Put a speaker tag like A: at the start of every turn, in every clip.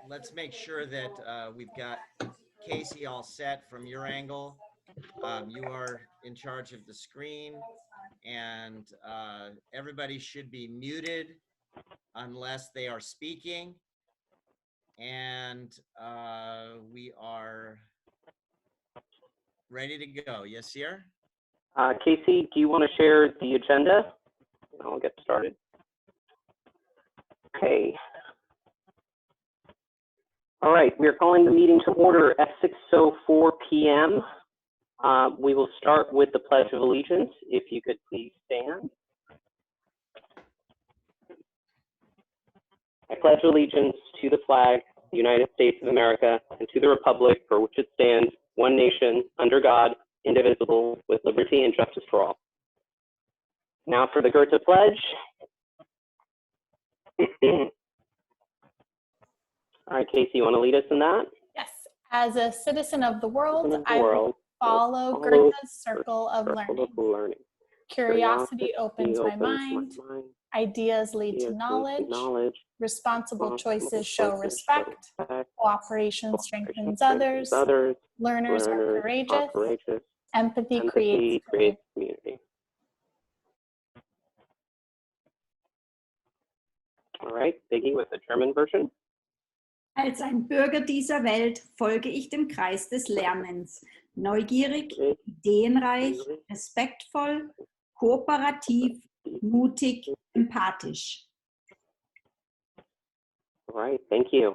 A: let's make sure that we've got Casey all set from your angle. You are in charge of the screen, and everybody should be muted unless they are speaking. And we are ready to go. Yes, Sierra?
B: Casey, do you want to share the agenda? I'll get started. Okay. All right, we are calling the meeting to order at 6:04 p.m. We will start with the Pledge of Allegiance. If you could please stand. I pledge allegiance to the flag, the United States of America, and to the republic for which it stands, one nation, under God, indivisible, with liberty and justice for all. Now for the Goethe Pledge. All right, Casey, you want to lead us in that?
C: Yes. As a citizen of the world, I
B: will
C: follow
B: follow
C: Goethe's circle of learning.
B: learning.
C: Curiosity opens my mind. Ideas lead to knowledge. Responsible choices show respect. Cooperation strengthens others. Learners are courageous. Empathy creates
B: community. All right, Biggie with the German version.
D: Als ein Bürger dieser Welt folge ich dem Kreis des Lernens. Neugierig, ideenreich, respektvoll, kooperativ, mutig, empathisch.
B: All right, thank you.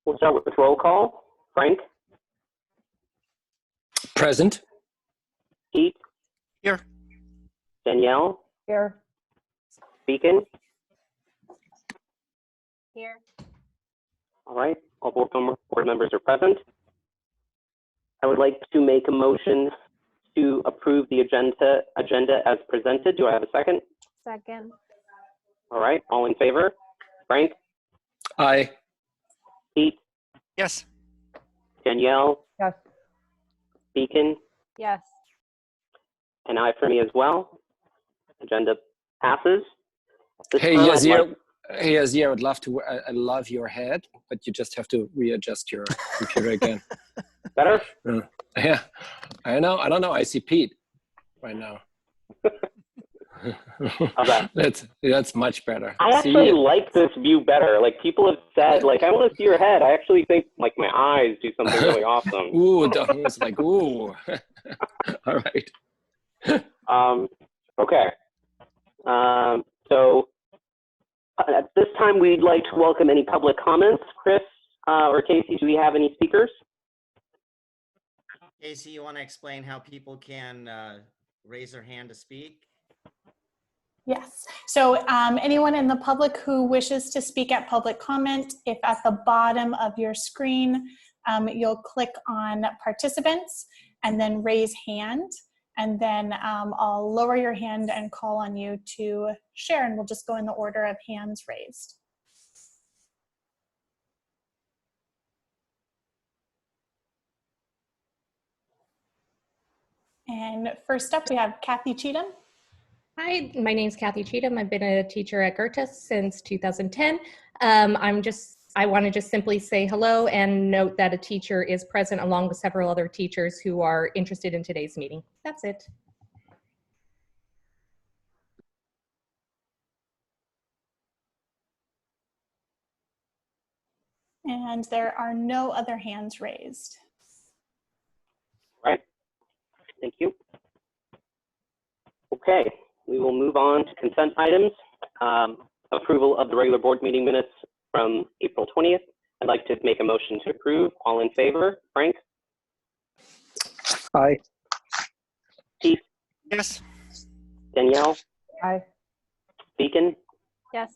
B: We'll start with roll call. Frank?
E: Present.
B: Pete?
E: Here.
B: Danielle?
C: Here.
B: Beacon?
C: Here.
B: All right, all board members are present. I would like to make a motion to approve the agenda as presented. Do I have a second?
C: Second.
B: All right, all in favor? Frank?
E: Aye.
B: Pete?
E: Yes.
B: Danielle?
C: Yes.
B: Beacon?
C: Yes.
B: An aye for me as well. Agenda passes.
E: Hey, Yazir. Hey, Yazir, I love your head, but you just have to readjust your computer again.
B: Better?
E: Yeah, I know. I don't know. I see Pete right now. That's much better.
B: I actually like this view better. Like people have said, like I want to see your head. I actually think like my eyes do something really awesome.
E: Ooh, it's like ooh. All right.
B: Okay. So at this time, we'd like to welcome any public comments. Chris or Casey, do we have any speakers?
A: Casey, you want to explain how people can raise their hand to speak?
C: Yes. So anyone in the public who wishes to speak at public comment, if at the bottom of your screen, you'll click on participants and then raise hand. And then I'll lower your hand and call on you to share, and we'll just go in the order of hands raised. And first up, we have Kathy Cheatham.
F: Hi, my name is Kathy Cheatham. I've been a teacher at Goethe since 2010. I want to just simply say hello and note that a teacher is present along with several other teachers who are interested in today's meeting. That's it.
C: And there are no other hands raised.
B: Right. Thank you. Okay, we will move on to consent items. Approval of the regular board meeting minutes from April 20th. I'd like to make a motion to approve. All in favor? Frank?
E: Aye.
B: Keith?
E: Yes.
B: Danielle?
C: Aye.
B: Beacon?
C: Yes.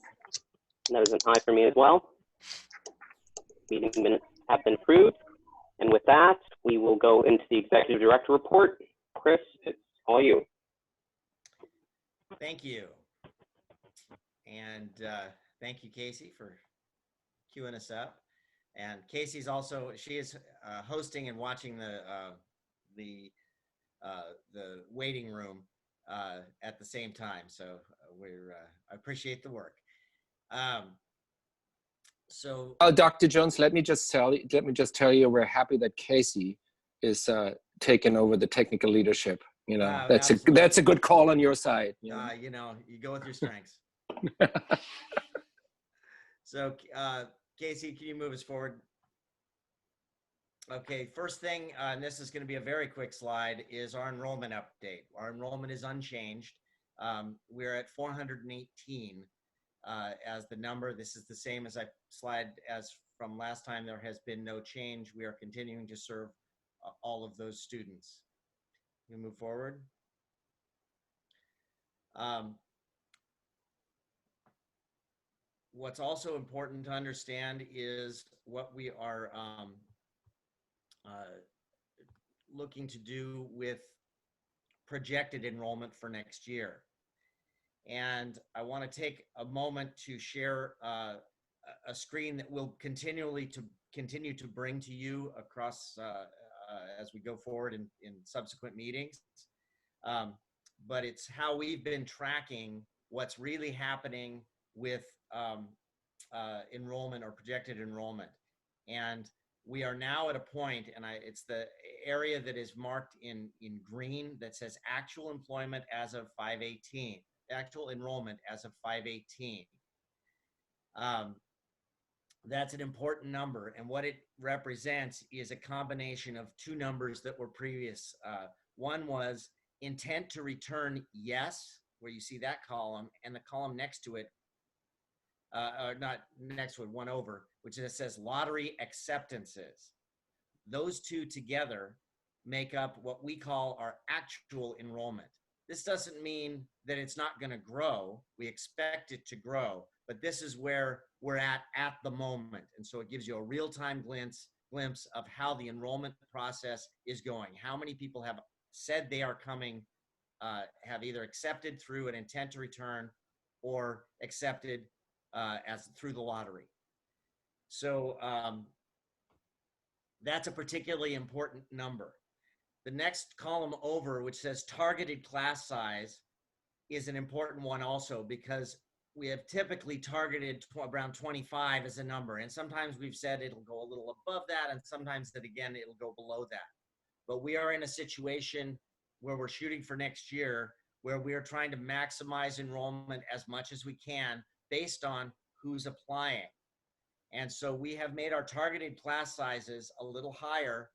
B: That is an aye for me as well. Meeting minutes have been approved. And with that, we will go into the executive director report. Chris, it's all you.
A: Thank you. And thank you, Casey, for queuing us up. And Casey's also, she is hosting and watching the waiting room at the same time. So I appreciate the work. So
E: Oh, Dr. Jones, let me just tell you, we're happy that Casey is taking over the technical leadership. You know,
A: Wow,
E: that's
A: absolutely.
E: a good call on your side. You know?
A: you know, you go with your strengths. So, Casey, can you move us forward? Okay, first thing, and this is going to be a very quick slide, is our enrollment update. Our enrollment is unchanged. We're at 418 as the number. This is the same as I slide as from last time. There has been no change. We are continuing to serve all of those students. We move forward. What's also important to understand is what we are looking to do with projected enrollment for next year. And I want to take a moment to share a screen that we'll continue to bring to you across as we go forward in subsequent meetings. But it's how we've been tracking what's really happening with enrollment or projected enrollment. And we are now at a point, and it's the area that is marked in green that says actual employment as of 5/18, actual enrollment as of 5/18. That's an important number, and what it represents is a combination of two numbers that were previous. One was intent to return yes, where you see that column, and the column next to it, or not next to it, one over, which says lottery acceptances. Those two together make up what we call our actual enrollment. This doesn't mean that it's not going to grow. We expect it to grow, but this is where we're at the moment. And so it gives you a real-time glimpse of how the enrollment process is going. How many people have said they are coming, have either accepted through an intent to return or accepted as through the lottery. So that's a particularly important number. The next column over, which says targeted class size, is an important one also, because we have typically targeted around 25 as a number. And sometimes we've said it'll go a little above that, and sometimes that again, it'll go below that. But we are in a situation where we're shooting for next year, where we are trying to maximize enrollment as much as we can based on who's applying. And so we have made our targeted class sizes a little higher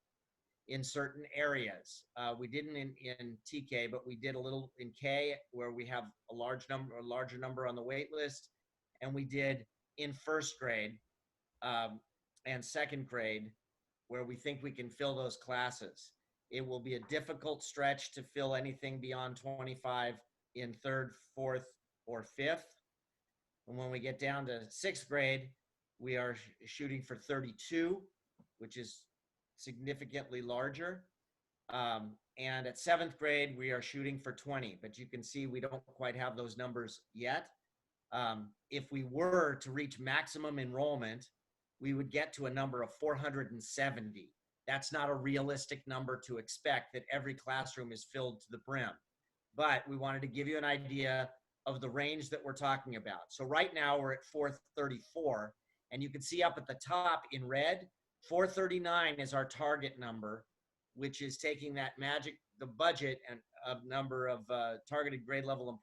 A: in certain areas. We didn't in TK, but we did a little in K, where we have a larger number on the wait list, and we did in first grade and second grade, where we think we can fill those classes. It will be a difficult stretch to fill anything beyond 25 in third, fourth, or fifth. And when we get down to sixth grade, we are shooting for 32, which is significantly larger. And at seventh grade, we are shooting for 20, but you can see we don't quite have those numbers yet. If we were to reach maximum enrollment, we would get to a number of 470. That's not a realistic number to expect that every classroom is filled to the brim, but we wanted to give you an idea of the range that we're talking about. So right now we're at 434, and you can see up at the top in red, 439 is our target number, which is taking that the budget and a number of targeted grade level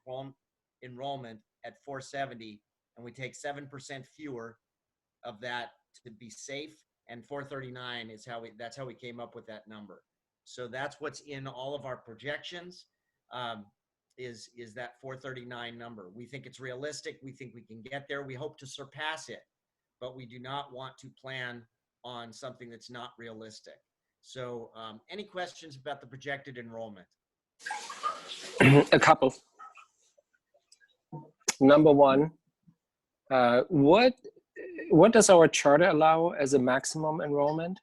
A: enrollment at 470, and we take 7% fewer of that to be safe, and 439 is that's how we came up with that number. So that's what's in all of our projections, is that 439 number. We think it's realistic. We think we can get there. We hope to surpass it, but we do not want to plan on something that's not realistic. So any questions about the projected enrollment?
E: A couple. Number one, what does our charter allow as a maximum enrollment?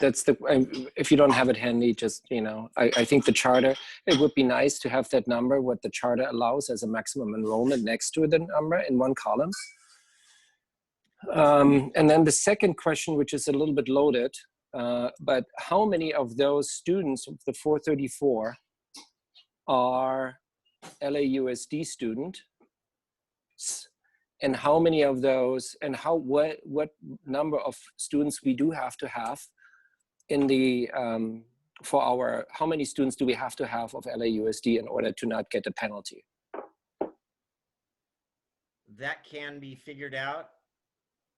E: That's if you don't have it handy, just, I think the charter, it would be nice to have that number, what the charter allows as a maximum enrollment next to the number in one column. And then the second question, which is a little bit loaded, but how many of those students of the 434 are LAUSD students and how many of those, and what number of students we do have to have in the for our, how many students do we have to have of LAUSD in order to not get a penalty?
A: That can be figured out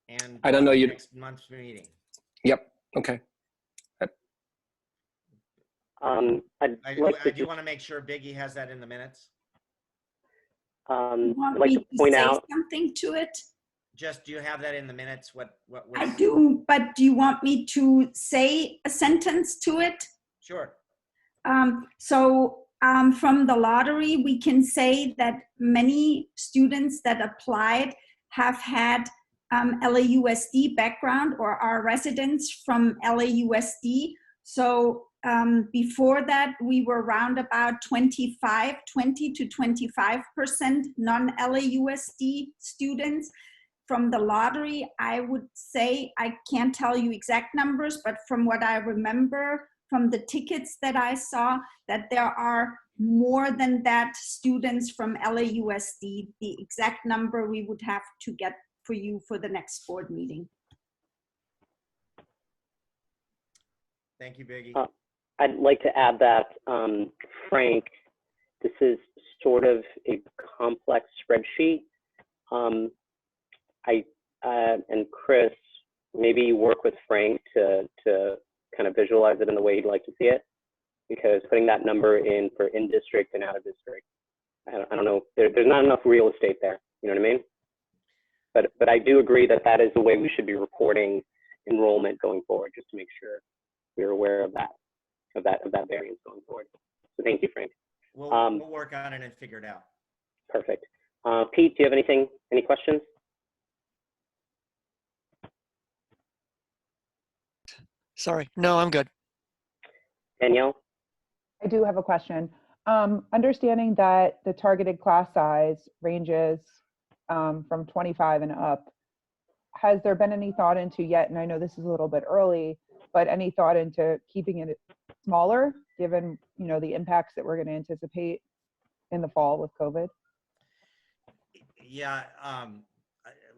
A: and
E: I don't know, you.
A: next month's meeting.
E: Yep. Okay.
B: I'd
A: I
B: like to
A: do want to make sure Biggie has that in the minutes.
D: You want
B: like
D: me
B: to
D: to
B: point
D: say
B: out.
D: something to it?
A: Just, do you have that in the minutes? What
D: I
A: was?
D: do, but do you want me to say a sentence to it?
A: Sure.
D: From the lottery, we can say that many students that applied have had LAUSD background or are residents from LAUSD. So before that, we were around about 20 to 25% non-LAUSD students. From the lottery, I would say, I can't tell you exact numbers, but from what I remember from the tickets that I saw, that there are more than that students from LAUSD. The exact number we would have to get for you for the next board meeting.
A: Thank you, Biggie.
B: I'd like to add that, Frank, this is sort of a complex spreadsheet. And Chris, maybe you work with Frank to kind of visualize it in the way you'd like to see it, because putting that number in for in-district and out-of-district, I don't know, there's not enough real estate there, you know what I mean? But I do agree that that is the way we should be reporting enrollment going forward, just to make sure we're aware of that variance going forward. So thank you, Frank.
A: We'll work on it and figure it out.
B: Perfect. Pete, do you have any questions?
G: Sorry, no, I'm good.
B: Danielle?
H: I do have a question. Understanding that the targeted class size ranges from 25 and up, has there been any thought into yet, and I know this is a little bit early, but any thought into keeping it smaller, given the impacts that we're going to anticipate in the fall with COVID?
A: Yeah,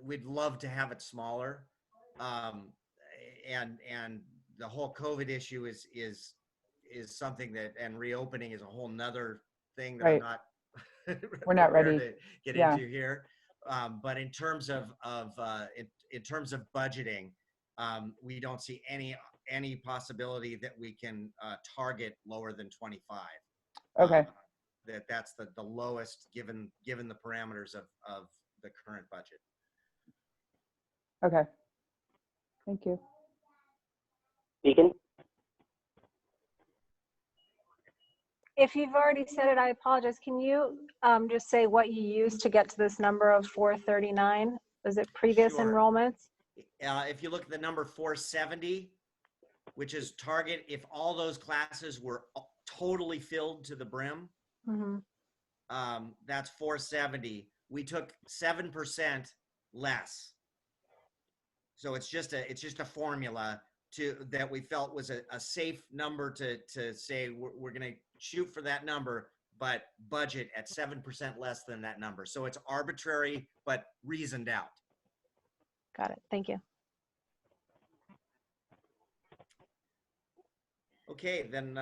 A: we'd love to have it smaller, and the whole COVID issue is something that, and reopening is a whole nother thing that
H: Right. We're not ready
A: to get
H: Yeah.
A: into here. But in terms of in terms of budgeting, we don't see any possibility that we can target lower than 25.
H: Okay.
A: That's the lowest given the parameters of the current budget.
H: Okay. Thank you.
B: Deacon?
I: If you've already said it, I apologize. Can you just say what you used to get to this number of 439? Was it previous
A: Sure.
I: enrollments?
A: If you look at the number 470, which is target, if all those classes were totally filled to the brim,
I: Mm-hmm.
A: that's 470. We took 7% less. So it's just a formula that we felt was a safe number to say we're going to shoot for that number, but budget at 7% less than that number. So it's arbitrary, but reasoned out.
I: Got it. Thank you.
A: Okay, then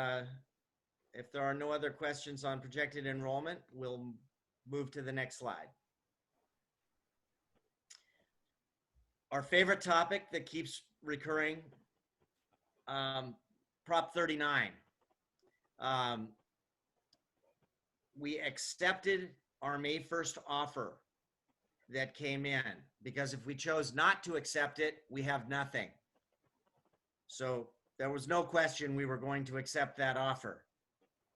A: if there are no other questions on projected enrollment, we'll move to the next slide. Our favorite topic that keeps recurring, Prop 39. We accepted our May 1st offer that came in, because if we chose not to accept it, we have nothing. So there was no question we were going to accept that offer.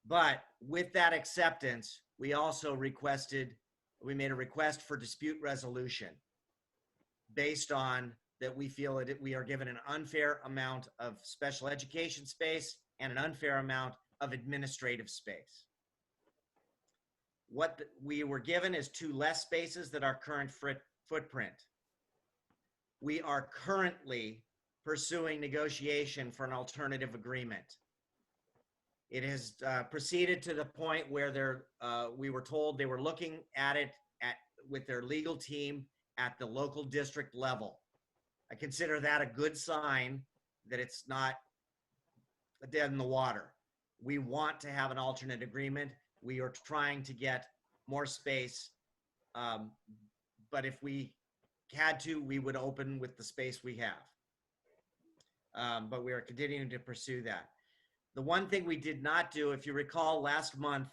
A: But with that acceptance, we also made a request for dispute resolution based on that we feel that we are given an unfair amount of special education space and an unfair amount of administrative space. What we were given is 2 less spaces than our current footprint. We are currently pursuing negotiation for an alternative agreement. It has proceeded to the point where we were told they were looking at it with their legal team, at the local district level. I consider that a good sign that it's not dead in the water. We want to have an alternate agreement. We are trying to get more space. But if we had to, we would open with the space we have. But we are continuing to pursue that. The one thing we did not do, if you recall last month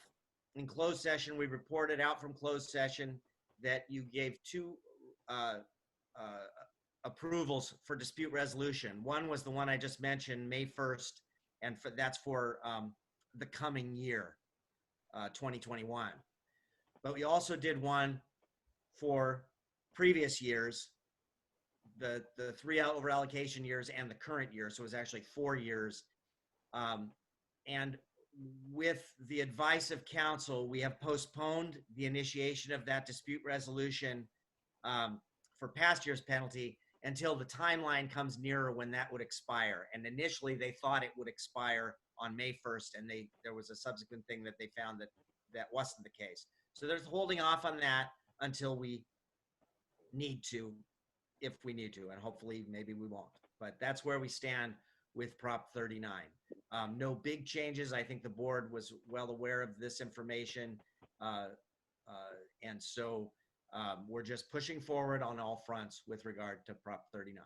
A: in closed session, we reported out from closed session that you gave two approvals for dispute resolution. One was the one I just mentioned, May 1st, and that's for the coming year, 2021. But we also did one for previous years, the 3 over allocation years and the current year. So it was actually 4 years. And with the advice of counsel, we have postponed the initiation of that dispute resolution for past year's penalty until the timeline comes nearer when that would expire. And initially they thought it would expire on May 1st, and there was a subsequent thing that they found that wasn't the case. So they're holding off on that until we need to, if we need to, and hopefully maybe we won't. But that's where we stand with Prop 39. No big changes. I think the board was well aware of this information. And so we're just pushing forward on all fronts with regard to Prop 39.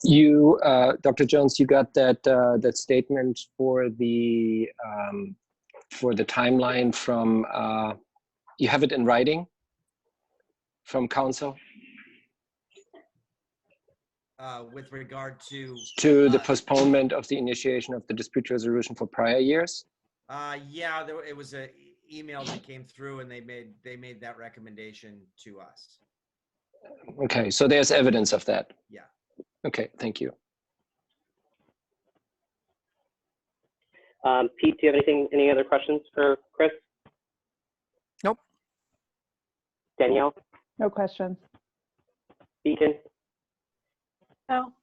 E: You, Dr. Jones, you got that that statement for the timeline from, you have it in writing from council?
A: With regard to
E: the postponement of the initiation of the dispute resolution for prior years?
A: Yeah, it was an email that came through, and they made that recommendation to us.
E: Okay, so there's evidence of that.
A: Yeah.
E: Okay, thank you.
B: Pete, do you have any other questions for Chris?
G: Nope.
B: Danielle?
H: No questions.
B: Beacon?
I: No.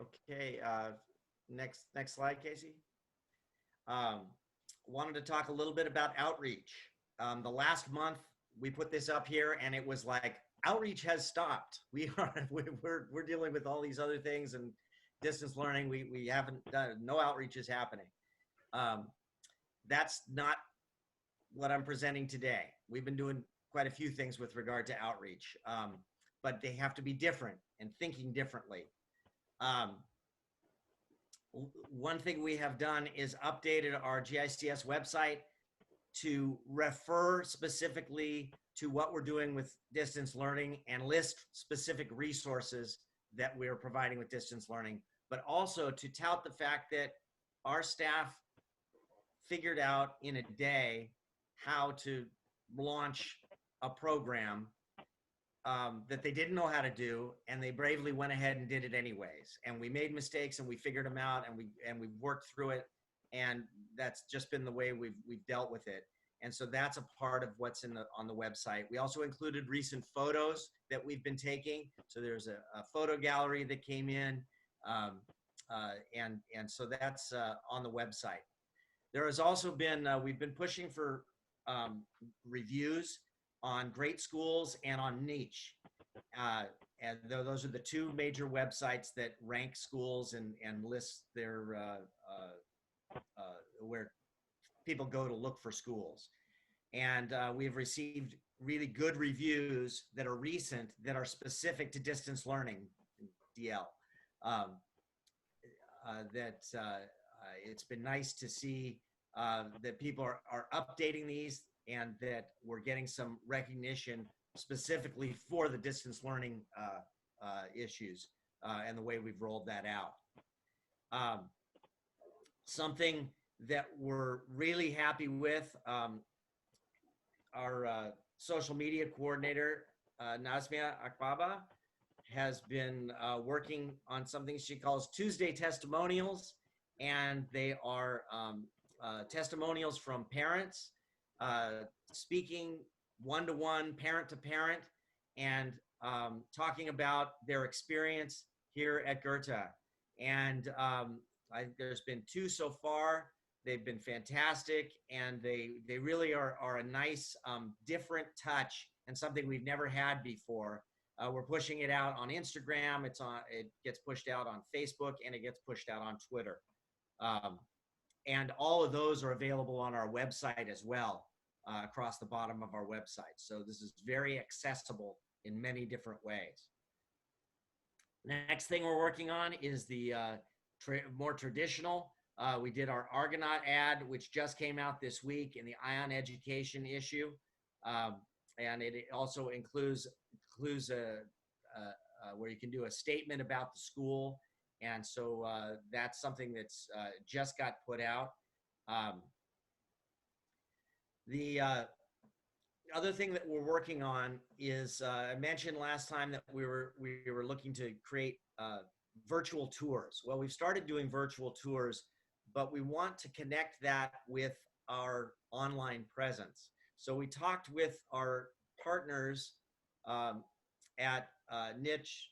A: Okay, next slide, Casey. Wanted to talk a little bit about outreach. The last month we put this up here, and it was like, outreach has stopped. We're dealing with all these other things and distance learning. We haven't done, no outreach is happening. That's not what I'm presenting today. We've been doing quite a few things with regard to outreach, but they have to be different and thinking differently. One thing we have done is updated our GICS website to refer specifically to what we're doing with distance learning and list specific resources that we're providing with distance learning, but also to tout the fact that our staff figured out in a day how to launch a program that they didn't know how to do, and they bravely went ahead and did it anyways. And we made mistakes, and we figured them out, and we worked through it, and that's just been the way we've dealt with it. And so that's a part of what's on the website. We also included recent photos that we've been taking. So there's a photo gallery that came in, and so that's on the website. There has also been, we've been pushing for reviews on Great Schools and on Niche. And those are the two major websites that rank schools and list their, where people go to look for schools. And we've received really good reviews that are recent, that are specific to distance learning, DL. It's been nice to see that people are updating these, and that we're getting some recognition specifically for the distance learning issues and the way we've rolled that out. Something that we're really happy with, our social media coordinator, Nazmia Akbaba, has been working on something she calls Tuesday Testimonials, and they are testimonials from parents, speaking one-to-one, parent-to-parent, and talking about their experience here at Goethe. And there's been 2 so far they've been fantastic, and they really are a nice different touch and something we've never had before. We're pushing it out on Instagram. It gets pushed out on Facebook, and it gets pushed out on Twitter. And all of those are available on our website as well, across the bottom of our website. So this is very accessible in many different ways. Next thing we're working on is the more traditional. We did our Argonaut ad, which just came out this week, in the Ion Education issue. And it also includes where you can do a statement about the school. And so that's something that's just got put out. The other thing that we're working on is, I mentioned last time that we were looking to create virtual tours. Well, we've started doing virtual tours, but we want to connect that with our online presence. So we talked with our partners at Niche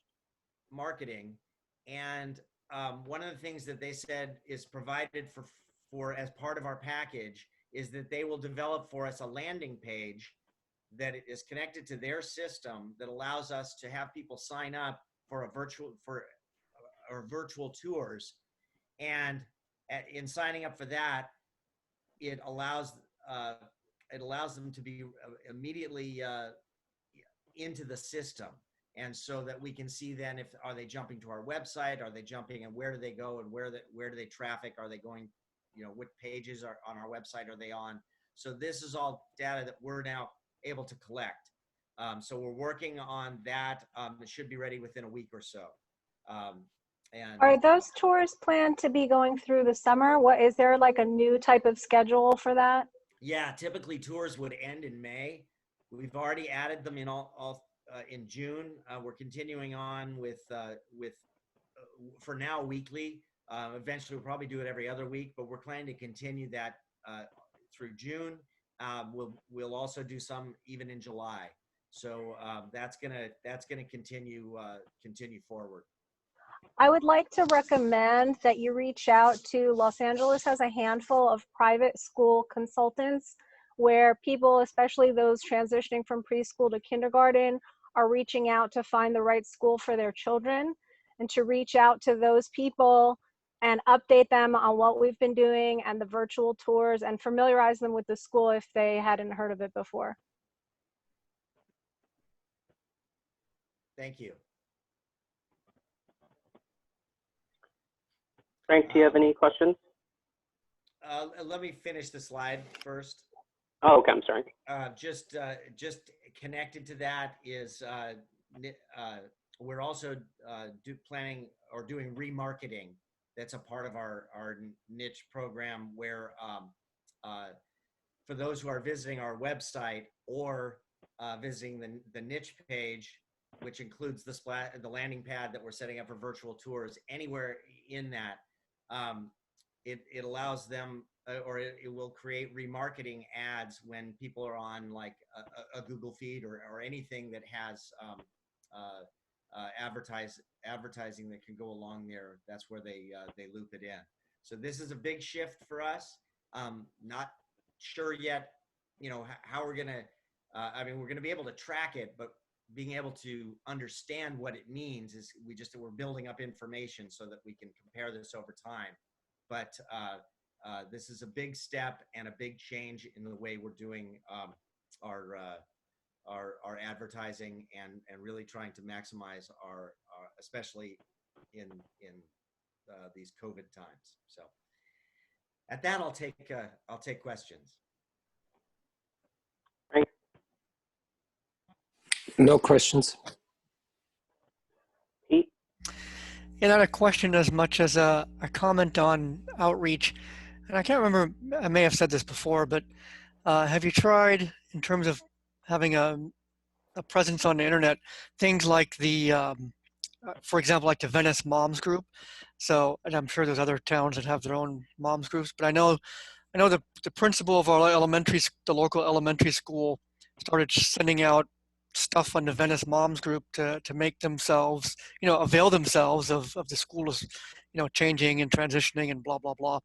A: Marketing, and one of the things that they said is provided for as part of our package is that they will develop for us a landing page that is connected to their system that allows us to have people sign up for virtual tours. And in signing up for that, it allows them to be immediately into the system. And so that we can see then are they jumping to our website, are they jumping, and where do they go, and where do they traffic, are they going, what pages are on our website are they on? So this is all data that we're now able to collect. So we're working on that. It should be ready within a week or so. And
I: Are those tours planned to be going through the summer? What is there like a new type of schedule for that?
A: Yeah, typically tours would end in May. We've already added them in in June. We're continuing on with for now weekly. Eventually, we'll probably do it every other week, but we're planning to continue that through June. We'll also do some even in July. So that's gonna continue forward.
I: I would like to recommend that you reach out to Los Angeles has a handful of private school consultants where people, especially those transitioning from preschool to kindergarten, are reaching out to find the right school for their children, and to reach out to those people and update them on what we've been doing and the virtual tours, and familiarize them with the school if they hadn't heard of it before.
A: Thank you.
B: Frank, do you have any questions?
A: Let me finish the slide first.
B: Oh, okay, I'm sorry.
A: Just connected to that is we're also planning or doing remarketing. That's a part of our niche program where for those who are visiting our website or visiting the niche page, which includes the landing pad that we're setting up for virtual tours, anywhere in that, it allows them or it will create remarketing ads when people are on like a Google feed or anything that has advertising that can go along there. That's where they loop it in. So this is a big shift for us. Not sure yet, how we're gonna. We're gonna be able to track it, but being able to understand what it means is we're building up information so that we can compare this over time. But this is a big step and a big change in the way we're doing our advertising and really trying to maximize our especially in these COVID times. So at that, I'll take questions.
E: No questions.
B: Pete?
G: Yeah, not a question as much as a comment on outreach. And I can't remember, I may have said this before, but have you tried, in terms of having a presence on the internet, things like for example, like the Venice Moms Group? So, and I'm sure there's other towns that have their own moms groups, but I know the principal of our the local elementary school started sending out stuff on the Venice Moms Group to make themselves, avail themselves of the school is, changing and transitioning and blah, blah, blah.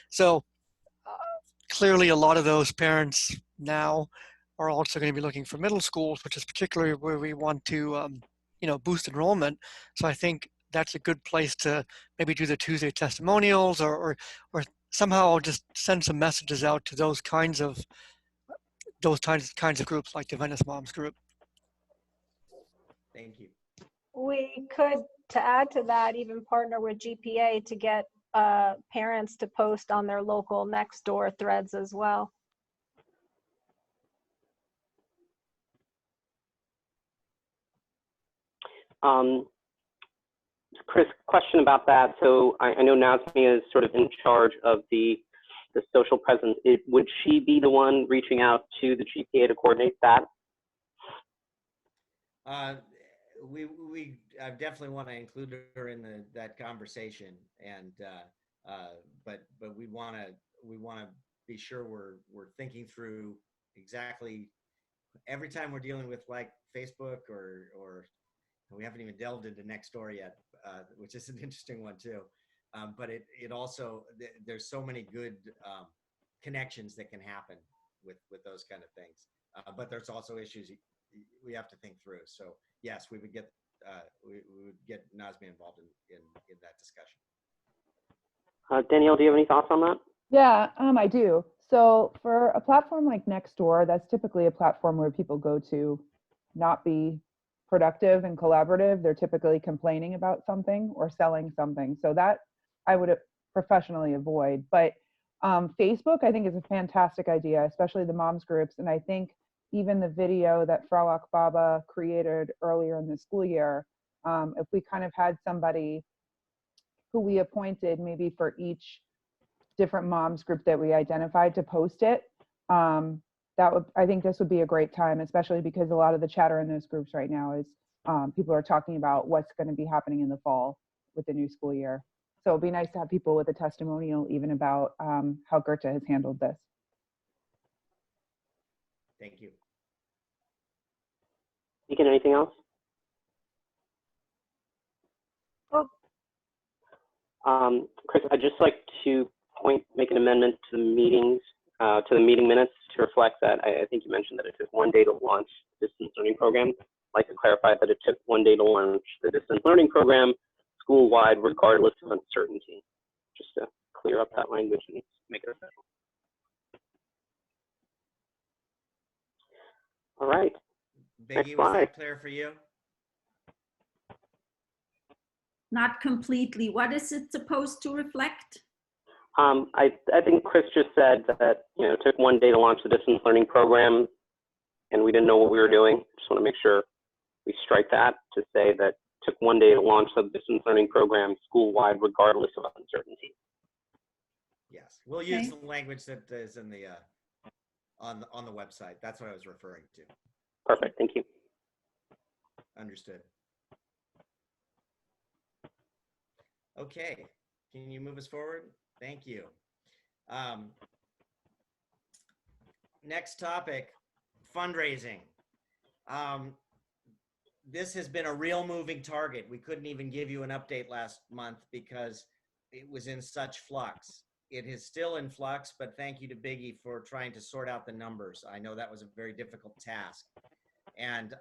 G: So clearly a lot of those parents now are also going to be looking for middle schools, which is particularly where we want to, boost enrollment. So I think that's a good place to maybe do the Tuesday testimonials or somehow just send some messages out to those kinds of groups like the Venice Moms group.
A: Thank you.
I: We could, to add to that, even partner with GPA to get parents to post on their local Nextdoor threads as well.
B: Chris, question about that. So I know Nazmi is sort of in charge of the social presence. Would she be the one reaching out to the GPA to coordinate that?
A: I definitely want to include her in that conversation, and but we want to be sure we're thinking through exactly every time we're dealing with like Facebook or we haven't even delved into Nextdoor yet, which is an interesting one too. But it also, there's so many good connections that can happen with those kind of things. But there's also issues we have to think through. So yes, we would get Nazmi involved in that discussion.
B: Danielle, do you have any thoughts on that?
H: Yeah, I do. So for a platform like Nextdoor, that's typically a platform where people go to not be productive and collaborative. They're typically complaining about something or selling something. So that I would professionally avoid. But Facebook, I think, is a fantastic idea, especially the moms groups. And I think even the video that Frau Akbaba created earlier in the school year, if we kind of had somebody who we appointed maybe for each different moms group that we identified to post it, I think this would be a great time, especially because a lot of the chatter in those groups right now is people are talking about what's going to be happening in the fall with the new school year. So it'd be nice to have people with a testimonial even about how Goethe has handled this.
A: Thank you.
B: Deacon, anything else? Chris, I'd just like to make an amendment to the meetings, to the meeting minutes to reflect that. I think you mentioned that it took 1 day to launch the distance learning program. I'd like to clarify that it took 1 day to launch the distance learning program school-wide, regardless of uncertainty. Just to clear up that language and make it official. All right.
A: Biggie, was that clear for you?
D: Not completely. What is it supposed to reflect?
B: I think Chris just said that, it took 1 day to launch the distance learning program and we didn't know what we were doing. Just want to make sure we strike that to say that it took 1 day to launch the distance learning program school-wide, regardless of uncertainty.
A: Yes, we'll use the language that is in the on the website. That's what I was referring to.
B: Perfect, thank you.
A: Understood. Okay, can you move us forward? Thank you. Next topic, fundraising. This has been a real moving target. We couldn't even give you an update last month because it was in such flux. It is still in flux, but thank you to Biggie for trying to sort out the numbers. I know that was a very difficult task. And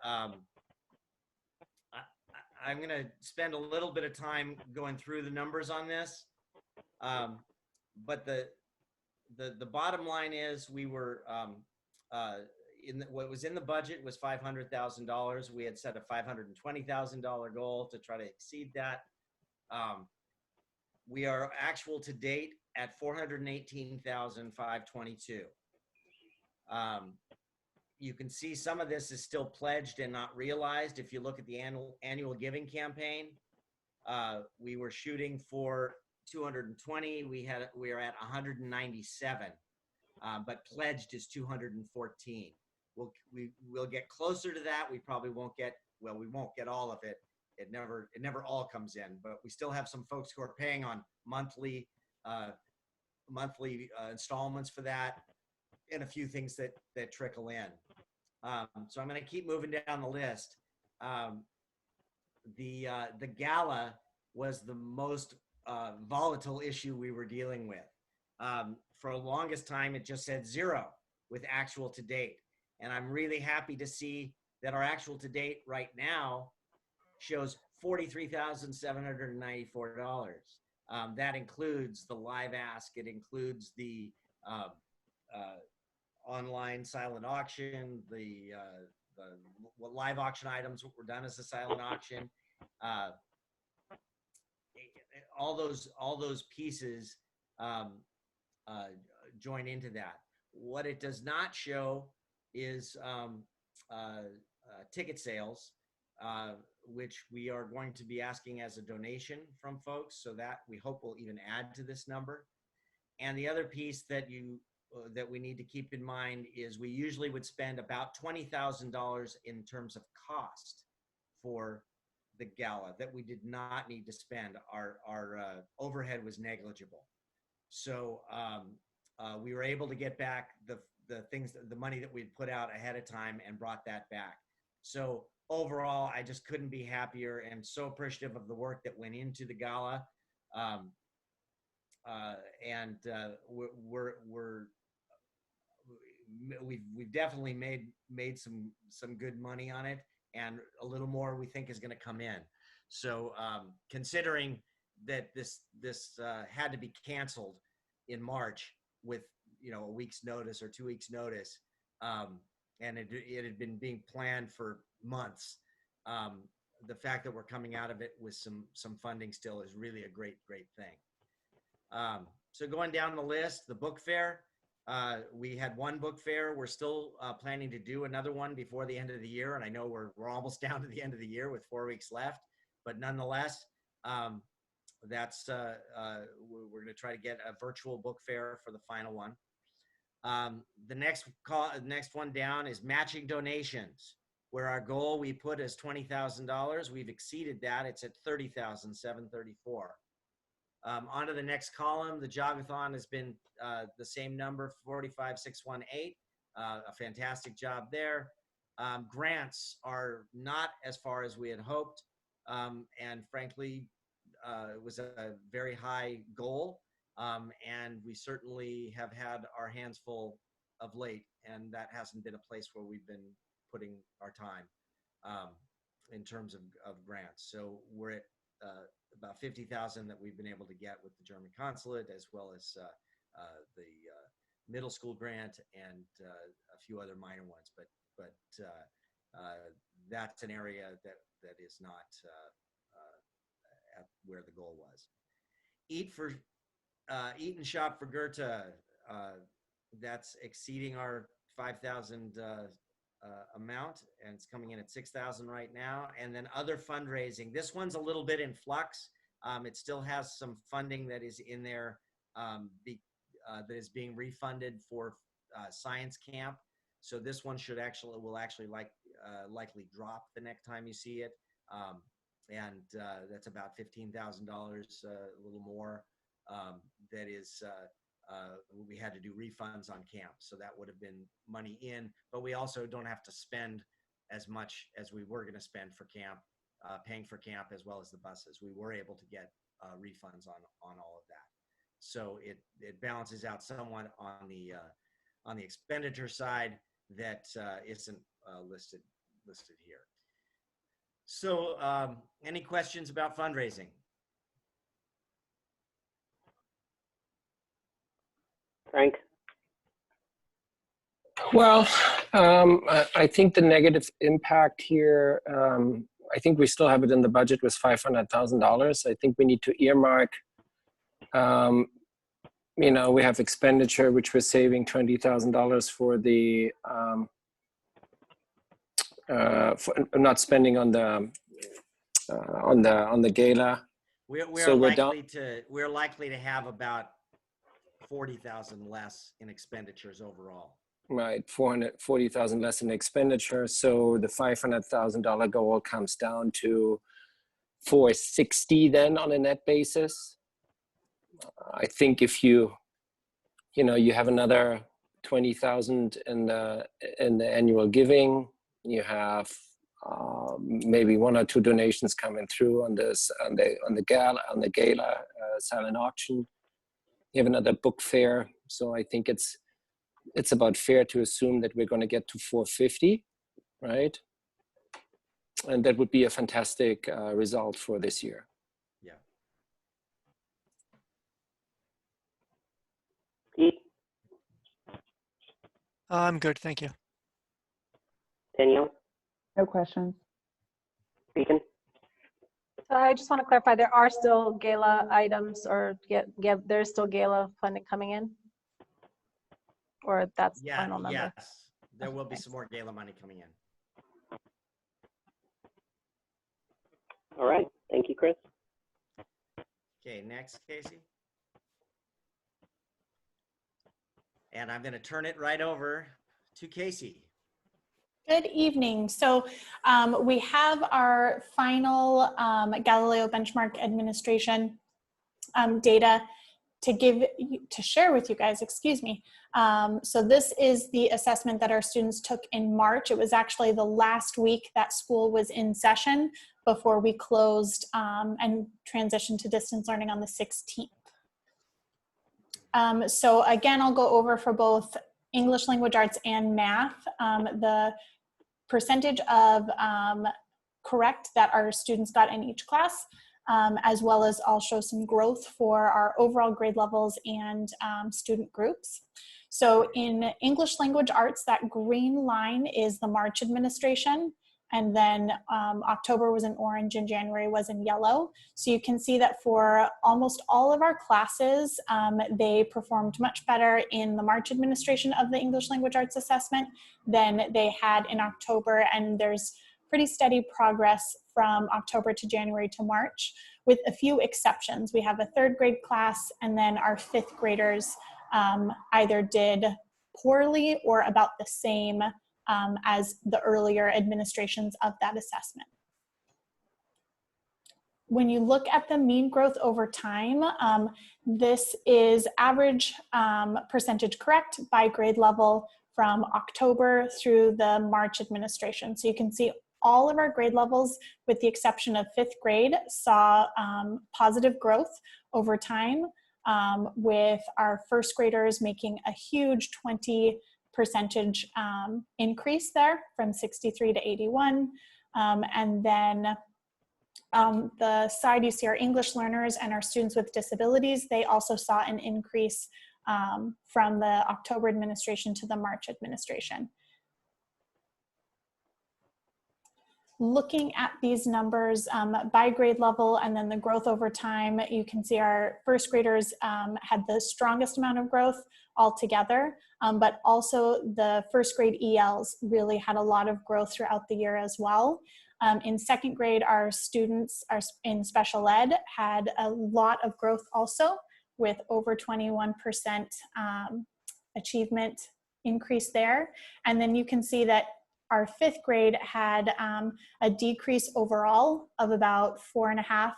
A: I'm going to spend a little bit of time going through the numbers on this. But the bottom line is we were what was in the budget was $500,000. We had set a $520,000 goal to try to exceed that. We are actual to date at $418,522. You can see some of this is still pledged and not realized. If you look at the annual giving campaign, we were shooting for 220. We are at 197, but pledged is 214. We'll get closer to that. We probably won't get, well, we won't get all of it. It never all comes in, but we still have some folks who are paying on monthly installments for that, and a few things that trickle in. So I'm going to keep moving down the list. The gala was the most volatile issue we were dealing with. For the longest time, it just said 0 with actual to date. And I'm really happy to see that our actual to date right now shows $43,794. That includes the live ask. It includes the online silent auction, the live auction items were done as a silent auction. All those pieces join into that. What it does not show is ticket sales, which we are going to be asking as a donation from folks, so that we hope will even add to this number. And the other piece that we need to keep in mind is we usually would spend about $20,000 in terms of cost for the gala that we did not need to spend. Our overhead was negligible. So we were able to get back the money that we'd put out ahead of time and brought that back. So overall, I just couldn't be happier and so appreciative of the work that went into the gala. We've definitely made some good money on it, and a little more we think is going to come in. So considering that this had to be canceled in March with a week's notice or 2 weeks notice, and it had been being planned for months, the fact that we're coming out of it with some funding still is really a great thing. So going down the list, the book fair, we had one book fair. We're still planning to do another one before the end of the year, and I know we're almost down to the end of the year with 4 weeks left, but nonetheless, that's we're going to try to get a virtual book fair for the final one. The next one down is matching donations, where our goal we put is $20,000. We've exceeded that. It's at $30,734. On to the next column, the Jogathon has been the same number, 45,618. A fantastic job there. Grants are not as far as we had hoped, and frankly, it was a very high goal, and we certainly have had our hands full of late, and that hasn't been a place where we've been putting our time in terms of grants. So we're at about 50,000 that we've been able to get with the German consulate, as well as the middle school grant and a few other minor ones. But that's an area that is not at where the goal was. Eat and shop for Goethe. That's exceeding our 5,000 amount, and it's coming in at 6,000 right now. And then other fundraising. This one's a little bit in flux. It still has some funding that is in there that is being refunded for science camp. So this one will actually likely drop the next time you see it. And that's about $15,000, a little more. That is, we had to do refunds on camp, so that would have been money in, but we also don't have to spend as much as we were going to spend for camp, paying for camp as well as the buses. We were able to get refunds on all of that, so it balances out somewhat on the expenditure side that isn't listed here. So any questions about fundraising?
B: Frank?
E: Well, I think the negative impact here, I think we still have it in the budget, was $500,000. I think we need to earmark, we have expenditure, which we're saving $20,000 for the, for not spending on the gala.
A: We're likely to have about 40,000 less in expenditures overall.
E: Right, 440,000 less in expenditure. So the $500,000 goal comes down to 460 then on a net basis. I think if you have another 20,000 in the annual giving, you have maybe one or two donations coming through on the gala silent auction. You have another book fair. So I think it's about fair to assume that we're going to get to 450, right? And that would be a fantastic result for this year.
A: Yeah.
B: Pete,
G: I'm good, thank you.
B: Danielle,
H: No questions.
B: Beacon.
I: I just want to clarify, there are still gala items or there's still gala funding coming in? Or that's the
A: Yeah,
I: final number?
A: yes. There will be some more gala money coming in.
B: All right. Thank you, Chris.
A: Okay, next, Casey. And I'm going to turn it right over to Casey.
C: Good evening. So we have our final Galileo Benchmark Administration data to share with you guys, excuse me. So this is the assessment that our students took in March. It was actually the last week that school was in session before we closed and transitioned to distance learning on the 16th. So again, I'll go over for both English language arts and math, the percentage of correct that our students got in each class, as well as I'll show some growth for our overall grade levels and student groups. So in English language arts, that green line is the March administration, and then October was in orange and January was in yellow. So you can see that for almost all of our classes, they performed much better in the March administration of the English language arts assessment than they had in October, and there's pretty steady progress from October to January to March, with a few exceptions. We have a third grade class, and then our fifth graders either did poorly or about the same as the earlier administrations of that assessment. When you look at the mean growth over time, this is average percentage correct by grade level from October through the March administration. So you can see all of our grade levels, with the exception of fifth grade, saw positive growth over time, with our first graders making a huge 20% increase there from 63 to 81. And then the side you see our English learners and our students with disabilities, they also saw an increase from the October administration to the March administration. Looking at these numbers by grade level and then the growth over time, you can see our first graders had the strongest amount of growth altogether, but also the first grade ELs really had a lot of growth throughout the year as well. In second grade, our students in special ed had a lot of growth also, with over 21% achievement increase there. And then you can see that our fifth grade had a decrease overall of about 4.5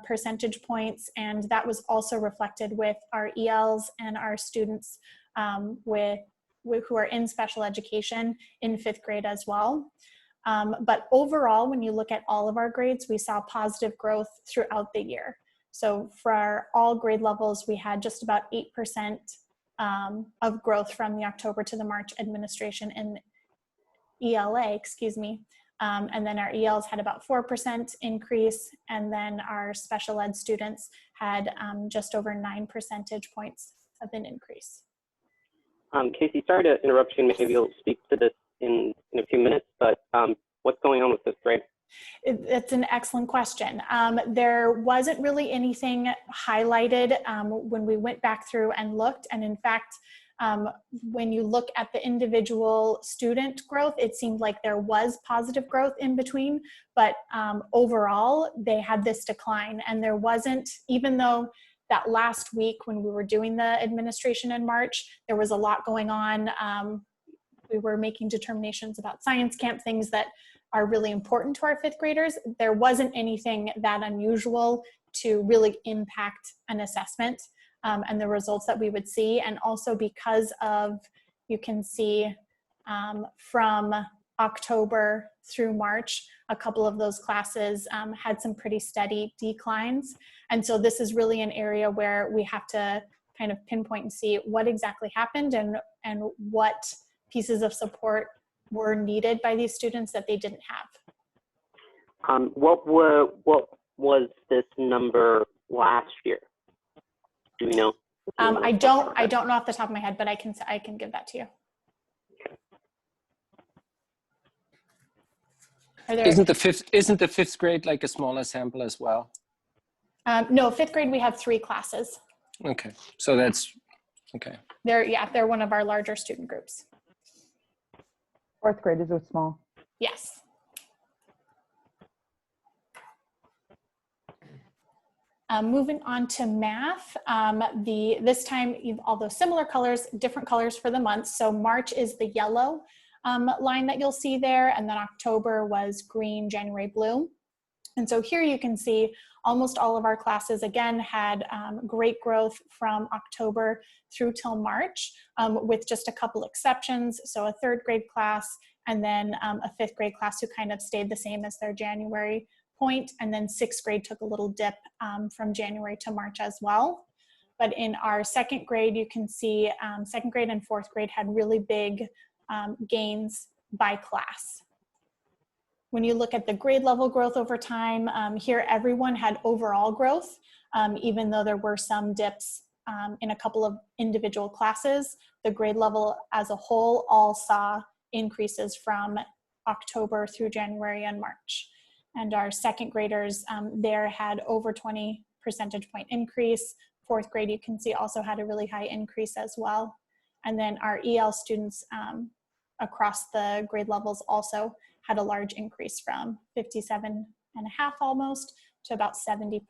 C: percentage points, and that was also reflected with our ELs and our students who are in special education in fifth grade as well. But overall, when you look at all of our grades, we saw positive growth throughout the year. So for all grade levels, we had just about 8% of growth from the October to the March administration in ELA, excuse me. And then our ELs had about 4% increase, and then our special ed students had just over 9 percentage points of an increase.
B: Casey, sorry to interrupt you. Maybe you'll speak to this in a few minutes, but what's going on with fifth grade?
C: It's an excellent question. There wasn't really anything highlighted when we went back through and looked, and in fact, when you look at the individual student growth, it seemed like there was positive growth in between, but overall, they had this decline. And there wasn't, even though that last week when we were doing the administration in March, there was a lot going on. We were making determinations about science camp, things that are really important to our fifth graders. There wasn't anything that unusual to really impact an assessment and the results that we would see. And also because of, you can see from October through March, a couple of those classes had some pretty steady declines. And so this is really an area where we have to kind of pinpoint and see what exactly happened and what pieces of support were needed by these students that they didn't have.
B: What was this number last year? Do we know?
C: I don't know off the top of my head, but I can give that to you.
E: Isn't the fifth grade like a smaller sample as well?
C: No, fifth grade we have 3 classes.
E: Okay, so that's okay.
C: They're one of our larger student groups.
H: Fourth grade is a small.
C: Yes. Moving on to math, this time, although similar colors, different colors for the months. So March is the yellow line that you'll see there, and then October was green, January blue. And so here you can see almost all of our classes, again, had great growth from October through till March, with just a couple exceptions. So a 3rd grade class, and then a 5th grade class who kind of stayed the same as their January point, and then 6th grade took a little dip from January to March as well. But in our 2nd grade, you can see 2nd grade and 4th grade had really big gains by class. When you look at the grade level growth over time, here everyone had overall growth, even though there were some dips in a couple of individual classes. The grade level as a whole all saw increases from October through January and March. And our 2nd graders there had over 20 percentage point increase. 4th grade, you can see, also had a really high increase as well. And then our EL students across the grade levels also had a large increase from 57.5 almost to about 70%.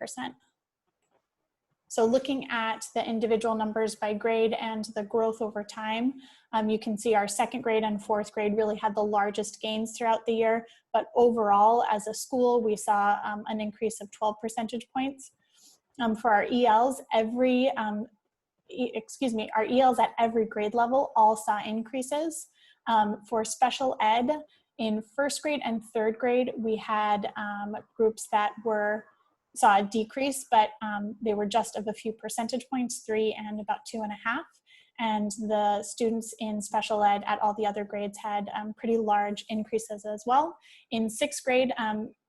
C: So looking at the individual numbers by grade and the growth over time, you can see our 2nd grade and 4th grade really had the largest gains throughout the year. But overall, as a school, we saw an increase of 12 percentage points. For our ELs, our ELs at every grade level all saw increases. For special ed, in 1st grade and 3rd grade, we had groups that saw a decrease, but they were just of a few percentage points, 3 and about 2.5. And the students in special ed at all the other grades had pretty large increases as well. In 6th grade,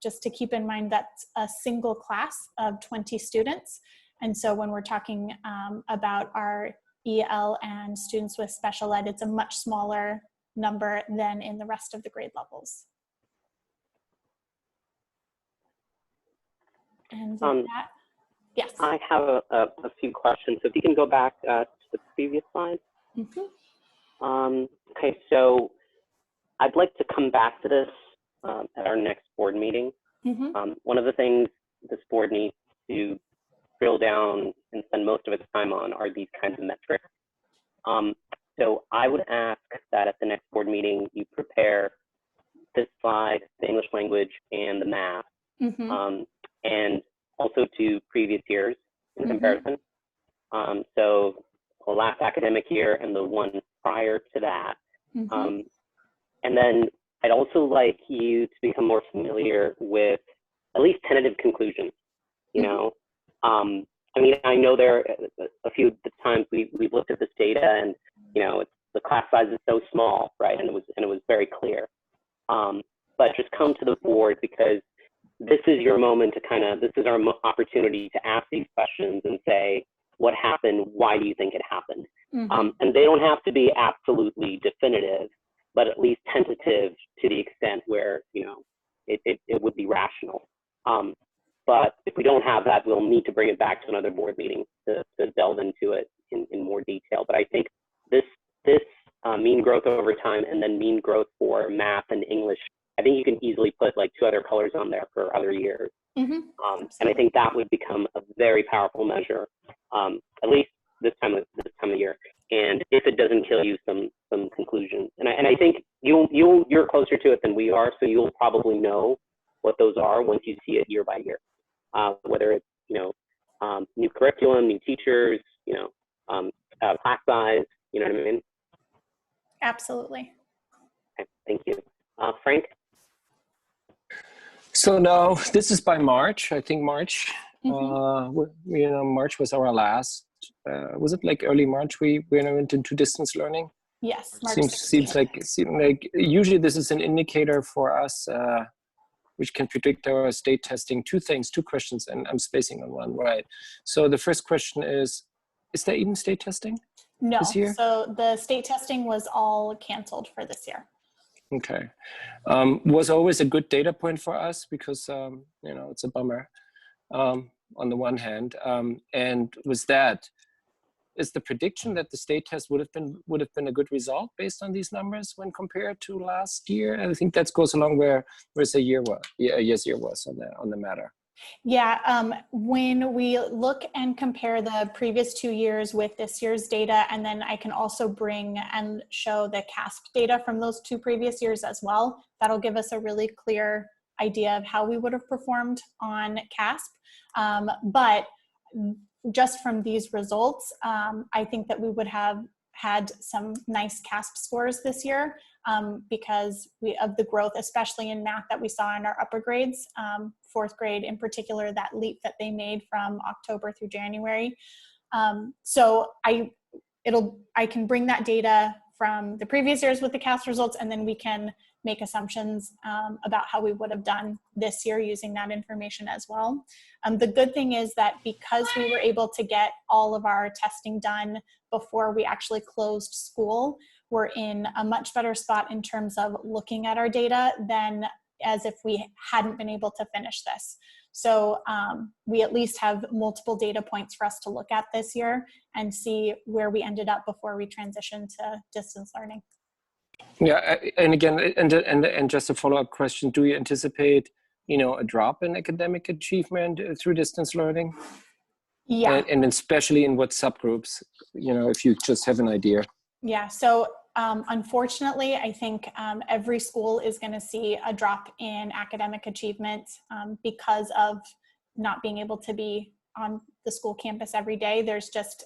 C: just to keep in mind, that's a single class of 20 students. And so when we're talking about our EL and students with special ed, it's a much smaller number than in the rest of the grade levels. And with that, yes.
B: I have a few questions. So if you can go back to the previous slide.
C: Mm-hmm.
B: Okay, so I'd like to come back to this at our next board meeting.
C: Mm-hmm.
B: One of the things this board needs to drill down and spend most of its time on are these kinds of metrics. So I would ask that at the next board meeting, you prepare this slide, the English language and the math,
C: Mm-hmm.
B: and also to previous years in comparison. So the last academic year and the one prior to that.
C: Mm-hmm.
B: And then I'd also like you to become more familiar with at least tentative conclusions, you know? I mean, I know there are a few times we've looked at this data and, you know, the class size is so small, right? And it was very clear. But just come to the board because this is your moment to this is our opportunity to ask these questions and say, what happened? Why do you think it happened?
C: Mm-hmm.
B: And they don't have to be absolutely definitive, but at least tentative to the extent where, you know, it would be rational. But if we don't have that, we'll need to bring it back to another board meeting to delve into it in more detail. But I think this mean growth over time and then mean growth for math and English, I think you can easily put like 2 other colors on there for other years.
C: Mm-hmm.
B: And I think that would become a very powerful measure, at least this time of year. And if it doesn't kill you, some conclusions. And I think you're closer to it than we are, so you'll probably know what those are once you see it year by year. Whether it's, you know, new curriculum, new teachers, you know, class size, you know what I mean?
C: Absolutely.
B: Okay, thank you. Frank?
E: So now this is by March. I think March.
C: Mm-hmm.
E: You know, March was our last was it like early March we went into distance learning?
C: Yes, March
E: Seems
C: 16th.
E: like usually this is an indicator for us, which can predict our state testing. Two questions, and I'm spacing on one, right? So the first question is there even state testing
C: No,
E: this year?
C: so the state testing was all canceled for this year.
E: Okay. Was always a good data point for us because, you know, it's a bummer on the one hand. And was that, is the prediction that the state test would have been a good result based on these numbers when compared to last year? And I think that goes along where a year was on the matter.
C: Yeah, when we look and compare the previous 2 years with this year's data, and then I can also bring and show the CASP data from those 2 previous years as well, that'll give us a really clear idea of how we would have performed on CASP. But just from these results, I think that we would have had some nice CASP scores this year because of the growth, especially in math that we saw in our upper grades, 4th grade in particular, that leap that they made from October through January. So I can bring that data from the previous years with the CASP results, and then we can make assumptions about how we would have done this year using that information as well. The good thing is that because we were able to get all of our testing done before we actually closed school, we're in a much better spot in terms of looking at our data than as if we hadn't been able to finish this. So we at least have multiple data points for us to look at this year and see where we ended up before we transitioned to distance learning.
E: Yeah, and again, and just a follow-up question: do you anticipate, you know, a drop in academic achievement through distance learning?
C: Yeah,
E: and especially in what subgroups? You know, if you just have an idea.
C: yeah. So unfortunately, I think every school is going to see a drop in academic achievement because of not being able to be on the school campus every day. There's just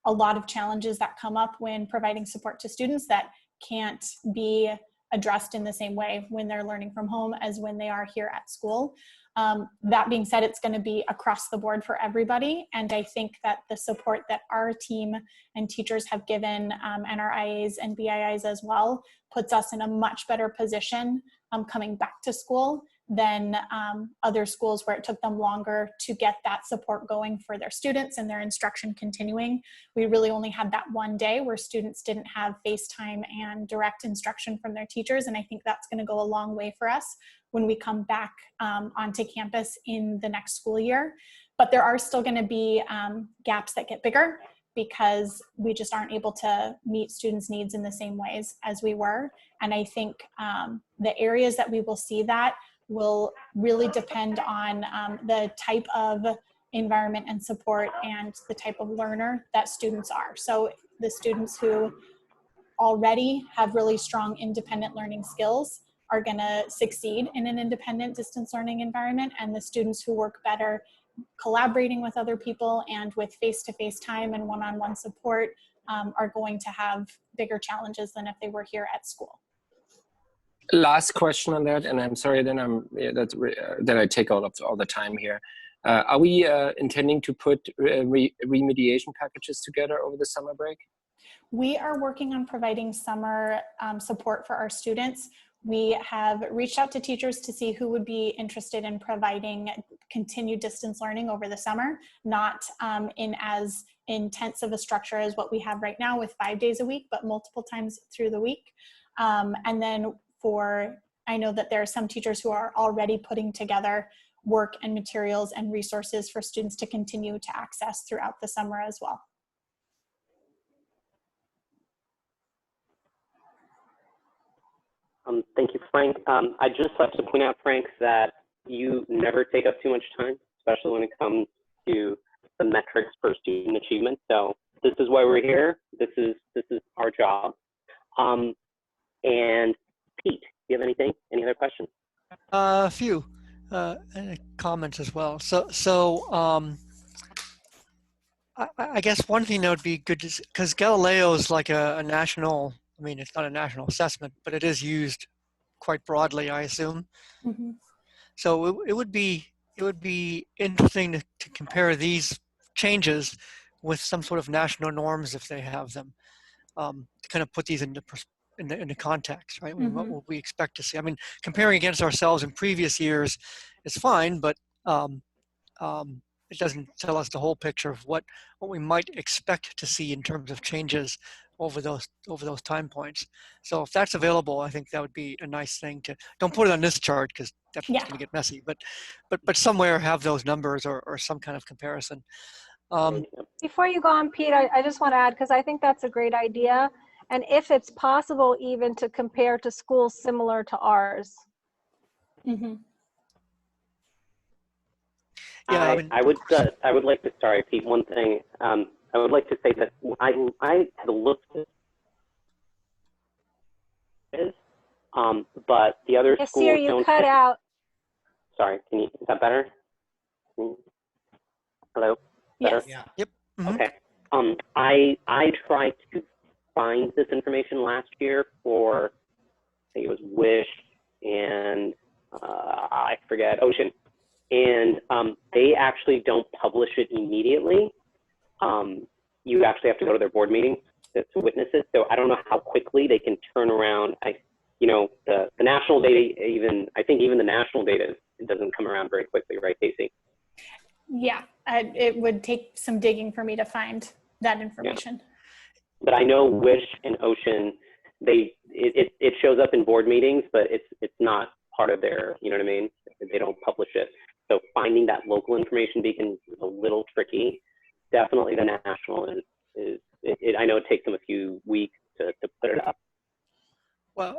C: a lot of challenges that come up when providing support to students that can't be addressed in the same way when they're learning from home as when they are here at school. That being said, it's going to be across the board for everybody. And I think that the support that our team and teachers have given, and our IAs and BIIs as well, puts us in a much better position coming back to school than other schools where it took them longer to get that support going for their students and their instruction continuing. We really only had that one day where students didn't have FaceTime and direct instruction from their teachers. And I think that's going to go a long way for us when we come back onto campus in the next school year. But there are still going to be gaps that get bigger because we just aren't able to meet students' needs in the same ways as we were. And I think the areas that we will see that will really depend on the type of environment and support and the type of learner that students are. So the students who already have really strong independent learning skills are going to succeed in an independent distance learning environment, and the students who work better collaborating with other people and with face-to-face time and one-on-one support are going to have bigger challenges than if they were here at school.
E: Last question on that, and I'm sorry that I take all the time here. Are we intending to put remediation packages together over the summer break?
C: We are working on providing summer support for our students. We have reached out to teachers to see who would be interested in providing continued distance learning over the summer, not in as intense of a structure as what we have right now with 5 days a week, but multiple times through the week. And then I know that there are some teachers who are already putting together work and materials and resources for students to continue to access throughout the summer as well.
B: Thank you, Frank. I'd just like to point out, Frank, that you never take up too much time, especially when it comes to the metrics for student achievement. So this is why we're here. This is our job. And Pete, do you have anything? Any other questions?
G: A few comments as well. I guess one thing that would be good is, because Galileo is like a national, I mean, it's not a national assessment, but it is used quite broadly, I assume.
C: Mm-hmm.
G: So it would be interesting to compare these changes with some sort of national norms if they have them, to kind of put these into context, right? I mean, what
C: Mhm.
G: will we expect to see? I mean, comparing against ourselves in previous years is fine, but it doesn't tell us the whole picture of what we might expect to see in terms of changes over those time points. So if that's available, I think that would be a nice thing to, don't put it on this chart because that's
C: Yeah.
G: going to get messy, but somewhere have those numbers or some kind of comparison.
I: Before you go on, Pete, I just want to add, because I think that's a great idea. And if it's possible even to compare to schools similar to ours.
C: Mhm.
G: Yeah, I mean,
B: I would like to, sorry, Pete, one thing. I would like to say that I had looked at this, but the other
I: Yes,
B: schools
I: Sierra, you
B: don't.
I: cut out.
B: Sorry, is that better? Hello? Better?
C: Yes.
A: Yeah.
G: yep. Mhm.
B: Okay. I tried to find this information last year for, I think it was Wish and I forget, Ocean. And they actually don't publish it immediately. You actually have to go to their board meeting to witness it. So I don't know how quickly they can turn around. The national data, I think even the national data, it doesn't come around very quickly, right, Casey?
C: Yeah, it would take some digging for me to find that information.
B: But I know Wish and Ocean, it shows up in board meetings, but it's not part of their, you know what I mean? They don't publish it. So finding that local information beacon is a little tricky. Definitely the national is I know it takes them a few weeks to put it up.
G: Well,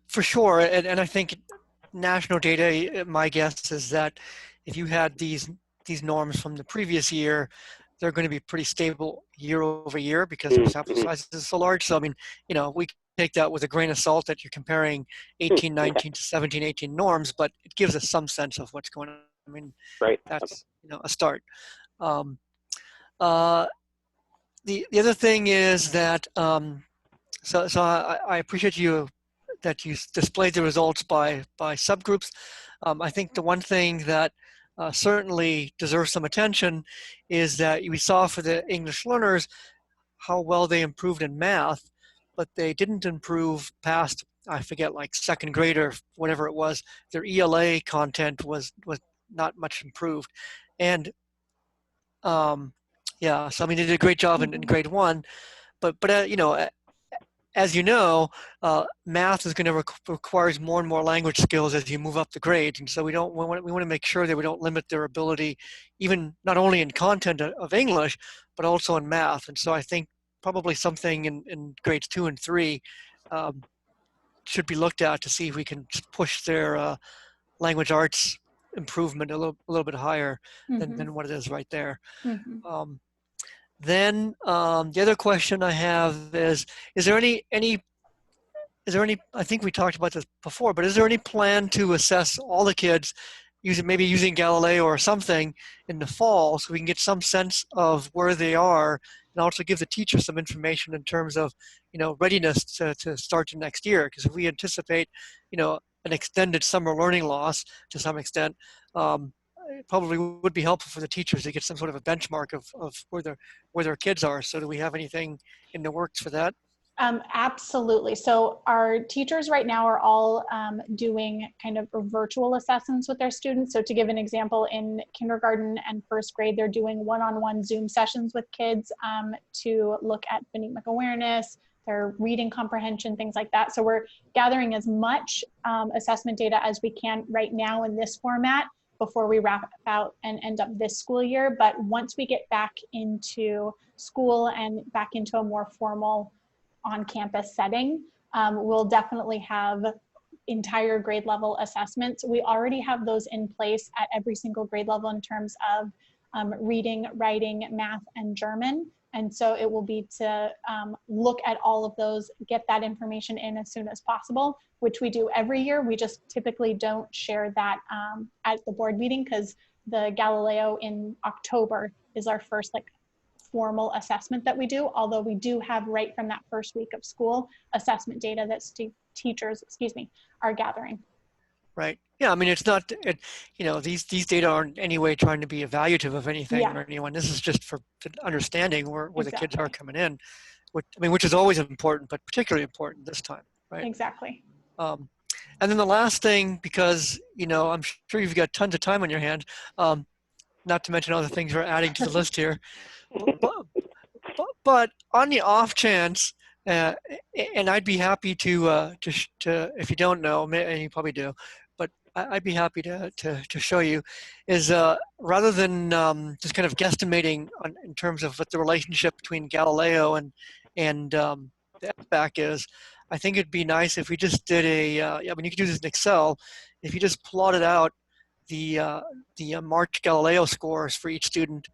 G: for sure, and I think national data, my guess is that if you had these norms from the previous year, they're going to be pretty stable year over year because their sample size is so large. So I mean, we can take that with a grain of salt that you're comparing 18, 19 to 17, 18 norms, but it gives us some sense of what's going on. I mean,
B: right.
G: That's a start. The other thing is that so I appreciate that you displayed the results by subgroups. I think the one thing that certainly deserves some attention is that we saw for the English learners how well they improved in math, but they didn't improve past, I forget, like second grade or whatever it was. Their ELA content was not much improved. And yeah, so I mean, they did a great job in grade 1, but as you know, math is going to requires more and more language skills as you move up the grades, and so we want to make sure that we don't limit their ability, even not only in content of English, but also in math. And so I think probably something in grades 2 and 3 should be looked at to see if we can push their language arts improvement a little bit higher than what it is right there. Then the other question I have is there any, I think we talked about this before, but is there any plan to assess all the kids maybe using Galileo or something in the fall so we can get some sense of where they are and also give the teachers some information in terms of, readiness to start the next year? Because if we anticipate, an extended summer learning loss to some extent, it probably would be helpful for the teachers to get some sort of a benchmark of where their kids are. So do we have anything in the works for that?
C: Absolutely. So our teachers right now are all doing kind of virtual assessments with their students. So to give an example, in kindergarten and first grade, they're doing one-on-one Zoom sessions with kids to look at phonemic awareness, their reading comprehension, things like that. So we're gathering as much assessment data as we can right now in this format before we wrap out and end up this school year. But once we get back into school and back into a more formal on-campus setting, we'll definitely have entire grade level assessments. We already have those in place at every single grade level in terms of reading, writing, math, and German. And so it will be to look at all of those, get that information in as soon as possible, which we do every year. We just typically don't share that at the board meeting because the Galileo in October is our first formal assessment that we do, although we do have right from that first week of school assessment data that teachers, are gathering.
G: Right. Yeah, I mean, it's not, these data aren't in any way trying to be evaluative of anything
C: Yeah.
G: or anyone. This is just for understanding where the kids are
C: Exactly.
G: coming in, which is always important, but particularly important this time, right?
C: Exactly.
G: Um, and then the last thing, because, I'm sure you've got tons of time on your hands, not to mention other things we're adding to the list here, but on the off chance, and I'd be happy to if you don't know, and you probably do, but I'd be happy to show you, is rather than just kind of guesstimating in terms of what the relationship between Galileo and the SBAC is, I think it'd be nice if we just did I mean, you could do this in Excel, if you just plotted out the March Galileo scores for each student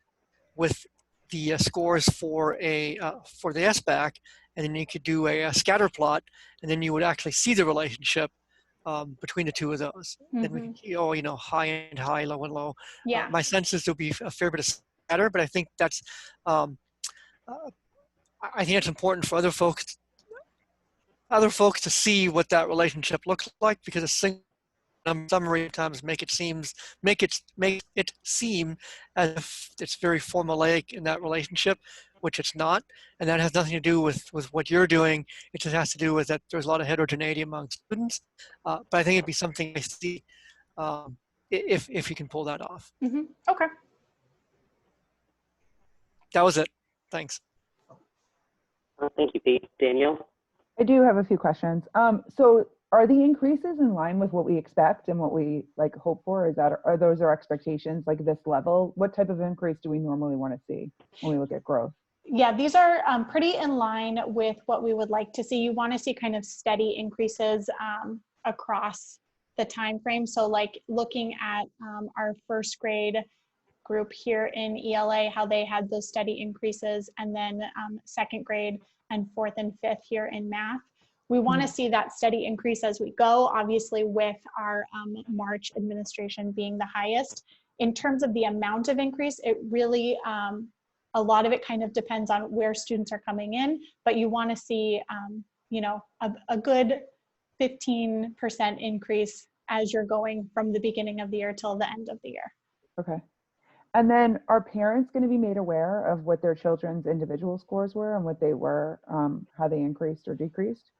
G: with the scores for the SBAC, and then you could do a scatter plot, and then you would actually see the relationship between the two of those. Then we
C: Mhm.
G: can, high and high, low and low.
C: Yeah.
G: My sense is there'll be a fair bit of scatter, but I think that's important for other folks to see what that relationship looks like, because a single summary times make it seem as if it's very formulaic in that relationship, which it's not, and that has nothing to do with what you're doing. It just has to do with that there's a lot of heterogeneity among students. But I think it'd be something I see if you can pull that off.
C: Mhm. Okay.
G: That was it. Thanks.
B: Thank you, Pete. Danielle?
H: I do have a few questions. So are the increases in line with what we expect and what we like hope for? Are those our expectations, like this level? What type of increase do we normally want to see when we look at growth?
C: Yeah, these are pretty in line with what we would like to see. You want to see kind of steady increases across the time frame. So like looking at our first grade group here in ELA, how they had those steady increases, and then second grade and fourth and fifth here in math. We want to see that steady increase as we go, obviously with our March administration being the highest. In terms of the amount of increase, it really, a lot of it kind of depends on where students are coming in, but you want to see, a good 15% increase as you're going from the beginning of the year till the end of the year.
H: Okay. And then are parents going to be made aware of what their children's individual scores were and what they were, how they increased or decreased?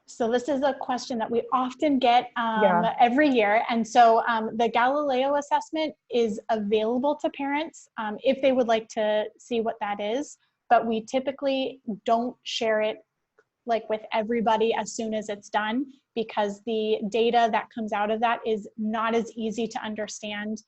C: So this is a question that we often get
H: Yeah.
C: every year. And so the Galileo assessment is available to parents if they would like to see what that is, but we typically don't share it like with everybody as soon as it's done, because the data that comes out of that is not as easy to understand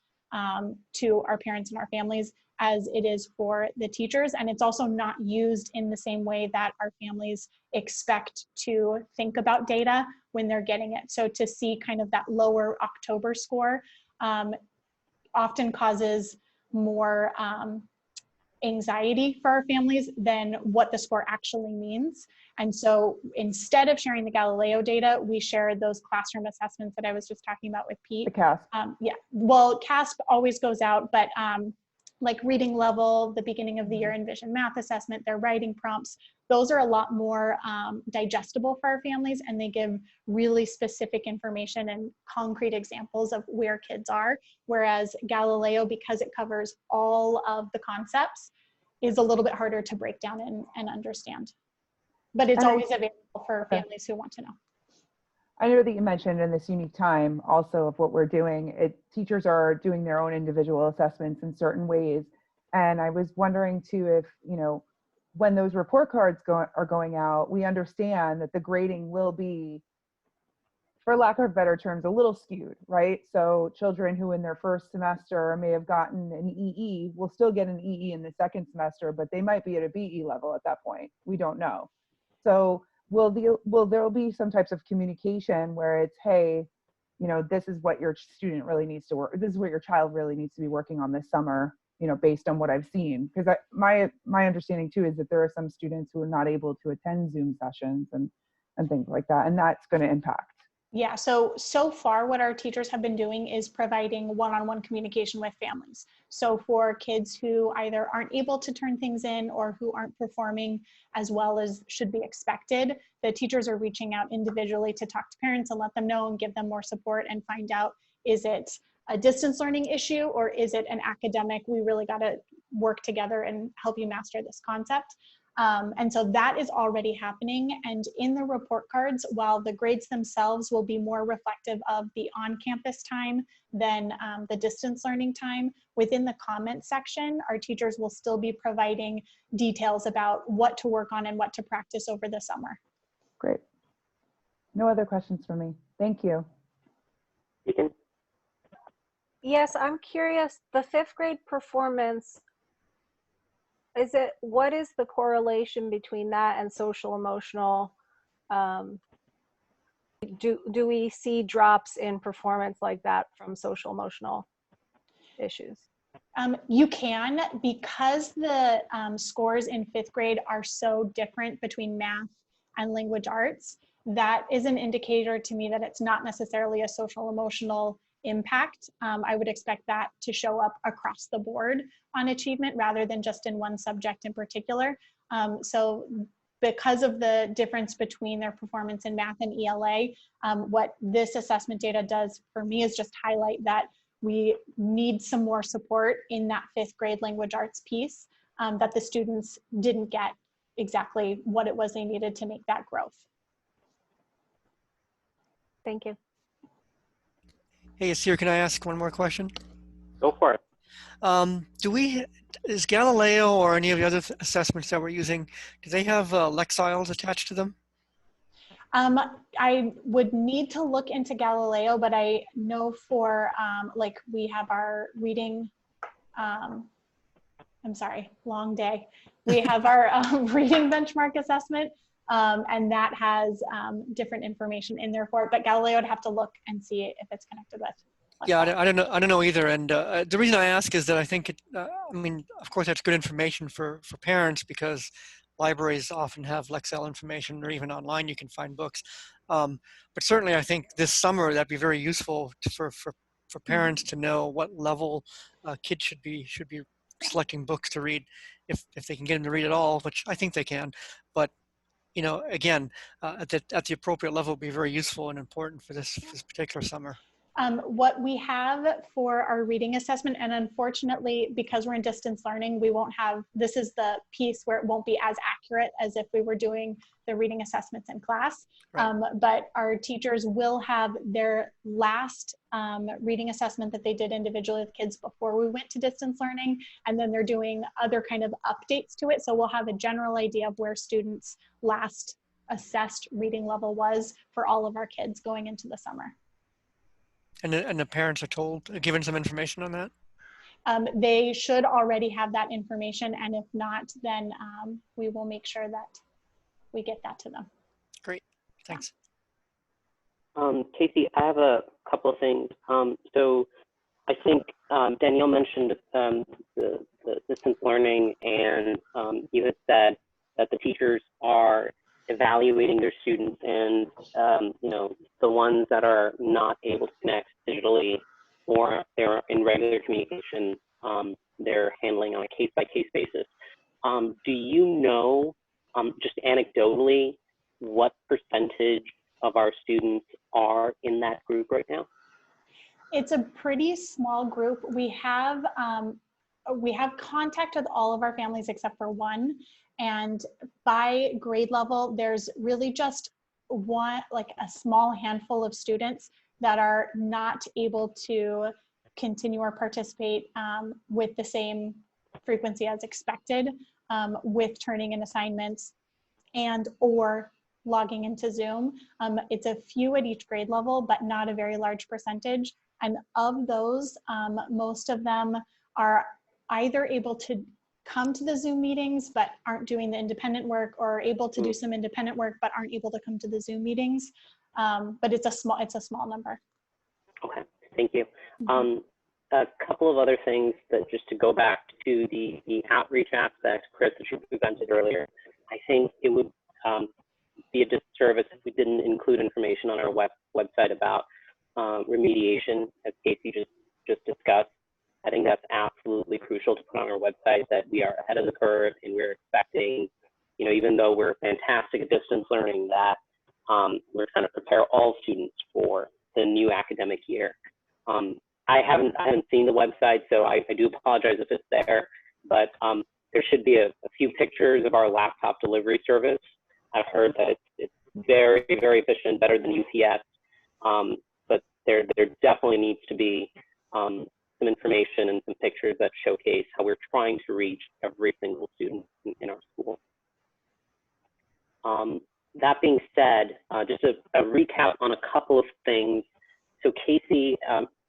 C: to our parents and our families as it is for the teachers. And it's also not used in the same way that our families expect to think about data when they're getting it. So to see kind of that lower October score often causes more anxiety for our families than what the score actually means. And so instead of sharing the Galileo data, we shared those classroom assessments that I was just talking about with Pete.
H: The CASP.
C: Yeah, well, CASP always goes out, but like reading level, the beginning of the year Envision math assessment, their writing prompts, those are a lot more digestible for our families, and they give really specific information and concrete examples of where kids are. Whereas Galileo, because it covers all of the concepts, is a little bit harder to break down and understand. But it's always available for families who want to know.
H: I know that you mentioned in this unique time also of what we're doing, teachers are doing their own individual assessments in certain ways. And I was wondering too if, when those report cards are going out, we understand that the grading will be, for lack of better terms, a little skewed, right? So children who in their first semester may have gotten an EE will still get an EE in the second semester, but they might be at a BE level at that point. We don't know. So will there be some types of communication where it's, hey, this is what your student really needs to work, this is what your child really needs to be working on this summer, based on what I've seen? Because my understanding too is that there are some students who are not able to attend Zoom sessions and things like that, and that's going to impact.
C: Yeah, so far what our teachers have been doing is providing one-on-one communication with families. So for kids who either aren't able to turn things in or who aren't performing as well as should be expected, the teachers are reaching out individually to talk to parents and let them know and give them more support and find out is it a distance learning issue, or is it an academic, we really got to work together and help you master this concept? And so that is already happening. And in the report cards, while the grades themselves will be more reflective of the on-campus time than the distance learning time, within the comment section, our teachers will still be providing details about what to work on and what to practice over the summer.
H: Great. No other questions for me. Thank you.
B: Deacon?
I: Yes, I'm curious, the 5th grade performance, what is the correlation between that and social emotional? Do we see drops in performance like that from social emotional issues?
C: You can, because the scores in 5th grade are so different between math and language arts. That is an indicator to me that it's not necessarily a social emotional impact. I would expect that to show up across the board on achievement rather than just in one subject in particular. So because of the difference between their performance in math and ELA, what this assessment data does for me is just highlight that we need some more support in that 5th grade language arts piece, that the students didn't get exactly what it was they needed to make that growth.
I: Thank you.
G: Hey, Asir, can I ask one more question?
B: Go for it.
G: Is Galileo or any of the other assessments that we're using, do they have Lexiles attached to them?
C: I would need to look into Galileo, but I know for like we have our reading, I'm sorry, long day. We have our reading benchmark assessment, and that has different information in there for it, but Galileo would have to look and see if it's connected with.
G: Yeah, I don't know either. And the reason I ask is that I think, I mean, of course, that's good information for parents because libraries often have Lexile information, or even online you can find books. But certainly I think this summer that'd be very useful for parents to know what level kids should be selecting books to read, if they can get them to read at all, which I think they can. But you know, again, at the appropriate level would be very useful and important for this particular summer.
C: What we have for our reading assessment, and unfortunately, because we're in distance learning, we won't have, this is the piece where it won't be as accurate as if we were doing the reading assessments in class.
G: Right.
C: But our teachers will have their last reading assessment that they did individually with kids before we went to distance learning, and then they're doing other kind of updates to it. So we'll have a general idea of where students' last assessed reading level was for all of our kids going into the summer.
G: And the parents are given some information on that?
C: They should already have that information, and if not, then we will make sure that we get that to them.
G: Great, thanks.
B: Casey, I have a couple of things. So I think Danielle mentioned the distance learning, and you had said that the teachers are evaluating their students, and you know, the ones that are not able to connect digitally or they're in regular communication, they're handling on a case-by-case basis. Do you know, just anecdotally, what percentage of our students are in that group right now?
C: It's a pretty small group. We have contact with all of our families except for one. And by grade level, there's really just one, like a small handful of students that are not able to continue or participate with the same frequency as expected with turning in assignments and or logging into Zoom. It's a few at each grade level, but not a very large percentage. And of those, most of them are either able to come to the Zoom meetings but aren't doing the independent work, or able to do some independent work but aren't able to come to the Zoom meetings. But it's a small number.
B: Okay, thank you. A couple of other things that, just to go back to the outreach aspect, Chris, that you presented earlier, I think it would be a disservice if we didn't include information on our website about remediation, as Casey just discussed. I think that's absolutely crucial to put on our website, that we are ahead of the curve and we're expecting, you know, even though we're fantastic at distance learning, that we're trying to prepare all students for the new academic year. I haven't seen the website, so I do apologize if it's there, but there should be a few pictures of our laptop delivery service. I've heard that it's very, very efficient, better than UPS, but there definitely needs to be some information and some pictures that showcase how we're trying to reach every single student in our school. That being said, just a recap on a couple of things. So Casey,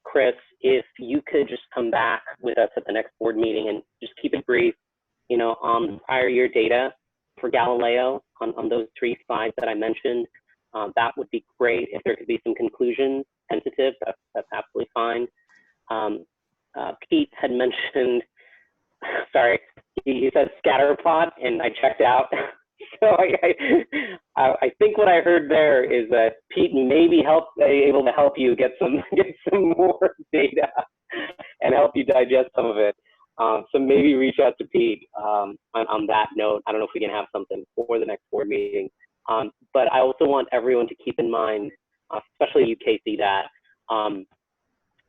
B: Chris, if you could just come back with us at the next board meeting and just keep it brief, you know, on the prior year data for Galileo on those 3 slides that I mentioned, that would be great. If there could be some conclusions, tentative, that's absolutely fine. Pete had mentioned, sorry, he said scatter plot, and I checked out. So I think what I heard there is that Pete may be able to help you get some more data and help you digest some of it. So maybe reach out to Pete on that note. I don't know if we can have something for the next board meeting. But I also want everyone to keep in mind, especially you, Casey, that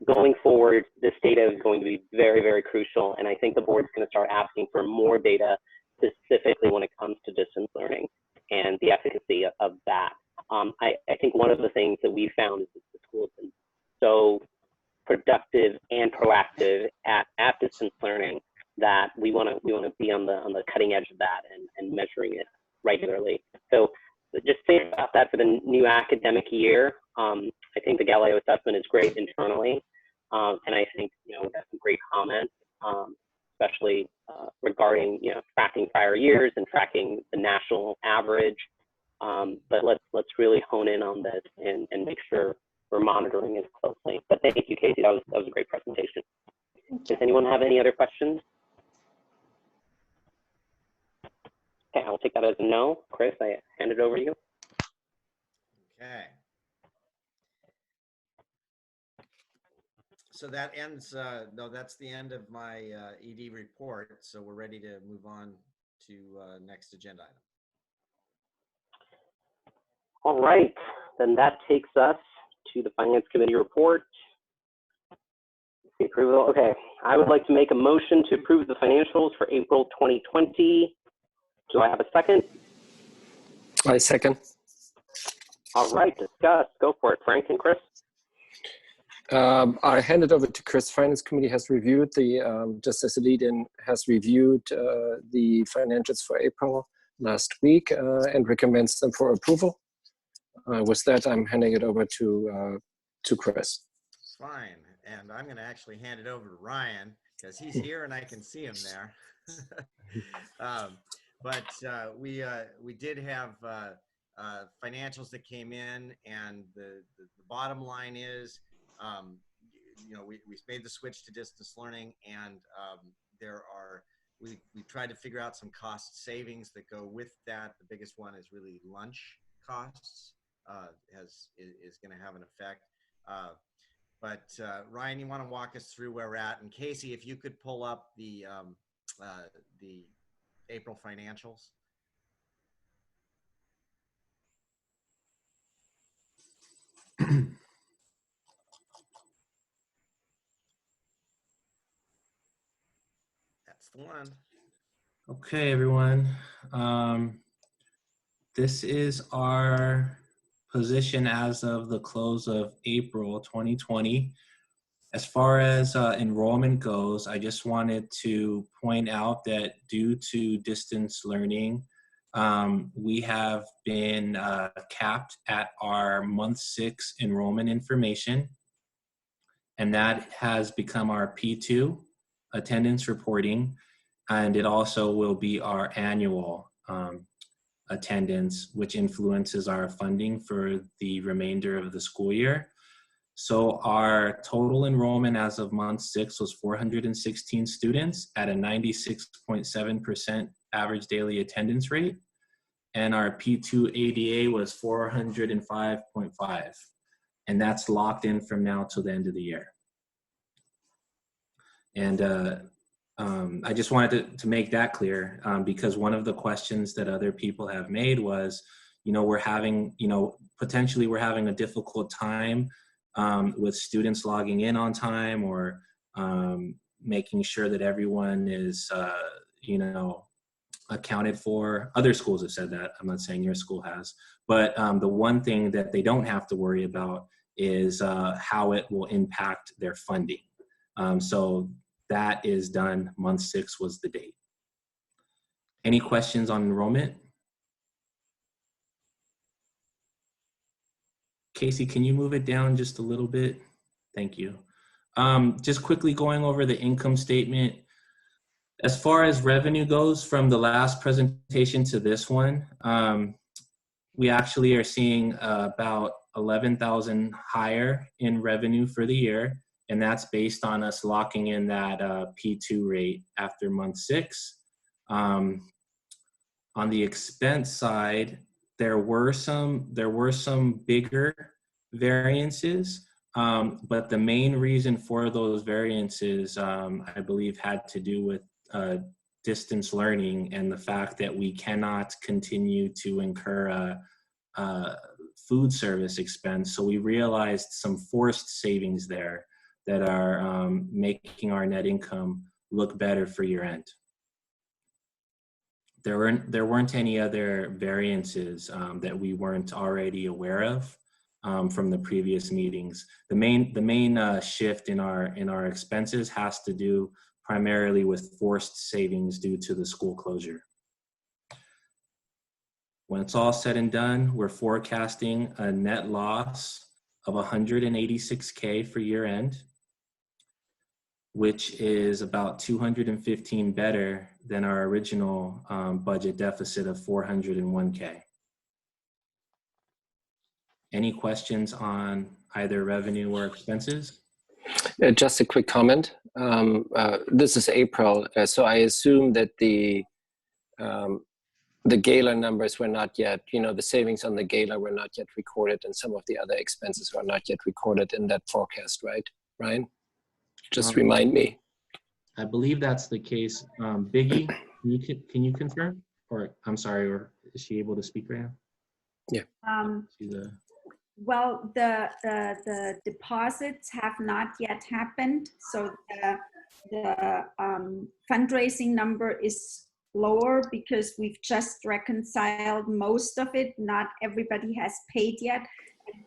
B: going forward, this data is going to be very, very crucial. And I think the board's going to start asking for more data, specifically when it comes to distance learning and the efficacy of that. I think one of the things that we found is that the school has been so productive and proactive at distance learning that we want to be on the cutting edge of that and measuring it regularly. So just think about that for the new academic year. I think the Galileo assessment is great internally, and I think, you know, we got some great comments, especially regarding, you know, tracking prior years and tracking the national average. But let's really hone in on this and make sure we're monitoring it closely. But thank you, Casey. That was a great presentation. Does anyone have any other questions? Okay, I'll take that as a no. Chris, I hand it over to you.
A: Okay. So that ends, no, that's the end of my ED report. So we're ready to move on to next agenda item.
B: All right, then that takes us to the Finance Committee report. The approval. Okay, I would like to make a motion to approve the financials for April 2020. Do I have a second?
E: I second.
B: All right, discuss. Go for it, Frank and Chris.
E: I hand it over to Chris. Finance Committee has reviewed the, just as a lead-in, has reviewed the financials for April last week and recommends them for approval. With that, I'm handing it over to Chris.
A: Fine, and I'm going to actually hand it over to Ryan because he's here and I can see him there. But we did have financials that came in, and the bottom line is, you know, we made the switch to distance learning, and we tried to figure out some cost savings that go with that. The biggest one is really lunch costs is going to have an effect. But Ryan, you want to walk us through where we're at? And Casey, if you could pull up the April financials. That's the one.
J: Okay, everyone. This is our position as of the close of April 2020. As far as enrollment goes, I just wanted to point out that due to distance learning, we have been capped at our month 6 enrollment information, and that has become our P2 attendance reporting, and it also will be our annual attendance, which influences our funding for the remainder of the school year. So our total enrollment as of month 6 was 416 students at a 96.7% average daily attendance rate. And our P2 ADA was 405.5. And that's locked in from now till the end of the year. And I just wanted to make that clear because one of the questions that other people have made was, you know, we're having, you know, potentially we're having a difficult time with students logging in on time, or making sure that everyone is, accounted for. Other schools have said that. I'm not saying your school has. But the one thing that they don't have to worry about is how it will impact their funding. So that is done. Month 6 was the date. Any questions on enrollment? Casey, can you move it down just a little bit? Thank you. Just quickly going over the income statement. As far as revenue goes, from the last presentation to this one, we actually are seeing about 11,000 higher in revenue for the year, and that's based on us locking in that P2 rate after month 6. On the expense side, there were some bigger variances, but the main reason for those variances, I believe, had to do with distance learning and the fact that we cannot continue to incur food service expense. So we realized some forced savings there that are making our net income look better for year end. There weren't any other variances that we weren't already aware of from the previous meetings. The main shift in our expenses has to do primarily with forced savings due to the school closure. When it's all said and done, we're forecasting a net loss of $186K for year end, which is about 215 better than our original budget deficit of 401K. Any questions on either revenue or expenses?
E: Just a quick comment. This is April, so I assume that the gala numbers were not yet, the savings on the gala were not yet recorded, and some of the other expenses were not yet recorded in that forecast, right, Ryan? Just remind me.
J: I believe that's the case. Biggie, can you confirm? Or I'm sorry, or is she able to speak right now?
E: Yeah.
D: Well, the deposits have not yet happened, so the fundraising number is lower because we've just reconciled most of it. Not everybody has paid yet.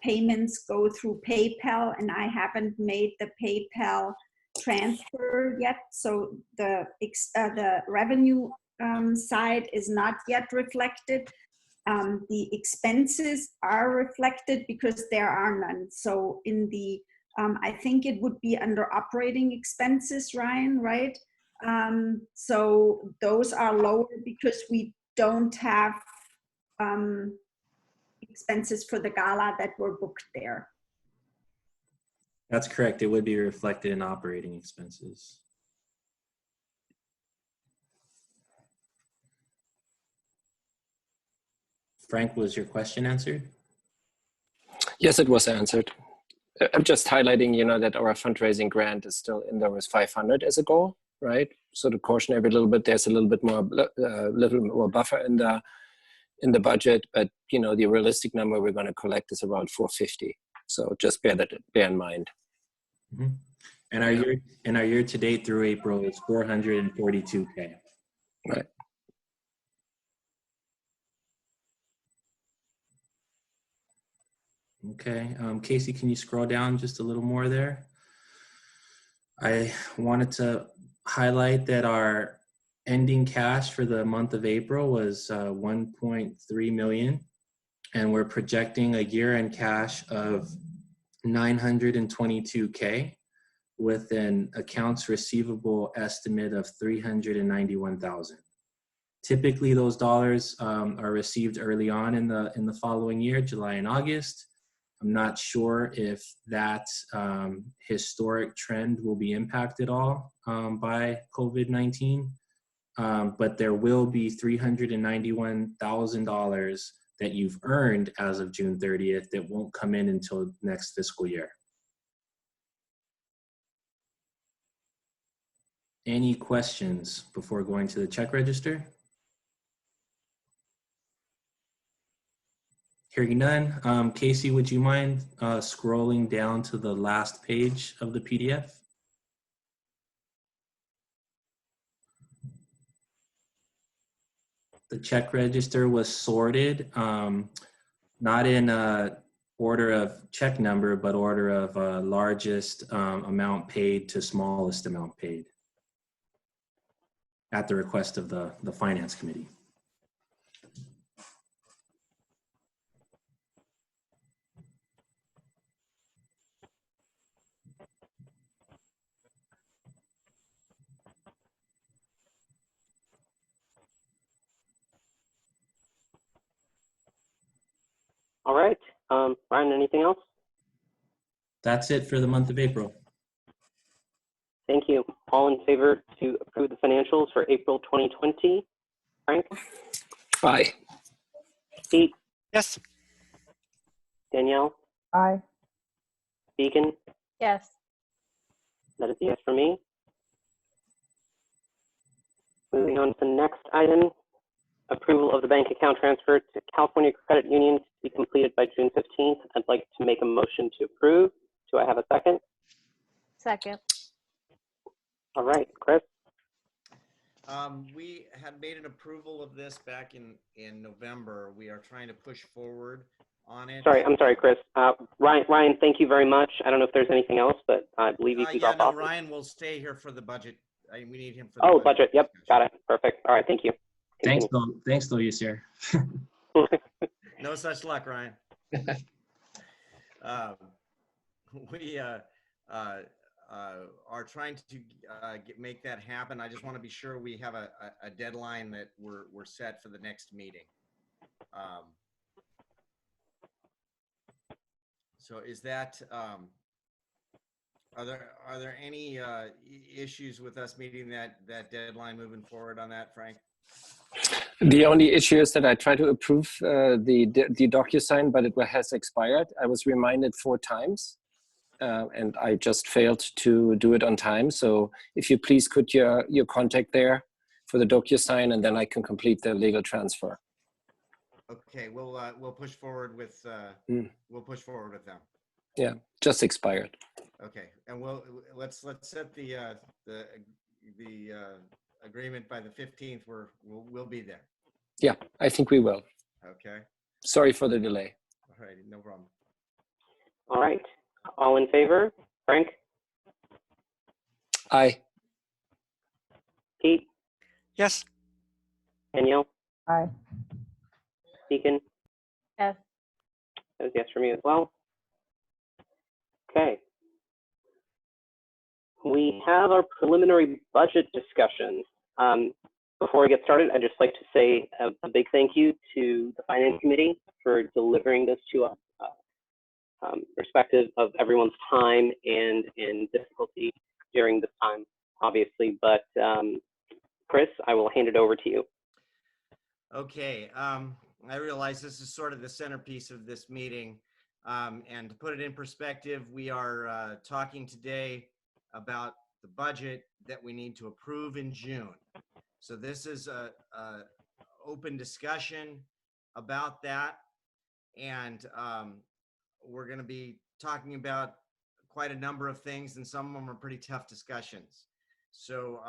D: Payments go through PayPal, and I haven't made the PayPal transfer yet, so the revenue side is not yet reflected. The expenses are reflected because there are none. So in the, I think it would be under operating expenses, Ryan, right? So those are lower because we don't have expenses for the gala that were booked there.
J: That's correct. It would be reflected in operating expenses. Frank, was your question answered?
E: Yes, it was answered. I'm just highlighting, that our fundraising grant is still in there with 500 as a goal, right? So to caution every little bit, there's a little bit more, buffer in the budget, but the realistic number we're going to collect is around 450. So just bear in mind.
J: Mm-hmm. And our year to date through April is 442K.
E: Right.
J: Okay, Casey, can you scroll down just a little more there? I wanted to highlight that our ending cash for the month of April was 1.3 million, and we're projecting a year-end cash of 922K with an accounts receivable estimate of 391,000. Typically, those dollars are received early on in the following year, July and August. I'm not sure if that historic trend will be impacted all by COVID-19, but there will be $391,000 that you've earned as of June 30th that won't come in until next fiscal year. Any questions before going to the check register? Hearing none. Casey, would you mind scrolling down to the last page of the PDF? The check register was sorted, not in order of check number, but order of largest amount paid to smallest amount paid at the request of the Finance Committee.
B: All right. Ryan, anything else?
J: That's it for the month of April.
B: Thank you. All in favor to approve the financials for April 2020? Frank?
E: Aye.
B: Pete?
G: Yes.
B: Danielle?
H: Aye.
B: Deacon?
I: Yes.
B: That is a yes for me. Moving on to the next item, approval of the bank account transfer to California Credit Union to be completed by June 15th. I'd like to make a motion to approve. Do I have a second?
I: Second.
B: All right, Chris?
A: We had made an approval of this back in November. We are trying to push forward on it.
B: Sorry, I'm sorry, Chris. Ryan, thank you very much. I don't know if there's anything else, but I believe you can
A: Yeah,
B: drop
A: no,
B: off.
A: Ryan will stay here for the budget. We need him for the
B: Oh, budget. Yep, got it. Perfect. All right, thank you.
J: Thanks, though, Yasir.
A: No such luck, Ryan. We are trying to make that happen. I just want to be sure we have a deadline that we're set for the next meeting. So is that, are there any issues with us meeting that deadline moving forward on that, Frank?
E: The only issue is that I tried to approve the DocuSign, but it has expired. I was reminded 4 times, and I just failed to do it on time. So if you please put your contact there for the DocuSign, and then I can complete the legal transfer.
A: Okay, we'll push forward with we'll push forward with them.
E: Yeah, just expired.
A: Okay, and let's set the agreement by the 15th. We'll be there.
E: Yeah, I think we will.
A: Okay.
E: Sorry for the delay.
A: All right, no problem.
B: All right. All in favor? Frank?
E: Aye.
B: Pete?
G: Yes.
B: Danielle?
H: Aye.
B: Deacon?
I: Yes.
B: That was yes for me as well. Okay. We have our preliminary budget discussion. Before we get started, I'd just like to say a big thank you to the Finance Committee for delivering this to us, respective of everyone's time and difficulty during this time, obviously. But Chris, I will hand it over to you.
A: Okay, I realize this is sort of the centerpiece of this meeting. And to put it in perspective, we are talking today about the budget that we need to approve in June. So this is a open discussion about that. And we're going to be talking about quite a number of things, and some of them are pretty tough discussions. So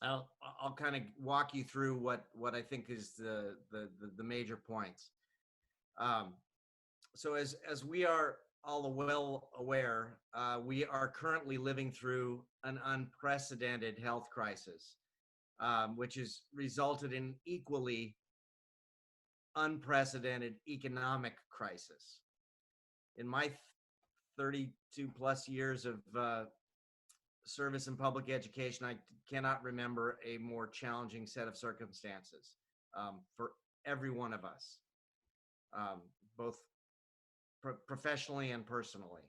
A: I'll kind of walk you through what I think is the major points. So as we are all well aware, we are currently living through an unprecedented health crisis, which has resulted in equally unprecedented economic crisis. In my 32 plus years of service in public education, I cannot remember a more challenging set of circumstances for every one of us, both professionally and personally.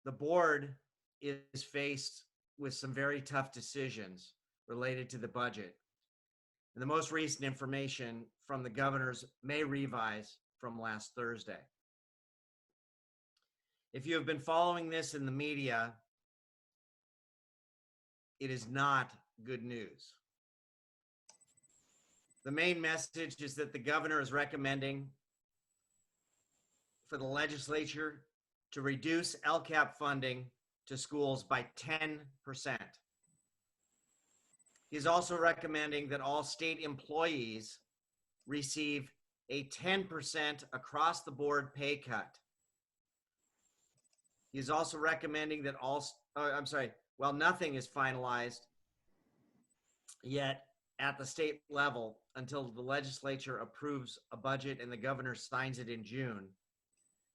A: The board is faced with some very tough decisions related to the budget. And the most recent information from the governor's May revise from last Thursday. If you have been following this in the media, it is not good news. The main message is that the governor is recommending for the legislature to reduce LCAP funding to schools by 10%. He's also recommending that all state employees receive a 10% across the board pay cut. He's also recommending that while nothing is finalized yet at the state level until the legislature approves a budget and the governor signs it in June,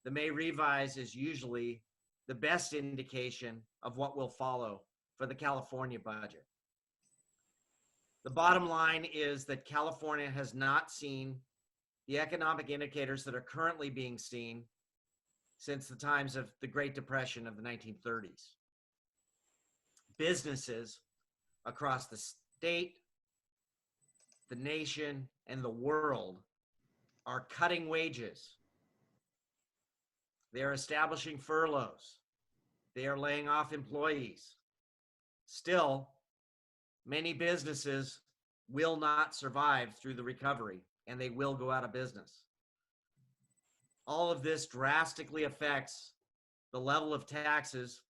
A: the May revise is usually the best indication of what will follow for the California budget. The bottom line is that California has not seen the economic indicators that are currently being seen since the times of the Great Depression of the 1930s. Businesses across the state, the nation, and the world are cutting wages. They are establishing furloughs. They are laying off employees. Still, many businesses will not survive through the recovery, and they will go out of business. All of this drastically affects the level of taxes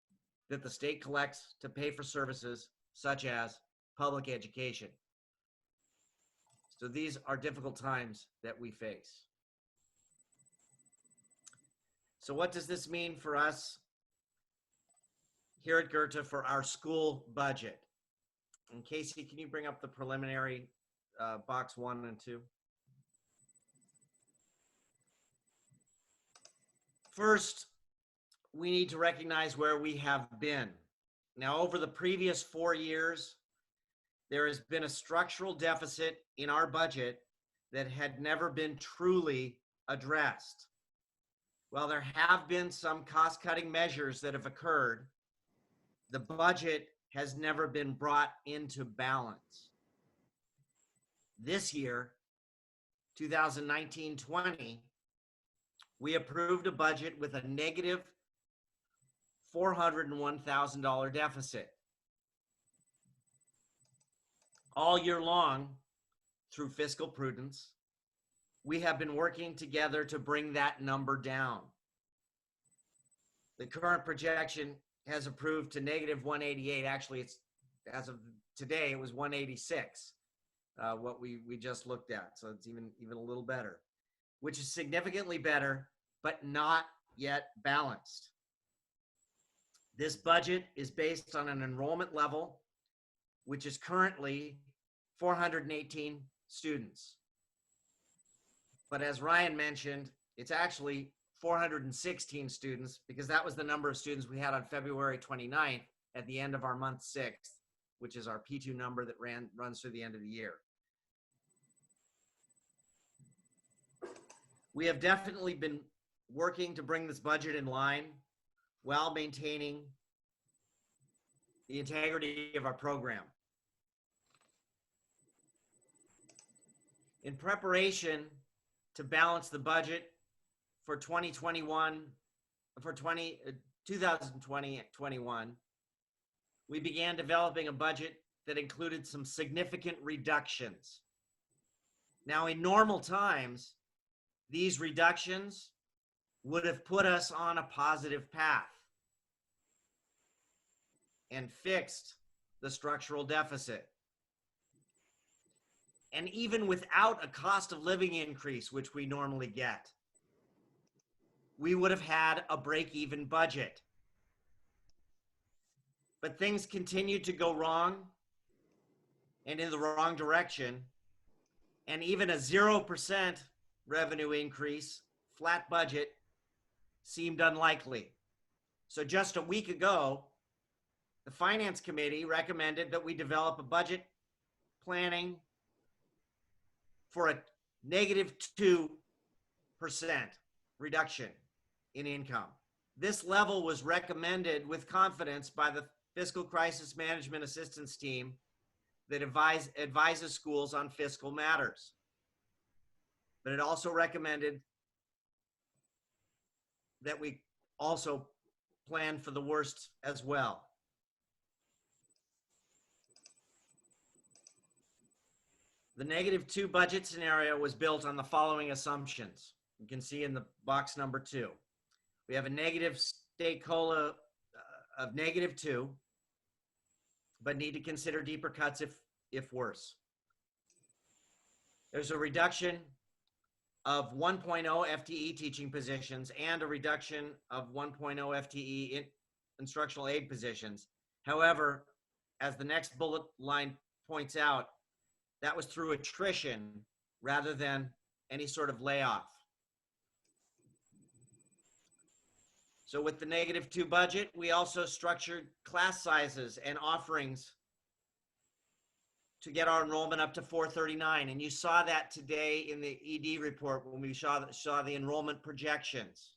A: that the state collects to pay for services such as public education. So these are difficult times that we face. So what does this mean for us here at Goethe for our school budget? And Casey, can you bring up the preliminary box 1 and 2? First, we need to recognize where we have been. Now, over the previous 4 years, there has been a structural deficit in our budget that had never been truly addressed. While there have been some cost-cutting measures that have occurred, the budget has never been brought into balance. This year, 2019-20, we approved a budget with a negative $401,000 deficit. All year long, through fiscal prudence, we have been working together to bring that number down. The current projection has approved to negative 188. Actually, it's as of today, it was 186, what we just looked at. So it's even a little better, which is significantly better, but not yet balanced. This budget is based on an enrollment level, which is currently 418 students. But as Ryan mentioned, it's actually 416 students because that was the number of students we had on February 29th at the end of our month 6th, which is our P2 number that runs through the end of the year. We have definitely been working to bring this budget in line while maintaining the integrity of our program. In preparation to balance the budget for 2020-21, we began developing a budget that included some significant reductions. Now, in normal times, these reductions would have put us on a positive path and fixed the structural deficit. And even without a cost of living increase, which we normally get, we would have had a break-even budget. But things continued to go wrong and in the wrong direction, and even a 0% revenue increase, flat budget, seemed unlikely. So just a week ago, the Finance Committee recommended that we develop a budget planning for a negative 2% reduction in income. This level was recommended with confidence by the Fiscal Crisis Management Assistance Team that advises schools on fiscal matters. But it also recommended that we also plan for the worst as well. The -2 budget scenario was built on the following assumptions. You can see in the box number 2. We have a negative state COLA of -2, but need to consider deeper cuts if worse. There's a reduction of 1.0 FTE teaching positions and a reduction of 1.0 FTE instructional aid positions. However, as the next bullet line points out, that was through attrition rather than any sort of layoff. So with the -2 budget, we also structured class sizes and offerings to get our enrollment up to 439. And you saw that today in the ED report when we saw the enrollment projections.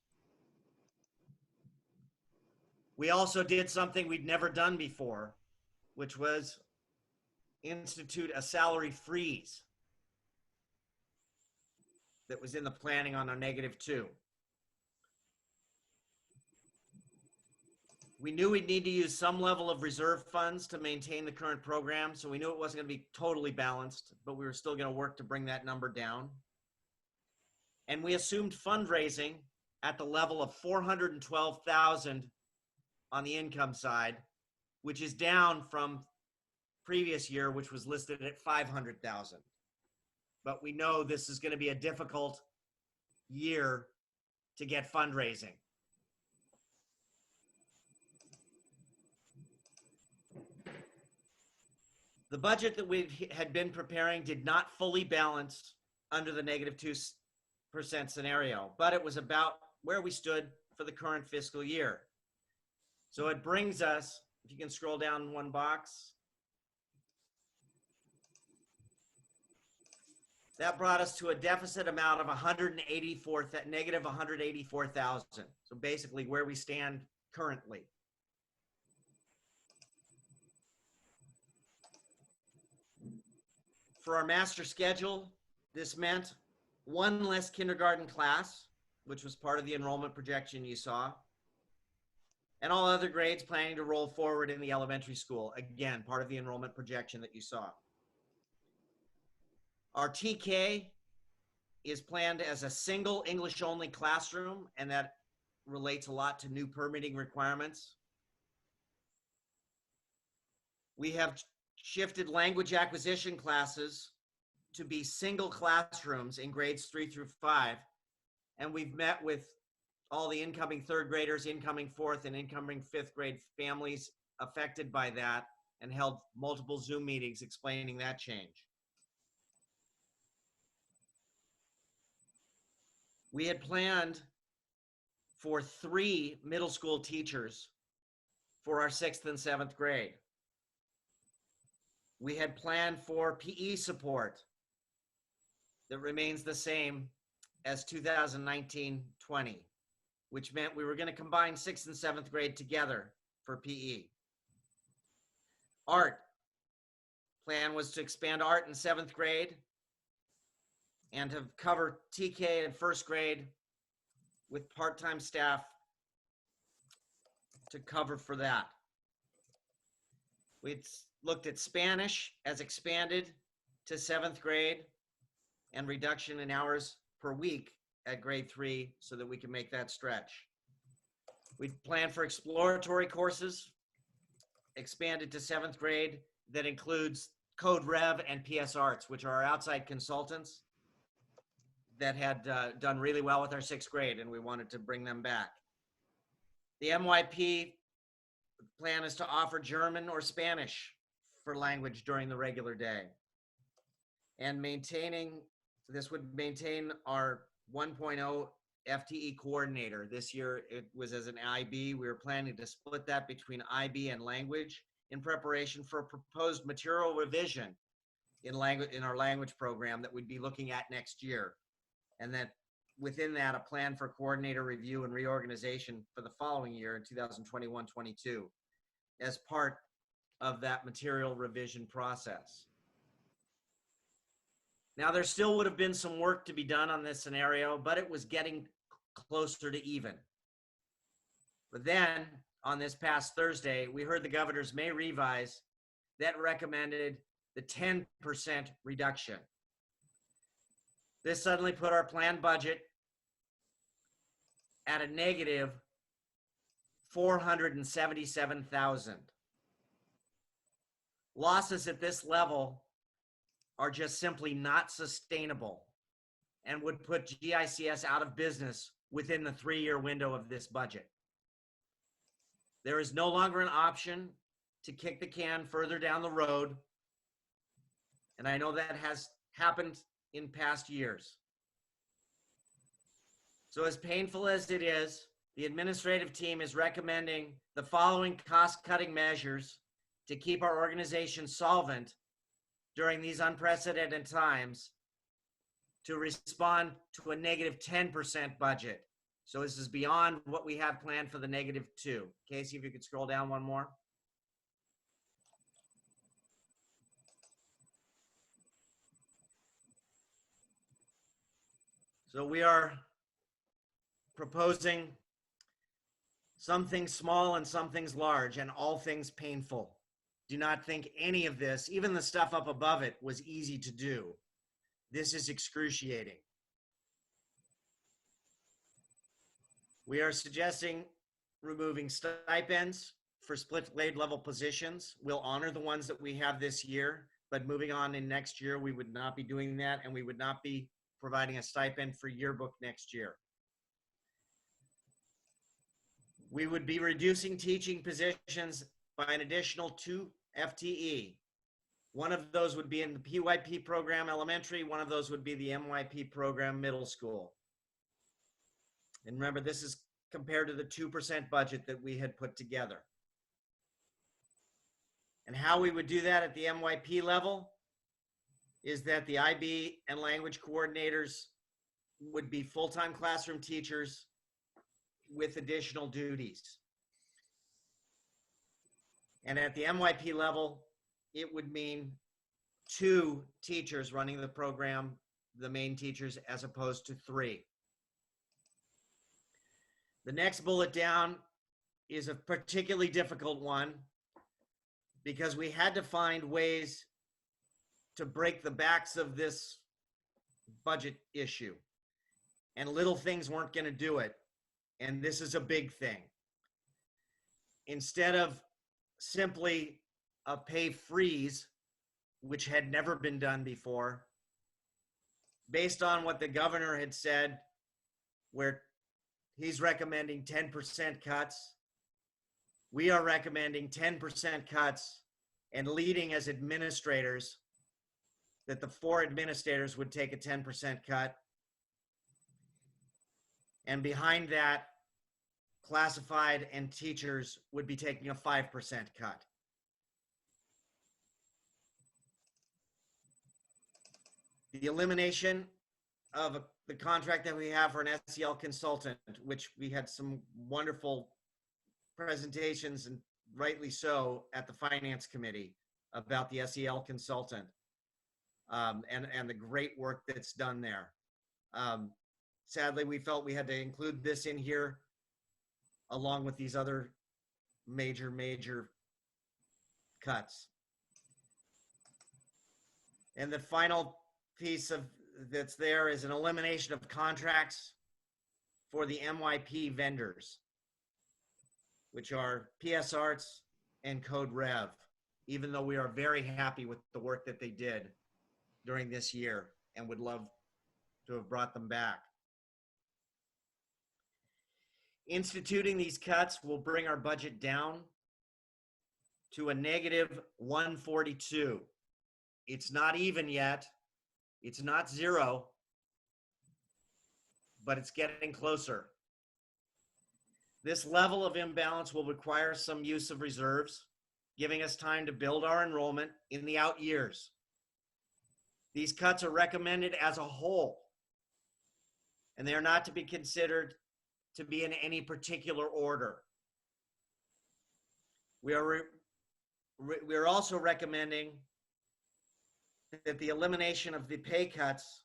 A: We also did something we'd never done before, which was institute a salary freeze that was in the planning on our -2. We knew we'd need to use some level of reserve funds to maintain the current program, so we knew it wasn't going to be totally balanced, but we were still going to work to bring that number down. And we assumed fundraising at the level of $412,000 on the income side, which is down from previous year, which was listed at $500,000. But we know this is going to be a difficult year to get fundraising. The budget that we had been preparing did not fully balance under the -2% scenario, but it was about where we stood for the current fiscal year. So it brings us, if you can scroll down one box, that brought us to a deficit amount of -184,000. So basically where we stand currently. For our master schedule, this meant one less kindergarten class, which was part of the enrollment projection you saw, and all other grades planning to roll forward in the elementary school. Again, part of the enrollment projection that you saw. Our TK is planned as a single English-only classroom, and that relates a lot to new permitting requirements. We have shifted language acquisition classes to be single classrooms in grades 3 through 5. And we've met with all the incoming 3rd graders, incoming 4th and incoming 5th grade families affected by that and held multiple Zoom meetings explaining that change. We had planned for 3 middle school teachers for our 6th and 7th grade. We had planned for PE support that remains the same as 2019-20, which meant we were going to combine 6th and 7th grade together for PE. Art plan was to expand art in 7th grade and to cover TK in 1st grade with part-time staff to cover for that. We'd looked at Spanish as expanded to 7th grade and reduction in hours per week at grade 3 so that we can make that stretch. We planned for exploratory courses expanded to 7th grade that includes Code Rev and PS Arts, which are our outside consultants that had done really well with our 6th grade, and we wanted to bring them back. The MYP plan is to offer German or Spanish for language during the regular day. And this would maintain our 1.0 FTE coordinator. This year it was as an IB. We were planning to split that between IB and language in preparation for a proposed material revision in our language program that we'd be looking at next year. And that within that, a plan for coordinator review and reorganization for the following year in 2021-22 as part of that material revision process. Now, there still would have been some work to be done on this scenario, but it was getting closer to even. But then, on this past Thursday, we heard the governor's May revise that recommended the 10% reduction. This suddenly put our planned budget at a negative 477,000. Losses at this level are just simply not sustainable and would put GICS out of business within the 3-year window of this budget. There is no longer an option to kick the can further down the road, and I know that has happened in past years. So as painful as it is, the administrative team is recommending the following cost-cutting measures to keep our organization solvent during these unprecedented times to respond to a negative 10% budget. So this is beyond what we have planned for the -2. Casey, if you could scroll down one more. So we are proposing some things small and some things large and all things painful. Do not think any of this, even the stuff up above it, was easy to do. This is excruciating. We are suggesting removing stipends for split grade level positions. We'll honor the ones that we have this year, but moving on in next year, we would not be doing that, and we would not be providing a stipend for yearbook next year. We would be reducing teaching positions by an additional 2 FTE. One of those would be in the PYP program elementary, one of those would be the MYP program middle school. And remember, this is compared to the 2% budget that we had put together. And how we would do that at the MYP level is that the IB and language coordinators would be full-time classroom teachers with additional duties. And at the MYP level, it would mean 2 teachers running the program, the main teachers, as opposed to 3. The next bullet down is a particularly difficult one because we had to find ways to break the backs of this budget issue. And little things weren't going to do it. And this is a big thing. Instead of simply a pay freeze, which had never been done before, based on what the governor had said, where he's recommending 10% cuts, we are recommending 10% cuts and leading as administrators that the 4 administrators would take a 10% cut. And behind that, classified and teachers would be taking a 5% cut. The elimination of the contract that we have for an SEL consultant, which we had some wonderful presentations, and rightly so, at the Finance Committee about the SEL consultant and the great work that's done there. Sadly, we felt we had to include this in here along with these other major cuts. And the final piece of that's there is an elimination of contracts for the MYP vendors, which are PS Arts and Code Rev, even though we are very happy with the work that they did during this year and would love to have brought them back. Instituting these cuts will bring our budget down to a negative 142. It's not even yet. It's not 0, but it's getting closer. This level of imbalance will require some use of reserves, giving us time to build our enrollment in the out years. These cuts are recommended as a whole, and they are not to be considered to be in any particular order. We are also recommending that the elimination of the pay cuts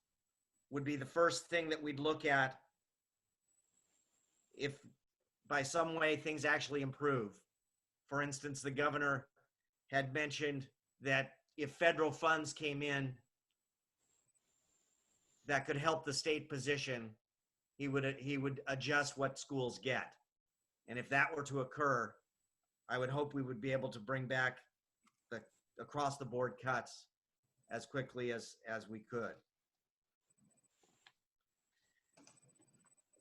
A: would be the first thing that we'd look at if by some way things actually improve. For instance, the governor had mentioned that if federal funds came in that could help the state position, he would adjust what schools get. And if that were to occur, I would hope we would be able to bring back the across the board cuts as quickly as we could.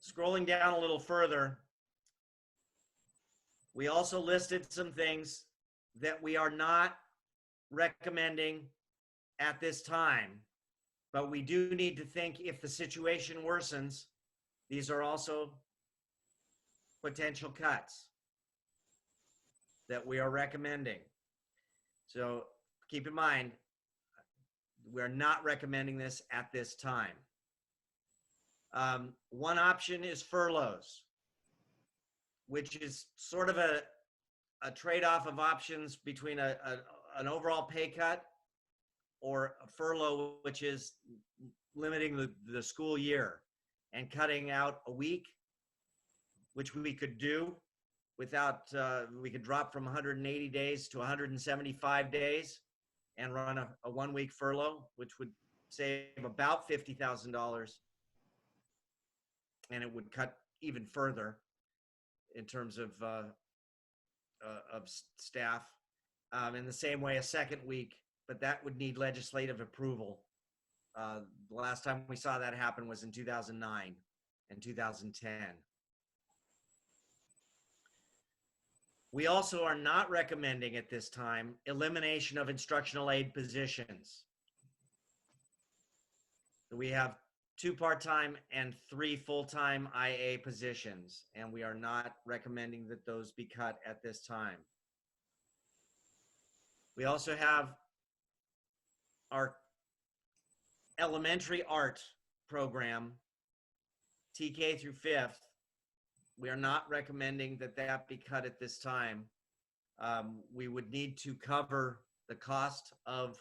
A: Scrolling down a little further, we also listed some things that we are not recommending at this time, but we do need to think if the situation worsens, these are also potential cuts that we are recommending. So keep in mind, we're not recommending this at this time. One option is furloughs, which is sort of a trade-off of options between an overall pay cut or a furlough, which is limiting the school year and cutting out a week, which we could do without, we could drop from 180 days to 175 days and run a 1 week furlough, which would save about $50,000. And it would cut even further in terms of staff. In the same way, a second week, but that would need legislative approval. The last time we saw that happen was in 2009 and 2010. We also are not recommending at this time elimination of instructional aid positions. We have 2 part-time and 3 full-time IA positions, and we are not recommending that those be cut at this time. We also have our elementary art program, TK through 5th. We are not recommending that that be cut at this time. We would need to cover the cost of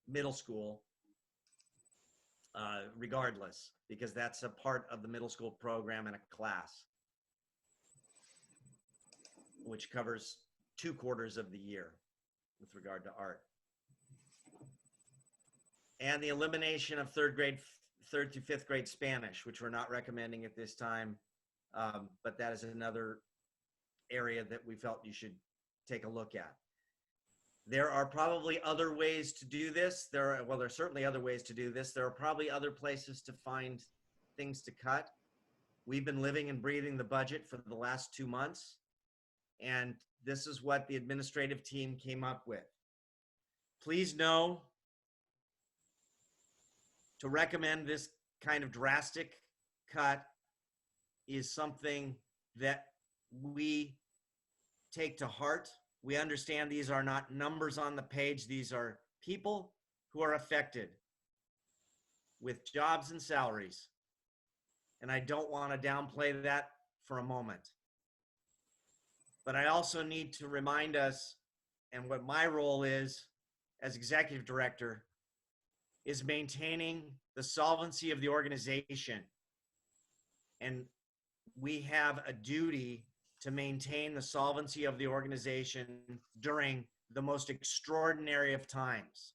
A: middle school regardless, because that's a part of the middle school program and a class, which covers 2 quarters of the year with regard to art. And the elimination of 3rd through 5th grade Spanish, which we're not recommending at this time, but that is another area that we felt you should take a look at. There are probably other ways to do this. Well, there are certainly other ways to do this. There are probably other places to find things to cut. We've been living and breathing the budget for the last 2 months, and this is what the administrative team came up with. Please know to recommend this kind of drastic cut is something that we take to heart. We understand these are not numbers on the page. These are people who are affected with jobs and salaries. And I don't want to downplay that for a moment. But I also need to remind us, and what my role is as executive director, is maintaining the solvency of the organization. And we have a duty to maintain the solvency of the organization during the most extraordinary of times.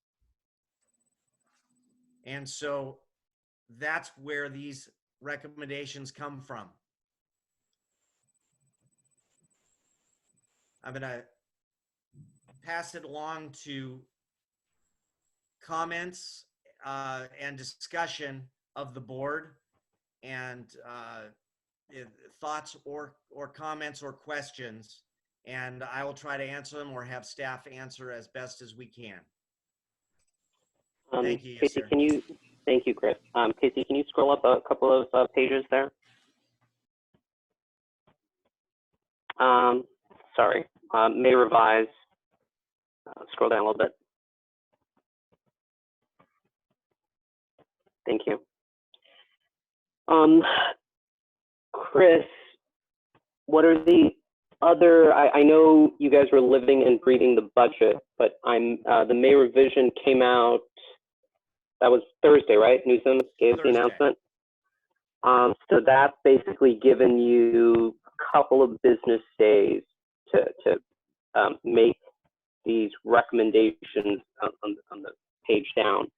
A: And so that's where these recommendations come from. I'm going to pass it along to comments and discussion of the board, and thoughts or comments or questions, and I will try to answer them or have staff answer as best as we can. Thank you.
B: Casey,
A: yes,
B: thank you, Chris. Casey, can you scroll up a couple of pages there? Sorry, may revise. Scroll down a little bit. Thank you. Chris, what are the other, I know you guys were living and breathing the budget, but the May revision came out, that was Thursday, right? Newsom gave the announcement. So that's basically given you a couple of business days to make these recommendations on the page down.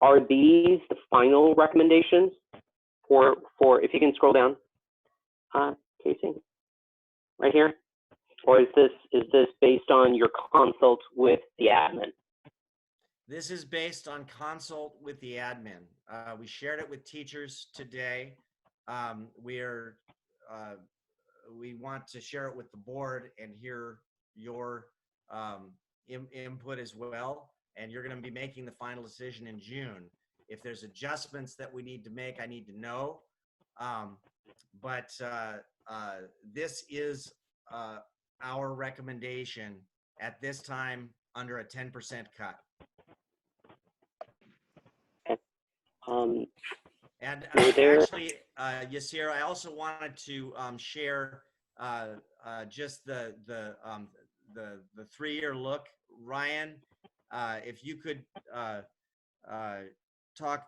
B: Are these the final recommendations for, if you can scroll down, Casey, right here? Or is this based on your consult with the admin?
A: This is based on consult with the admin. We shared it with teachers today. We want to share it with the board and hear your input as well. And you're going to be making the final decision in June. If there's adjustments that we need to make, I need to know. But this is our recommendation at this time under a 10% cut. And actually, Yasir, I also wanted to share just the 3-year look. Ryan, if you could talk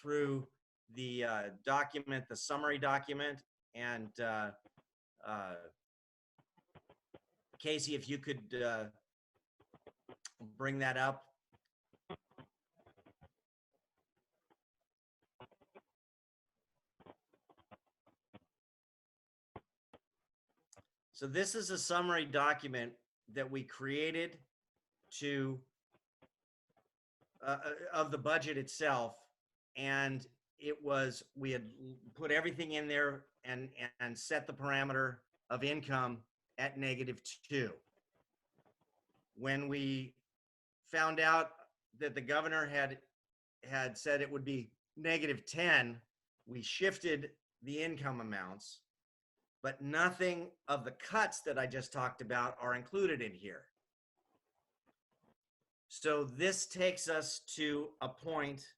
A: through the document, the summary document, and Casey, if you could bring that up. So this is a summary document that we created to of the budget itself, and we had put everything in there and set the parameter of income at -2. When we found out that the governor had said it would be -10, we shifted the income amounts, but nothing of the cuts that I just talked about are included in here. So this takes us to a point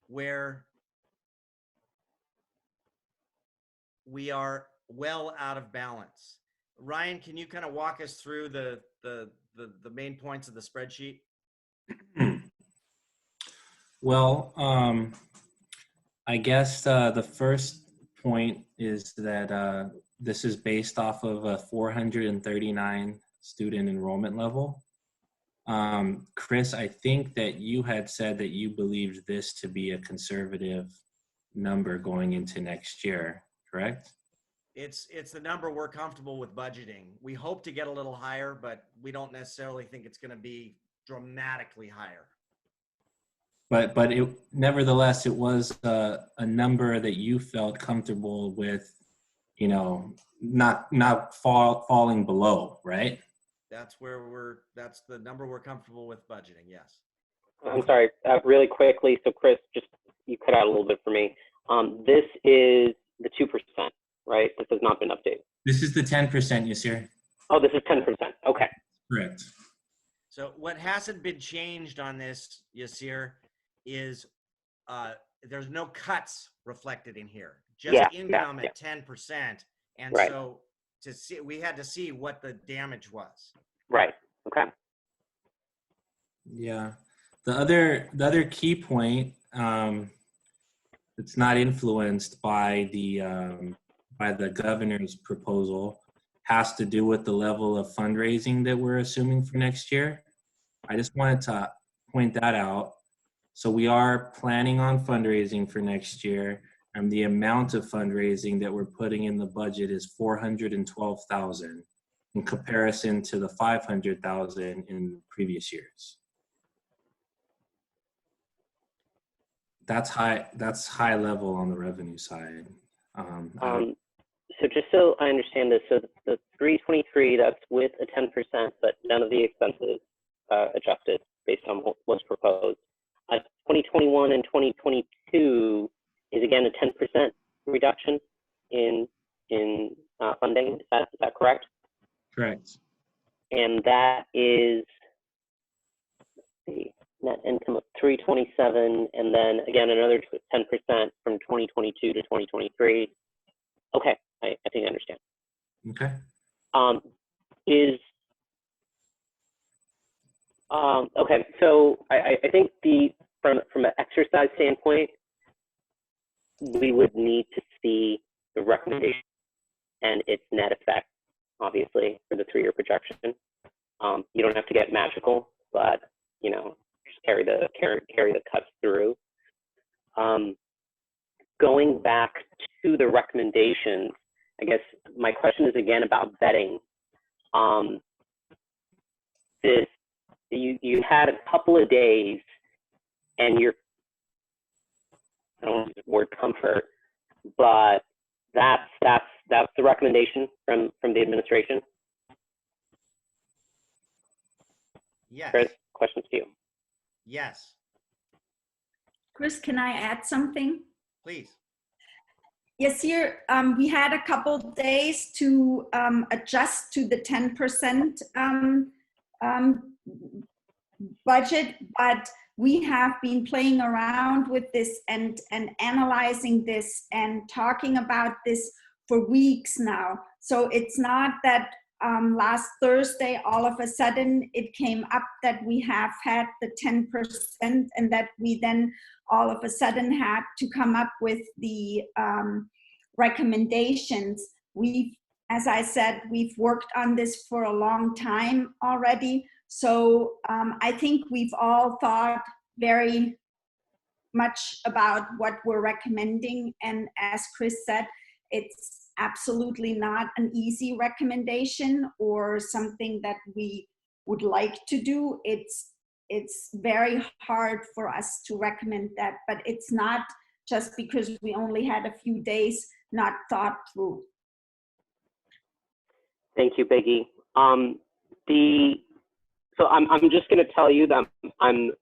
A: where we are well out of balance. Ryan, can you kind of walk us through the main points of the spreadsheet?
J: Well, I guess the first point is that this is based off of a 439 student enrollment level. Chris, I think that you had said that you believed this to be a conservative number going into next year, correct?
A: It's the number we're comfortable with budgeting. We hope to get a little higher, but we don't necessarily think it's going to be dramatically higher.
J: But nevertheless, it was a number that you felt comfortable with, you know, not falling below, right?
A: That's the number we're comfortable with budgeting. Yes.
B: I'm sorry, really quickly. So Chris, just you cut out a little bit for me. This is the 2%, right? This has not been updated.
J: This is the 10%, Yasir.
B: Oh, this is 10%. Okay.
J: Correct.
A: So what hasn't been changed on this, Yasir, is there's no cuts reflected in here. Just income at 10%. And
B: right.
A: So we had to see what the damage was.
B: Right. Okay.
J: Yeah. The other key point that's not influenced by the governor's proposal has to do with the level of fundraising that we're assuming for next year. I just wanted to point that out. So we are planning on fundraising for next year, and the amount of fundraising that we're putting in the budget is $412,000 in comparison to the $500,000 in previous years. That's high level on the revenue side.
B: So just so I understand this, so the 323, that's with a 10%, but none of the expenses adjusted based on what was proposed. 2021 and 2022 is again a 10% reduction in funding. Is that correct?
J: Correct.
B: And that is the net income of 327, and then again another 10% from 2022 to 2023. Okay, I think I understand.
J: Okay.
B: Okay, so I think from an exercise standpoint, we would need to see the recommendation and its net effect obviously, for the 3-year projection. You don't have to get magical, but you know, just carry the cuts through. Going back to the recommendations, I guess my question is again about vetting. You had a couple of days, and I don't want to use the word comfort, but that's the recommendation from the administration.
A: Yes.
B: Chris, questions to you.
A: Yes,
D: Chris, can I add something?
A: please.
D: Yes, here we had a couple days to adjust to the 10% budget, but we have been playing around with this and analyzing this and talking about this for weeks now. So it's not that last Thursday, all of a sudden it came up that we have had the 10% and that we then all of a sudden had to come up with the recommendations. As I said, we've worked on this for a long time already. So I think we've all thought very much about what we're recommending. And as Chris said, it's absolutely not an easy recommendation or something that we would like to do. It's very hard for us to recommend that, but it's not just because we only had a few days not thought through.
B: Thank you, Biggie. So I'm just going to tell you that I'm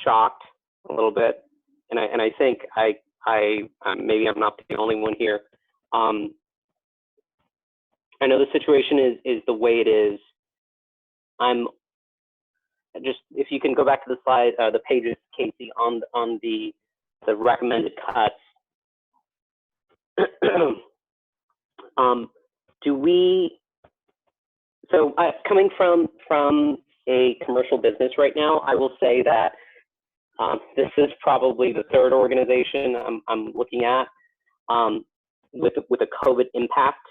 B: shocked a little bit, and I think maybe I'm not the only one here. I know the situation is the way it is. I'm just, if you can go back to the slide, the pages, Casey, on the recommended cuts. Coming from a commercial business right now, I will say that this is probably the 3rd organization I'm looking at with a COVID impact.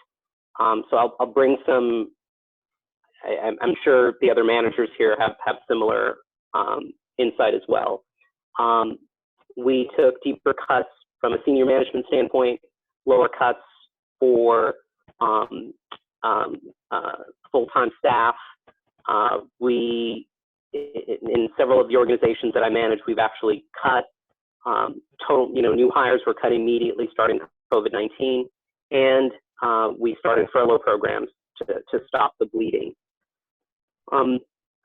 B: So I'll bring some. I'm sure the other managers here have similar insight as well. We took deeper cuts from a senior management standpoint, lower cuts for full-time staff. In several of the organizations that I manage, we've actually cut new hires were cut immediately starting COVID-19, and we started furlough programs to stop the bleeding.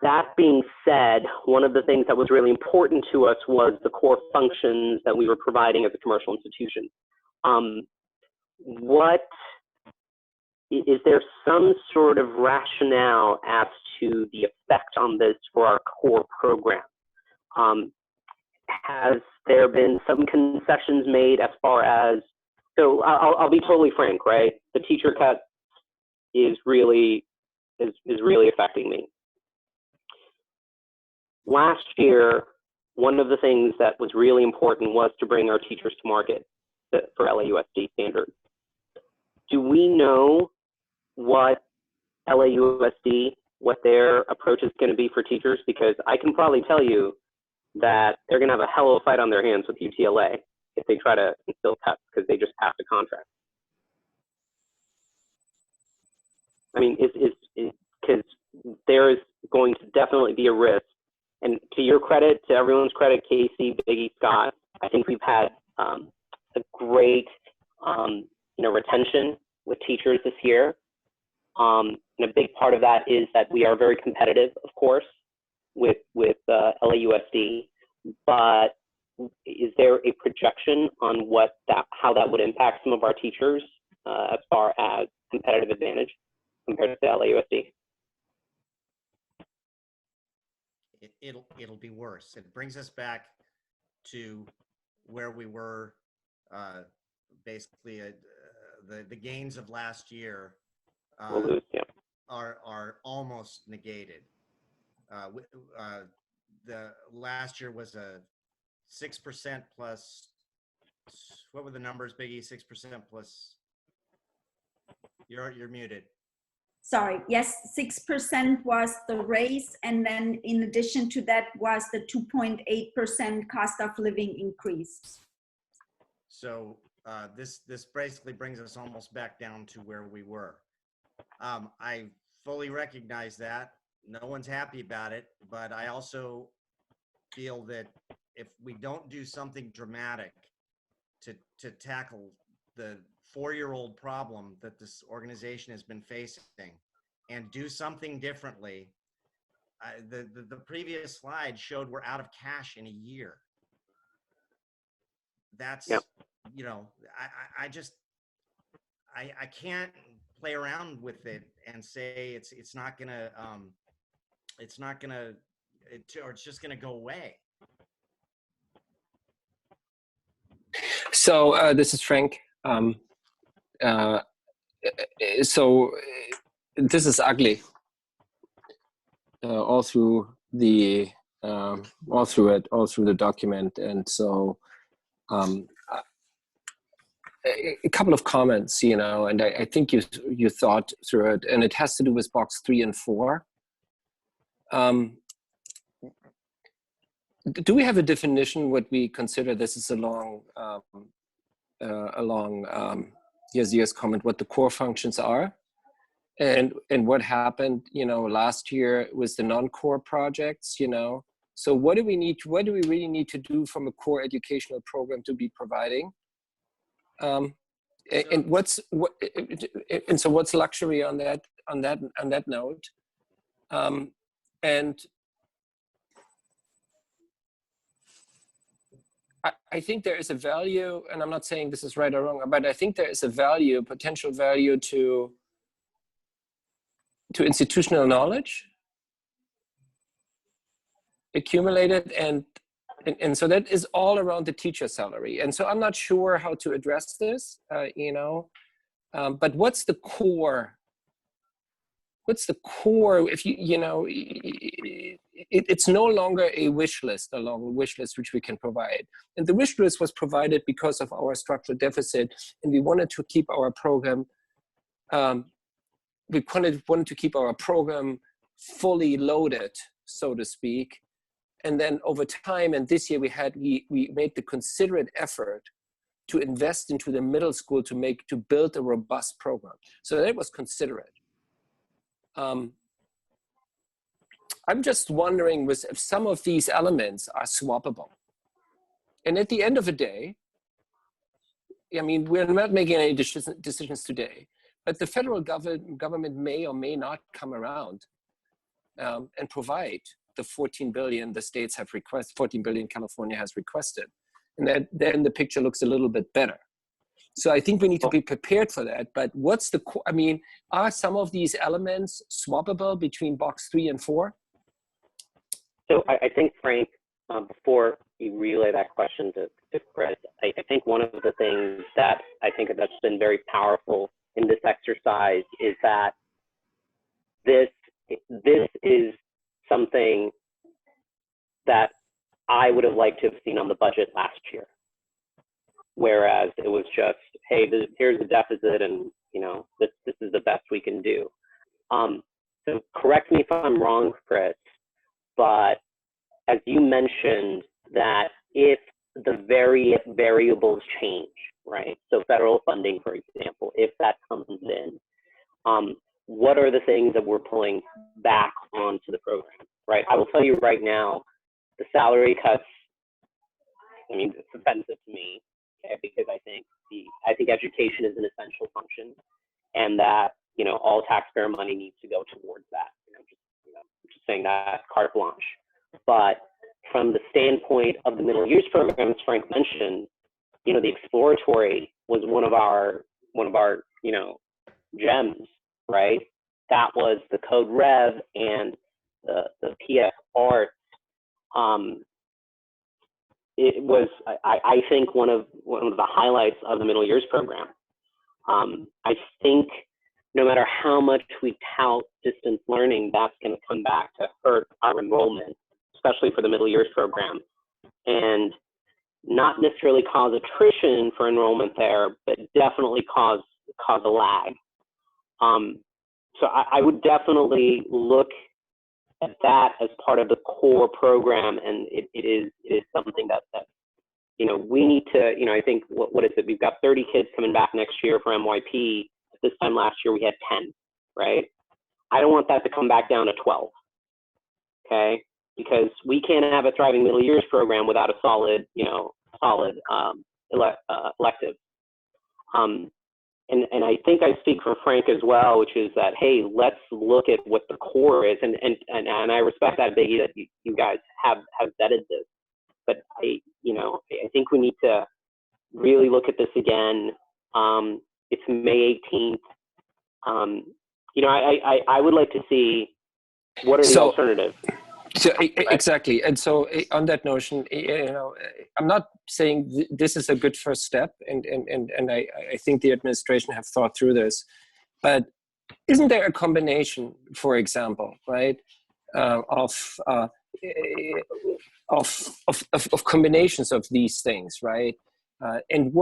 B: That being said, one of the things that was really important to us was the core functions that we were providing as a commercial institution. Is there some sort of rationale as to the effect on this for our core program? Has there been some concessions made as far as, so I'll be totally frank, right? The teacher cut is really affecting me. Last year, one of the things that was really important was to bring our teachers to market for LAUSD standards. Do we know what LAUSD, what their approach is going to be for teachers? Because I can probably tell you that they're going to have a hell of a fight on their hands with UTLA if they try to instill cuts because they just passed a contract. I mean, because there is going to definitely be a risk. And to your credit, to everyone's credit, Casey, Biggie, Scott, I think we've had a great retention with teachers this year. And a big part of that is that we are very competitive, of course, with LAUSD. But is there a projection on how that would impact some of our teachers as far as competitive advantage compared to LAUSD?
A: It'll be worse. It brings us back to where we were basically the gains of last year are almost negated. The last year was a 6% plus, what were the numbers, Biggie? 6% plus You're muted.
D: Sorry, yes, 6% was the raise, and then in addition to that was the 2.8% cost of living increase.
A: So this basically brings us almost back down to where we were. I fully recognize that. No one's happy about it, but I also feel that if we don't do something dramatic to tackle the 4-year-old problem that this organization has been facing and do something differently, the previous slide showed we're out of cash in a year. That's,
B: Yep.
A: you know, I can't play around with it and say it's not gonna or it's just gonna go away.
E: So this is Frank. So this is ugly all through the document, and so a couple of comments, you know, and I think you thought through it, and it has to do with box 3 and 4. Do we have a definition what we consider this is along Yazir's comment, what the core functions are, and what happened, you know, last year was the non-core projects, you know. So what do we really need to do from a core educational program to be providing? And so what's luxury on that note? And I think there is a value, and I'm not saying this is right or wrong, but I think there is a value, potential value to institutional knowledge accumulated, and so that is all around the teacher salary. And so I'm not sure how to address this, you know, but what's the core? What's the core? If you know, it's no longer a wish list, a long wish list which we can provide. And the wish list was provided because of our structural deficit, and we wanted to keep our program. We wanted to keep our program fully loaded, so to speak. And then over time, and this year we made the considerate effort to invest into the middle school to build a robust program. So that was considerate. I'm just wondering if some of these elements are swappable. And at the end of the day, I mean, we're not making any decisions today, but the federal government may or may not come around and provide the 14 billion the states have requested, 14 billion California has requested. And then the picture looks a little bit better. So I think we need to be prepared for that. But what's the, I mean, are some of these elements swappable between box 3 and 4?
B: So I think, Frank, before you relay that question to Chris, I think one of the things that I think that's been very powerful in this exercise is that this is something that I would have liked to have seen on the budget last year. Whereas it was just, hey, here's the deficit, and you know, this is the best we can do. So correct me if I'm wrong, Chris, but as you mentioned, that if the variables change, right? So federal funding, for example, if that comes in, what are the things that we're pulling back onto the program, right? I will tell you right now, the salary cuts, I mean, it's offensive to me, okay, because I think education is an essential function, and that, you know, all taxpayer money needs to go towards that. Just saying that carte blanche. But from the standpoint of the middle years program, as Frank mentioned, you know, the exploratory was one of our you know, gems, right? That was the Code Rev and the PS Arts. It was, I think, one of the highlights of the middle years program. I think no matter how much we tout distance learning, that's going to come back to hurt our enrollment, especially for the middle years program, and not necessarily cause attrition for enrollment there, but definitely cause a lag. So I would definitely look at that as part of the core program, and it is something that we need to, I think, what is it? We've got 30 kids coming back next year for MYP. This time last year we had 10, right? I don't want that to come back down to 12, okay? Because we can't have a thriving middle years program without a solid elective. And I think I speak for Frank as well, which is that, hey, let's look at what the core is, and I respect that, Biggie, that you guys have vetted this, but I think we need to really look at this again. It's May 18th. I would like to see what are the alternatives.
E: So exactly, and so on that notion, I'm not saying this is a good first step, and I think the administration have thought through this, but isn't there a combination, for example, right, of combinations of these things, right, and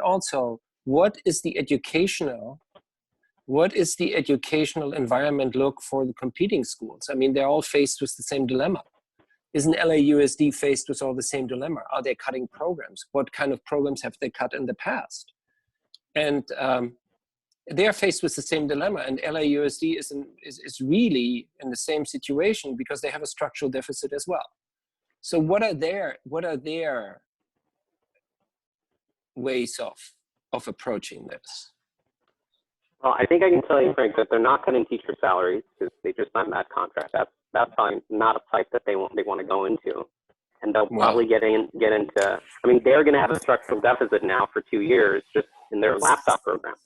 E: also what is the educational environment look for the competing schools? I mean, they're all faced with the same dilemma. Isn't LAUSD faced with all the same dilemma? Are they cutting programs? What kind of programs have they cut in the past? And they are faced with the same dilemma, and LAUSD is really in the same situation because they have a structural deficit as well. So what are their ways of approaching this?
B: Well, I think I can tell you, Frank, that they're not cutting teacher salaries because they just signed that contract. That's probably not a fight that they want to go into, and they'll probably get into. I mean, they're going to have a structural deficit now for 2 years just in their laptop program,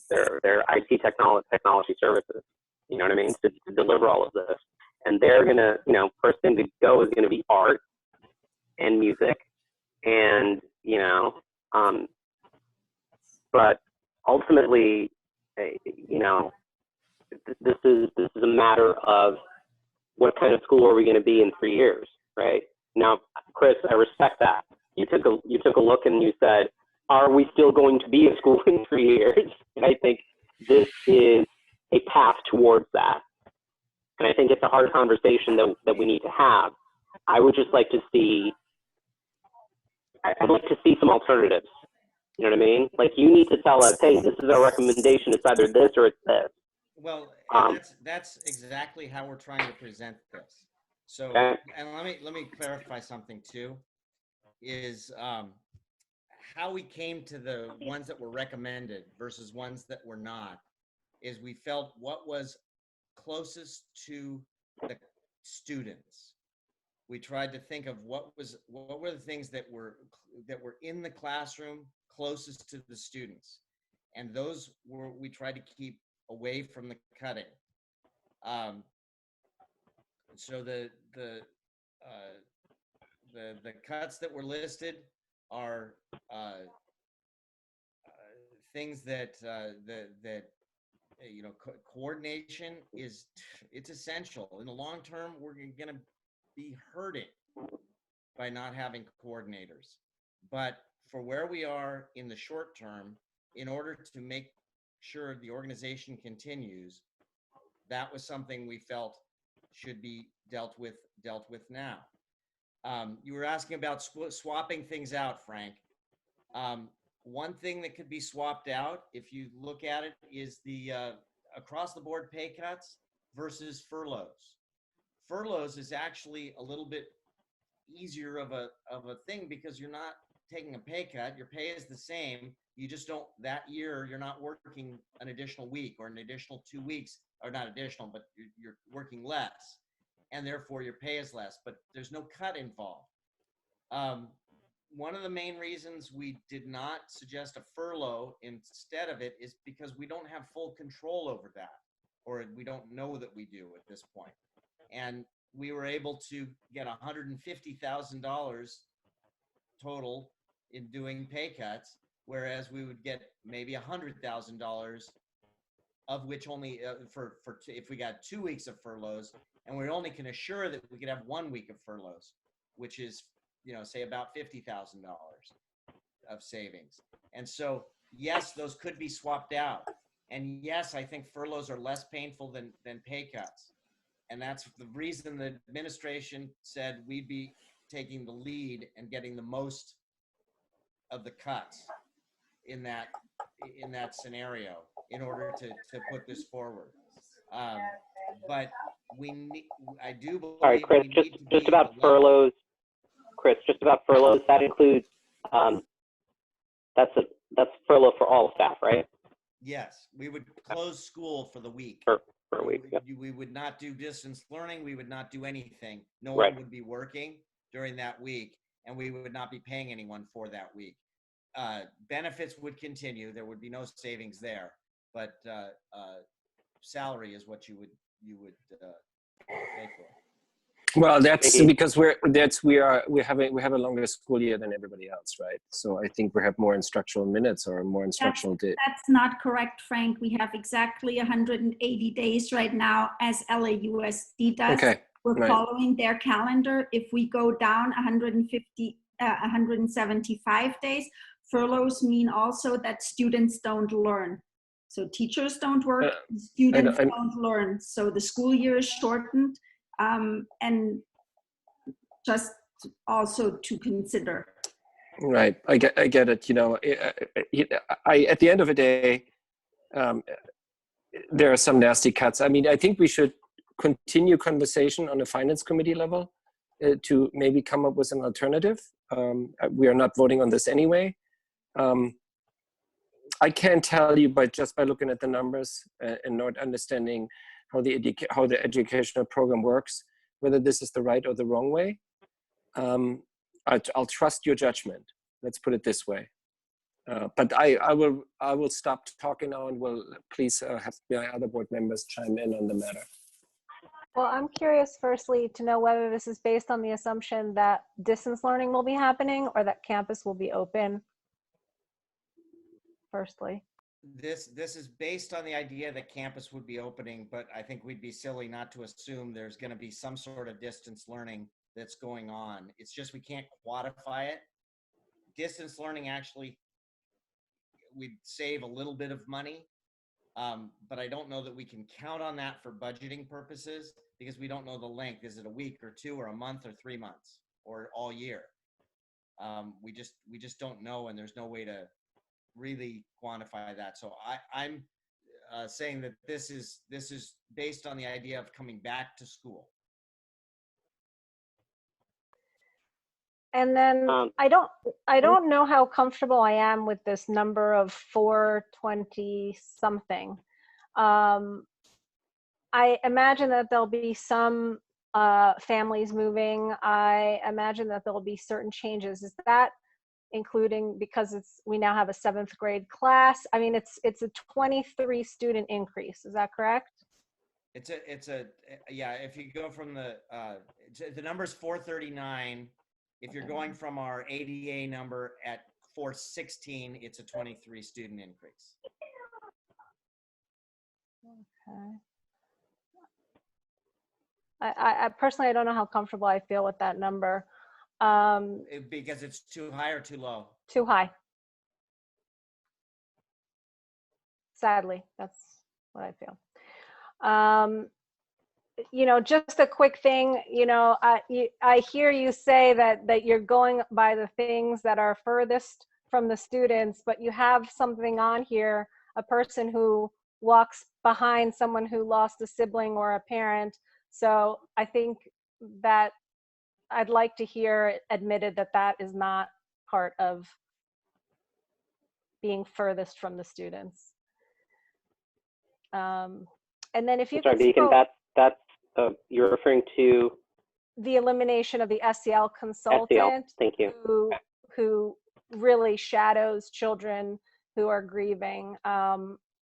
B: their IT technology services. You know what I mean? To deliver all of this, and they're going to, first thing to go is going to be art and music, and but ultimately. This is a matter of what kind of school are we going to be in 3 years, right? Now, Chris, I respect that. You took a look and you said, are we still going to be a school in 3 years? And I think this is a path towards that. And I think it's a hard conversation that we need to have. I would just like to see, I'd like to see some alternatives. You know what I mean? Like, you need to tell us, hey, this is our recommendation. It's either this or it's this.
A: Well, that's exactly how we're trying to present this. So,
B: okay.
A: And let me clarify something too, is how we came to the ones that were recommended versus ones that were not, is we felt what was closest to the students. We tried to think of what were the things that were in the classroom closest to the students, and those we tried to keep away from the cutting. So the cuts that were listed are things that coordination it's essential. In the long term, we're going to be hurting by not having coordinators. But for where we are in the short term, in order to make sure the organization continues, that was something we felt should be dealt with now. You were asking about swapping things out, Frank. One thing that could be swapped out, if you look at it, is the across the board pay cuts versus furloughs. Furloughs is actually a little bit easier of a thing because you're not taking a pay cut. Your pay is the same. You just don't, that year, you're not working an additional week or an additional 2 weeks, or not additional, but you're working less, and therefore your pay is less, but there's no cut involved. One of the main reasons we did not suggest a furlough instead of it is because we don't have full control over that, or we don't know that we do at this point. And we were able to get $150,000 total in doing pay cuts, whereas we would get maybe $100,000, of which only if we got 2 weeks of furloughs, and we only can assure that we could have 1 week of furloughs, which is, say about $50,000 of savings. And so, yes, those could be swapped out. And yes, I think furloughs are less painful than pay cuts. And that's the reason the administration said we'd be taking the lead and getting the most of the cuts in that scenario in order to put this forward. But I do believe.
B: Sorry, Chris, just about furloughs. Chris, just about furloughs, that includes, that's furlough for all staff, right?
A: Yes, we would close school for the week.
B: For a week. Yep.
A: We would not do distance learning. We would not do anything. No
B: Right.
A: one would be working during that week, and we would not be paying anyone for that week. Benefits would continue. There would be no savings there, but salary is what you would pay for.
E: Well, that's because we have a longer school year than everybody else, right? So I think we have more instructional minutes or more instructional days.
D: That's not correct, Frank. We have exactly 180 days right now, as LAUSD does.
E: Okay.
D: We're
E: right.
D: following their calendar. If we go down 175 days, furloughs mean also that students don't learn. So teachers don't work, students don't learn. So the school year is shortened. And just also to consider.
E: Right, I get it. You know, at the end of the day, there are some nasty cuts. I mean, I think we should continue conversation on the finance committee level to maybe come up with an alternative. We are not voting on this anyway. I can't tell you, but just by looking at the numbers and not understanding how the educational program works, whether this is the right or the wrong way. I'll trust your judgment. Let's put it this way. But I will stop talking now and will please have my other board members chime in on the matter.
I: Well, I'm curious firstly to know whether this is based on the assumption that distance learning will be happening or that campus will be open. Firstly.
A: This is based on the idea that campus would be opening, but I think we'd be silly not to assume there's going to be some sort of distance learning that's going on. It's just we can't quantify it. Distance learning actually, we'd save a little bit of money, but I don't know that we can count on that for budgeting purposes because we don't know the length. Is it a week or two or a month or 3 months or all year? We just don't know, and there's no way to really quantify that. So I'm saying that this is based on the idea of coming back to school.
I: And then I don't know how comfortable I am with this number of 420 something. I imagine that there'll be some families moving. I imagine that there'll be certain changes. Is that including because we now have a 7th grade class? I mean, it's a 23 student increase. Is that correct?
A: It's a yeah. If you go from the number's 439. If you're going from our ADA number at 416, it's a 23 student increase.
I: Okay. I personally, I don't know how comfortable I feel with that number.
A: Because it's too high or too low?
I: Too high. Sadly, that's what I feel. You know, just a quick thing, you know, I hear you say that you're going by the things that are furthest from the students, but you have something on here, a person who walks behind someone who lost a sibling or a parent. So I think that I'd like to hear it admitted that that is not part of being furthest from the students. And then if you
B: could Beacon, that's you're referring to
I: the elimination of the SEL consultant.
B: SEL, thank you.
I: Who really shadows children who are grieving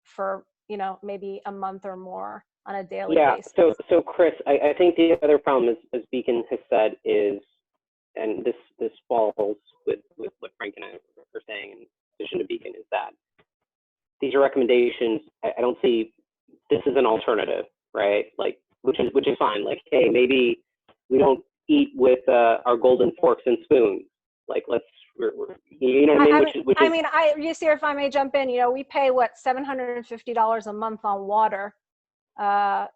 I: for, you know, maybe a month or more on a daily basis.
B: So Chris, I think the other problem, as Beacon has said, is, and this falls with what Frank and I are saying in addition to Beacon, is that these are recommendations. I don't see this is an alternative, right? Like, which is fine. Like, hey, maybe we don't eat with our golden forks and spoons. Like, let's You know what I mean?
I: You see, if I may jump in, you know, we pay what, $750 a month on water.
B: I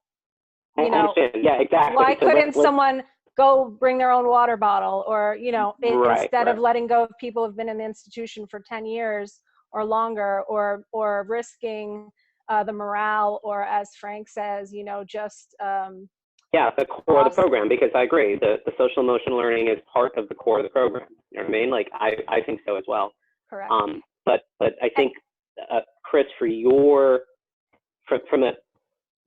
I: You know,
B: understand. Yeah, exactly.
I: why
B: So
I: couldn't someone go bring their own water bottle, or, you know, instead of letting go of people who've been in the institution for 10 years or longer, or risking the morale, or as Frank says, you know, just
B: yeah, the core of the program, because I agree, the social emotional learning is part of the core of the program. You know what I mean? Like, I think so as well.
I: correct.
B: But I think, Chris, for your, from a,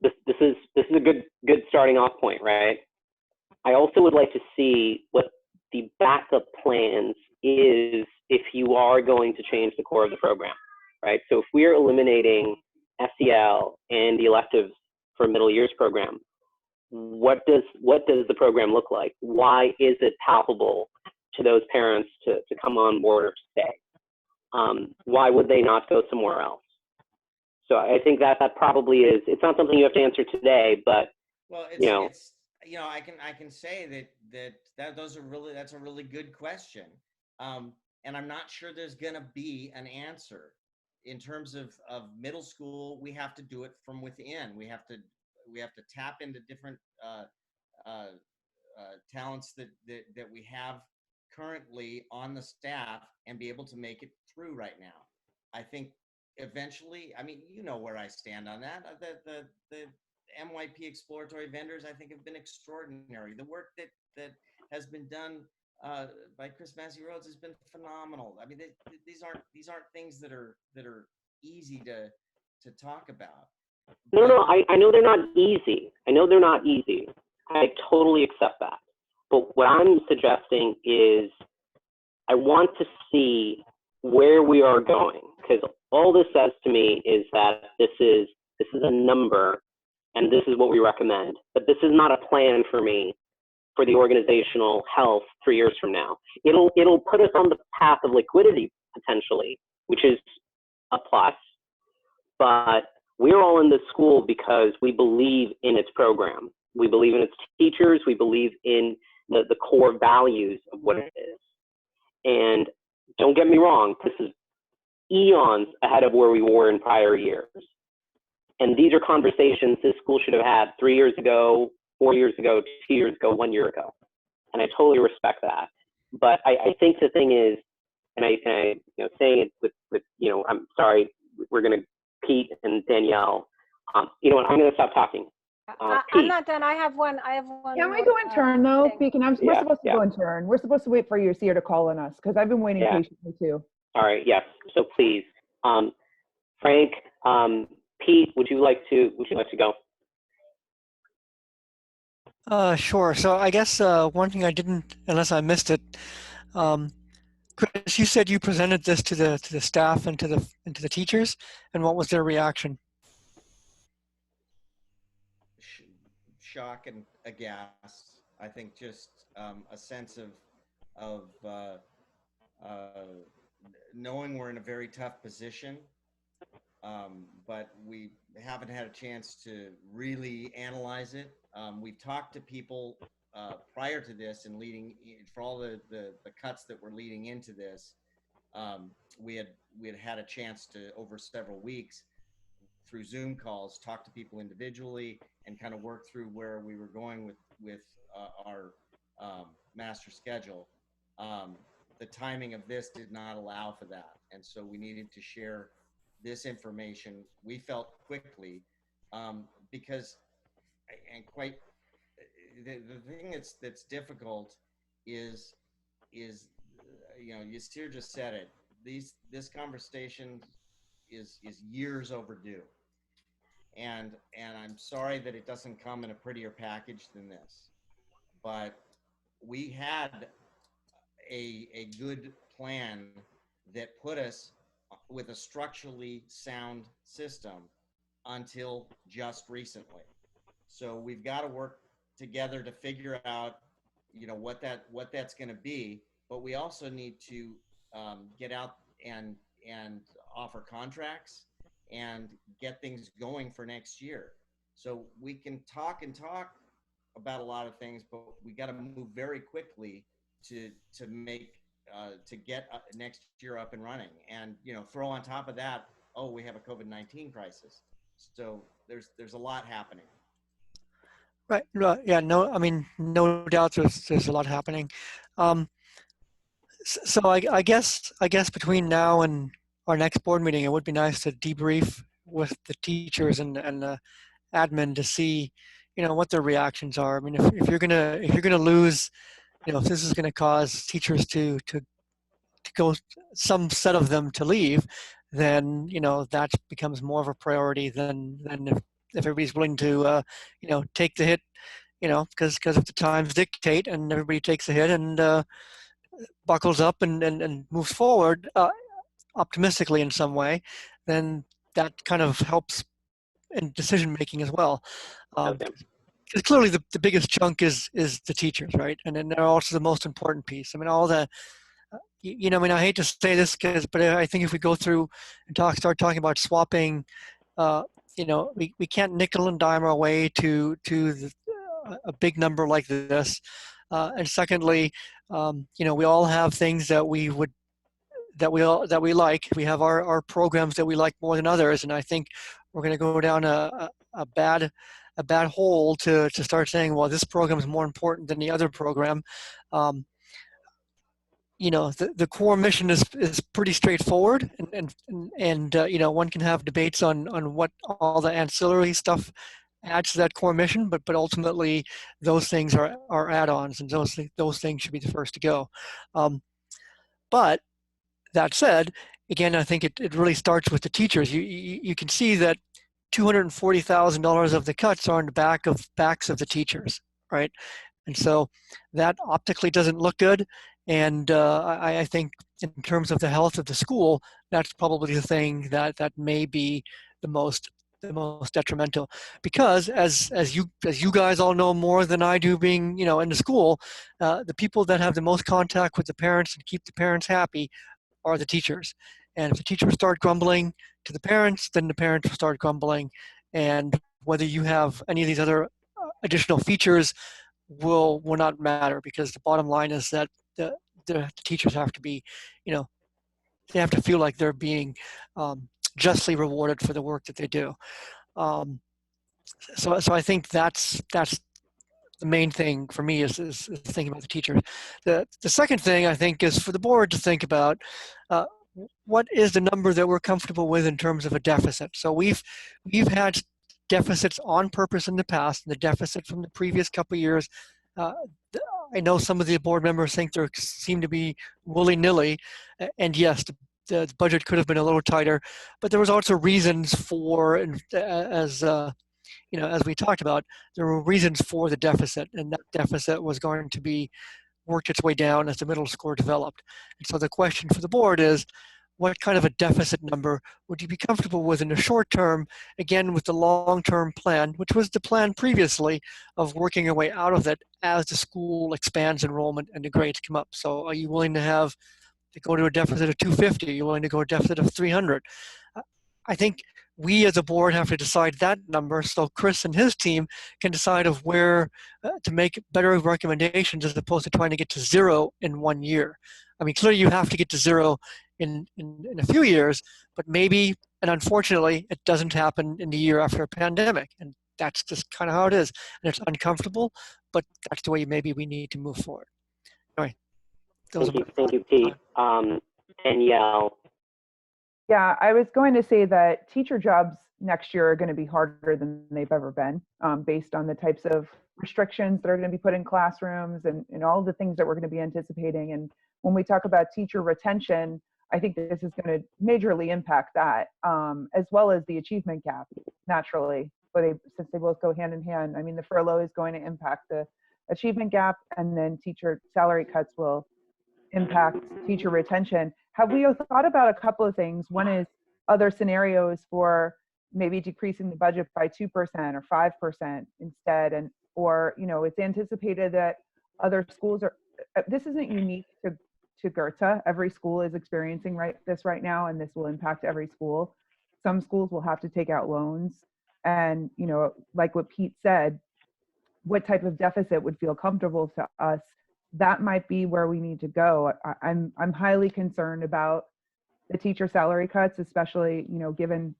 B: this is a good starting off point, right? I also would like to see what the backup plans is if you are going to change the core of the program, right? So if we're eliminating SEL and the electives for middle years program, what does the program look like? Why is it palpable to those parents to come on board or stay? Why would they not go somewhere else? So I think that probably is, it's not something you have to answer today, but
A: well, it's you know, I can say that's a really good question. And I'm not sure there's gonna be an answer. In terms of middle school, we have to do it from within. We have to tap into different talents that we have currently on the staff and be able to make it through right now. I think eventually, I mean, you know where I stand on that. The MYP exploratory vendors, I think, have been extraordinary. The work that has been done by Chris Massey Rhodes has been phenomenal. I mean, these aren't things that are easy to talk about.
B: No, I know they're not easy. I totally accept that. But what I'm suggesting is I want to see where we are going, because all this says to me is that this is a number and this is what we recommend. But this is not a plan for me for the organizational health 3 years from now. It'll put us on the path of liquidity potentially, which is a plus. But we're all in this school because we believe in its program. We believe in its teachers. We believe in the core values of what it is. And don't get me wrong, this is eons ahead of where we were in prior years. And these are conversations this school should have had 3 years ago, 4 years ago, 2 years ago, 1 year ago. And I totally respect that. But I think the thing is, and I you know, saying it with you know, I'm sorry, we're going to, Pete and Danielle, you know what, I'm going to stop talking.
I: I'm not done. I have one.
H: Can we go in turn though? Speaking, we're supposed to go in turn. We're supposed to wait for your seer to call on us, because I've been waiting patiently too.
B: All right. Yes. So please, Frank, Pete, would you like to go?
G: Sure. So I guess one thing I didn't, unless I missed it, Chris, you said you presented this to the staff and to the teachers, and what was their reaction?
A: Shock and aghast. I think just a sense of knowing we're in a very tough position, but we haven't had a chance to really analyze it. We've talked to people prior to this and leading for all the cuts that were leading into this. We had a chance to, over several weeks, through Zoom calls, talk to people individually and kind of work through where we were going with our master schedule. The timing of this did not allow for that. And so we needed to share this information, we felt, quickly, because, and quite, the thing that's difficult is, you know, Yasir just said it, this conversation is years overdue. And I'm sorry that it doesn't come in a prettier package than this, but we had a good plan that put us with a structurally sound system until just recently. So we've got to work together to figure out, you know, what that's going to be. But we also need to get out and offer contracts and get things going for next year. So we can talk about a lot of things, but we got to move very quickly to make to get next year up and running. And, you know, throw on top of that, oh, we have a COVID-19 crisis. So there's a lot happening.
G: Right. Yeah. No. I mean, no doubt. There's a lot happening. So I guess between now and our next board meeting, it would be nice to debrief with the teachers and the admin to see, you know, what their reactions are. I mean, if you're gonna lose, you know, if this is gonna cause teachers to go, some set of them to leave, then, you know, that becomes more of a priority than if everybody's willing to, you know, take the hit, you know, because if the times dictate and everybody takes a hit and buckles up and moves forward optimistically in some way, then that kind of helps in decision making as well.
B: Okay.
G: Because clearly the biggest chunk is the teachers, right? And then they're also the most important piece. I mean, all the, you know, I mean, I hate to say this, but I think if we go through and start talking about swapping, you know, we can't nickel and dime our way to a big number like this. And secondly, you know, we all have things that we like. We have our programs that we like more than others, and I think we're going to go down a bad hole to start saying, well, this program is more important than the other program. You know, the core mission is pretty straightforward, and you know, one can have debates on what all the ancillary stuff adds to that core mission, but ultimately those things are add-ons, and those things should be the first to go. But that said, again, I think it really starts with the teachers. You can see that $240,000 of the cuts are on the backs of the teachers, right? And so that optically doesn't look good. And I think in terms of the health of the school, that's probably the thing that may be the most detrimental, because as you guys all know more than I do, being, you know, in the school, the people that have the most contact with the parents and keep the parents happy are the teachers. And if the teachers start grumbling to the parents, then the parents will start grumbling. And whether you have any of these other additional features will not matter, because the bottom line is that the teachers have to be, you know, they have to feel like they're being justly rewarded for the work that they do. So I think that's the main thing for me is thinking about the teachers. The second thing I think is for the board to think about, what is the number that we're comfortable with in terms of a deficit. So we've had deficits on purpose in the past, and the deficit from the previous couple of years, I know some of the board members think they seem to be willy-nilly, and yes, the budget could have been a little tighter, but there was also reasons for, as you know, as we talked about, there were reasons for the deficit, and that deficit was going to be worked its way down as the middle school developed. And so the question for the board is, what kind of a deficit number would you be comfortable with in the short term, again, with the long-term plan, which was the plan previously of working your way out of it as the school expands enrollment and the grades come up? So are you willing to go to a deficit of 250? Are you willing to go to a deficit of 300? I think we as a board have to decide that number, so Chris and his team can decide of where to make better recommendations, as opposed to trying to get to zero in 1 year. I mean, clearly you have to get to zero in a few years, but maybe, and unfortunately, it doesn't happen in the year after a pandemic. And that's just kind of how it is. And it's uncomfortable, but that's the way maybe we need to move forward. Anyway,
B: Thank you, Pete. Danielle.
H: Yeah, I was going to say that teacher jobs next year are going to be harder than they've ever been, based on the types of restrictions that are going to be put in classrooms and all the things that we're going to be anticipating. And when we talk about teacher retention, I think this is going to majorly impact that, as well as the achievement gap, naturally, since they both go hand in hand. I mean, the furlough is going to impact the achievement gap, and then teacher salary cuts will impact teacher retention. Have we thought about a couple of things? One is other scenarios for maybe decreasing the budget by 2% or 5% instead, or, you know, it's anticipated that other schools are, this isn't unique to Goethe. Every school is experiencing this right now, and this will impact every school. Some schools will have to take out loans, and, you know, like what Pete said, what type of deficit would feel comfortable to us that might be where we need to go. I'm highly concerned about the teacher salary cuts, especially, you know, given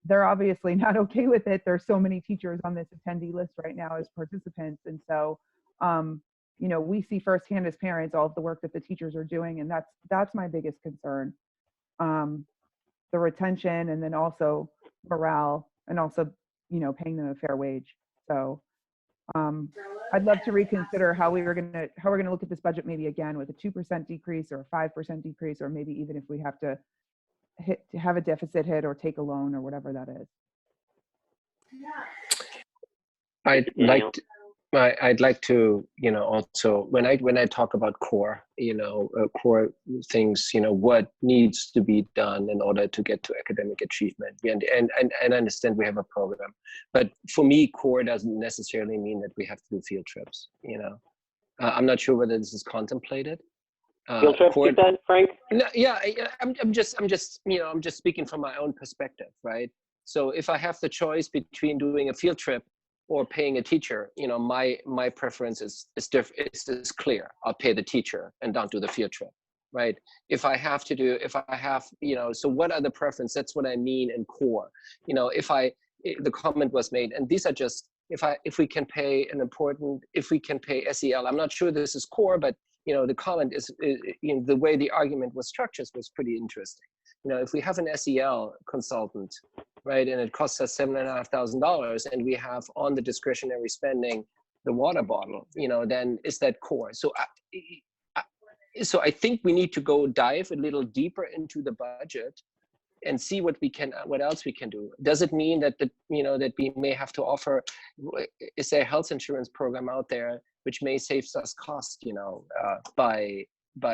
H: they're obviously not okay with it. There's so many teachers on this attendee list right now as participants. And so, you know, we see firsthand as parents all of the work that the teachers are doing. And that's my biggest concern. The retention, and then also morale, and also, you know, paying them a fair wage. So I'd love to reconsider how we're gonna look at this budget maybe again with a 2% decrease or a 5% decrease, or maybe even if we have to have a deficit hit or take a loan or whatever that is.
E: I'd like to, you know, also when I talk about core, you know, core things, you know, what needs to be done in order to get to academic achievement. And I understand we have a program, but for me, core doesn't necessarily mean that we have to do field trips. You know, I'm not sure whether this is contemplated.
B: Field trips, you said, Frank?
E: No, yeah, I'm just, you know, I'm just speaking from my own perspective, right? So if I have the choice between doing a field trip or paying a teacher, you know, my preference is clear. I'll pay the teacher and don't do the field trip, right? If I have, you know, so what are the preference? That's what I mean in core. You know, the comment was made, and these are just, if we can pay SEL, I'm not sure this is core, but, you know, the comment is, you know, the way the argument was structured was pretty interesting. You know, if we have an SEL consultant, right, and it costs us $7,500, and we have on the discretionary spending the water bottle, you know, then is that core? So I think we need to go dive a little deeper into the budget and see what else we can do. Does it mean that that we may have to offer? Is there a health insurance program out there which may save us cost? You know, by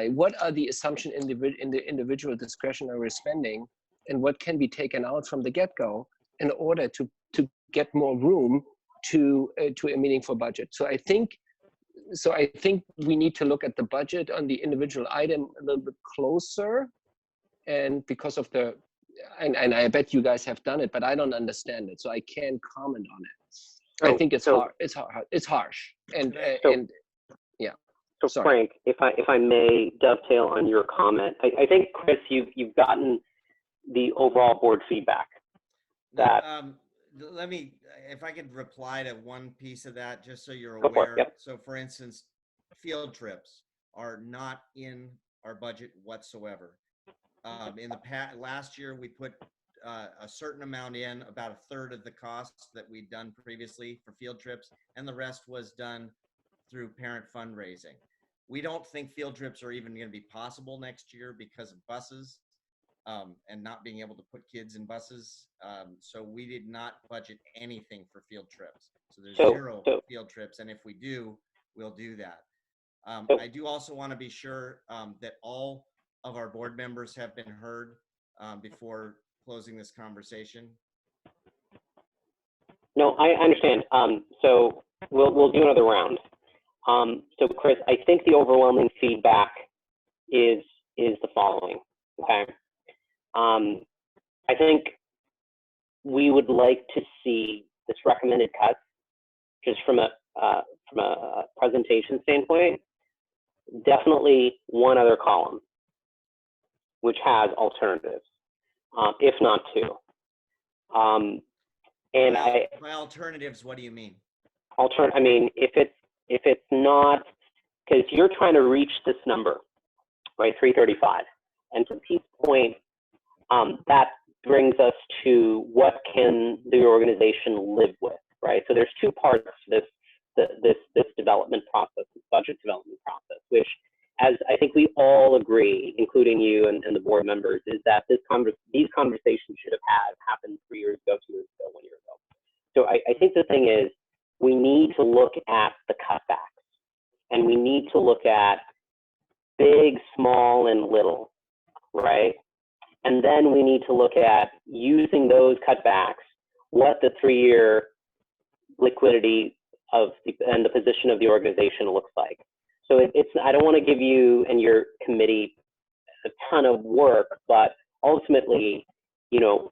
E: what are the assumption in the individual discretionary spending, and what can be taken out from the get-go in order to get more room to a meaningful budget. So I think we need to look at the budget on the individual item a little bit closer, and because of and I bet you guys have done it, but I don't understand it, so I can't comment on it. I think it's harsh, and yeah.
B: So sorry. Frank, if I may dovetail on your comment, I think, Chris, you've gotten the overall board feedback. That
A: let me, if I could reply to one piece of that, just so you're aware.
B: Yep.
A: So, for instance, field trips are not in our budget whatsoever. In the last year, we put a certain amount in, about a third of the costs that we'd done previously for field trips, and the rest was done through parent fundraising. We don't think field trips are even going to be possible next year because of buses and not being able to put kids in buses. So we did not budget anything for field trips. So there's zero field trips, and if we do, we'll do that. I do also want to be sure that all of our board members have been heard before closing this conversation.
B: No, I understand. So we'll do another round. So Chris, I think the overwhelming feedback is the following. Okay. I think we would like to see this recommended cut, just from a presentation standpoint, definitely one other column, which has alternatives, if not two. And
A: by alternatives, what do you mean?
B: I mean, if it's not, because you're trying to reach this number, right, 335, and to Pete's point, that brings us to what can the organization live with, right? So there's two parts to this development process, this budget development process, which, as I think we all agree, including you and the board members, is that these conversations should have happened 3 years ago, 2 years ago, 1 year ago. So I think the thing is, we need to look at the cutbacks, and we need to look at big, small, and little, right? And then we need to look at using those cutbacks, what the 3-year liquidity and the position of the organization looks like. So I don't want to give you and your committee a ton of work, but ultimately, you know,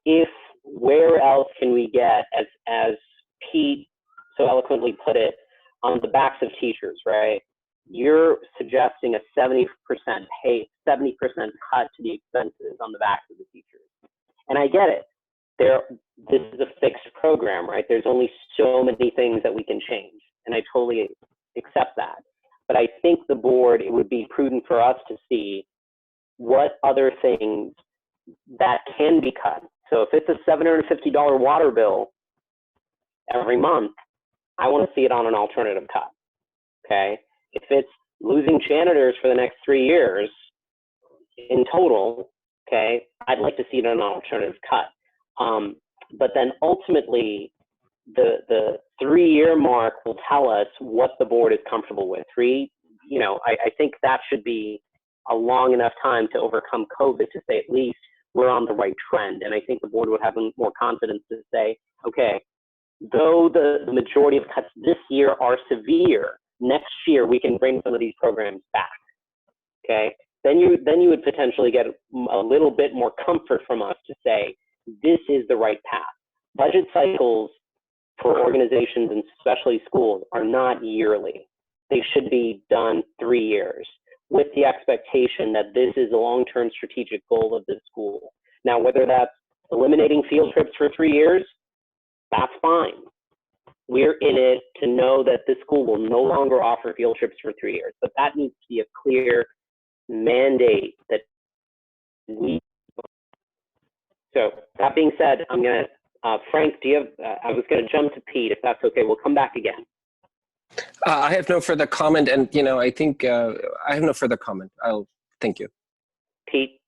B: where else can we get, as Pete so eloquently put it, on the backs of teachers, right? you're suggesting a 70% pay, 70% cut to the expenses on the backs of the teachers. And I get it. This is a fixed program, right? There's only so many things that we can change, and I totally accept that. But I think the board, it would be prudent for us to see what other things that can be cut. So if it's a $750 water bill every month, I want to see it on an alternative cut, okay? If it's losing janitors for the next 3 years in total, okay, I'd like to see it on an alternative cut. But then ultimately, the 3-year mark will tell us what the board is comfortable with. I think that should be a long enough time to overcome COVID to say at least we're on the right trend. And I think the board would have more confidence to say, okay, though the majority of cuts this year are severe, next year we can bring some of these programs back, okay? Then you would potentially get a little bit more comfort from us to say, this is the right path. Budget cycles for organizations and especially schools are not yearly. They should be done 3 years with the expectation that this is a long-term strategic goal of the school. Now, whether that's eliminating field trips for 3 years, that's fine. We're in it to know that this school will no longer offer field trips for 3 years, but that needs to be a clear mandate that we. So that being said, I'm gonna, Frank, do you have, I was gonna jump to Pete, if that's okay, we'll come back again.
E: I have no further comment, and I think I have no further comment. Thank you.
B: Pete?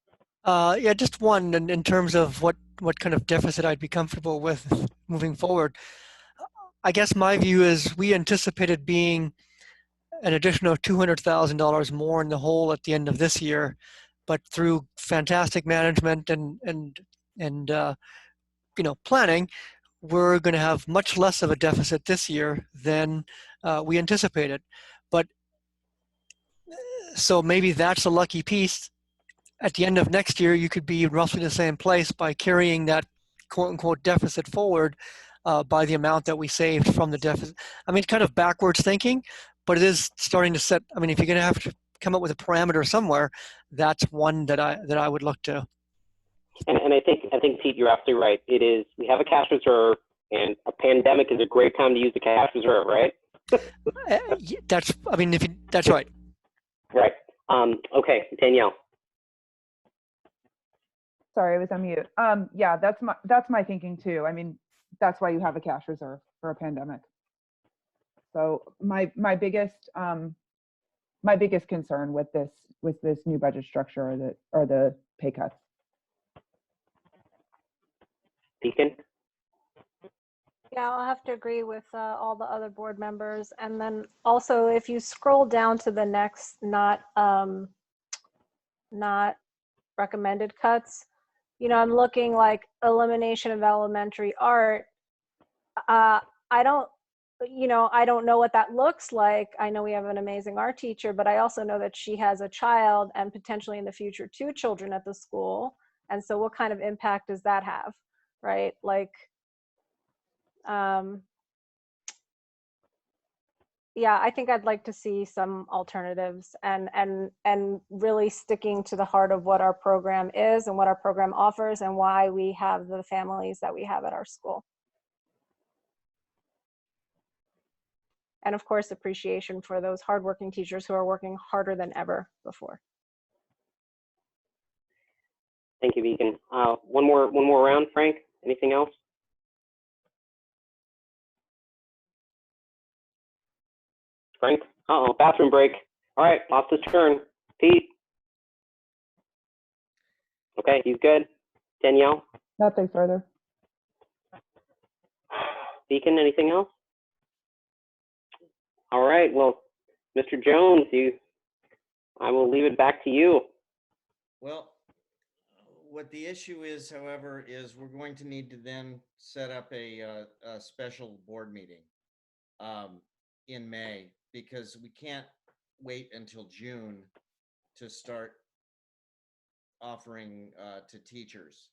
G: Yeah, just one in terms of what kind of deficit I'd be comfortable with moving forward. I guess my view is we anticipated being an additional $200,000 more in the hole at the end of this year, but through fantastic management and planning, we're going to have much less of a deficit this year than we anticipated. But so maybe that's a lucky piece. At the end of next year, you could be roughly the same place by carrying that quote unquote deficit forward by the amount that we saved from the deficit. I mean, kind of backwards thinking, but it is starting to set. I mean, if you're going to have to come up with a parameter somewhere, that's one that I would look to.
B: And I think Pete, you're absolutely right. It is, we have a cash reserve, and a pandemic is a great time to use the cash reserve, right?
G: That's right.
B: Right. Okay, Danielle.
H: Sorry, I was on mute. Yeah, that's my thinking too. I mean, that's why you have a cash reserve for a pandemic. So my biggest concern with this new budget structure are the pay cuts.
B: Deacon?
I: Yeah, I'll have to agree with all the other board members. And then also, if you scroll down to the next not recommended cuts, I'm looking like elimination of elementary art. I don't know what that looks like. I know we have an amazing art teacher, but I also know that she has a child and potentially in the future 2 children at the school. And so what kind of impact does that have, right? Like, yeah, I think I'd like to see some alternatives and really sticking to the heart of what our program is and what our program offers and why we have the families that we have at our school. And of course, appreciation for those hardworking teachers who are working harder than ever before.
B: Thank you, Beacon. One more round, Frank. Anything else? Frank? Uh-oh, bathroom break. All right, lost his turn. Pete? Okay, he's good. Danielle?
H: Nothing further.
B: Beacon, anything else? All right, well, Mr. Jones, I will leave it back to you.
A: Well, what the issue is, however, is we're going to need to then set up a special board meeting in May, because we can't wait until June to start offering to teachers.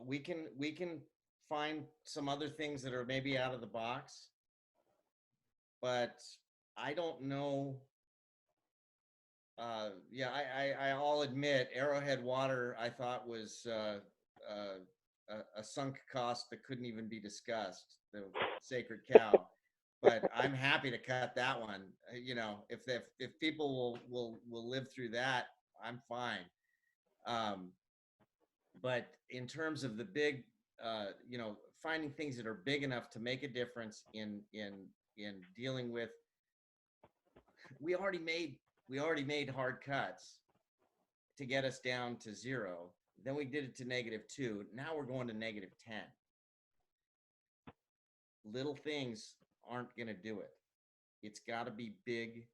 A: We can find some other things that are maybe out of the box but I don't know. Yeah, I'll admit Arrowhead Water I thought was a sunk cost that couldn't even be discussed, the Sacred Cow. But I'm happy to cut that one. You know, if people will live through that, I'm fine. But in terms of the big, you know, finding things that are big enough to make a difference in dealing with, we already made hard cuts to get us down to 0. Then we did it to -2. Now we're going to -10. Little things aren't going to do it. It's got to be big,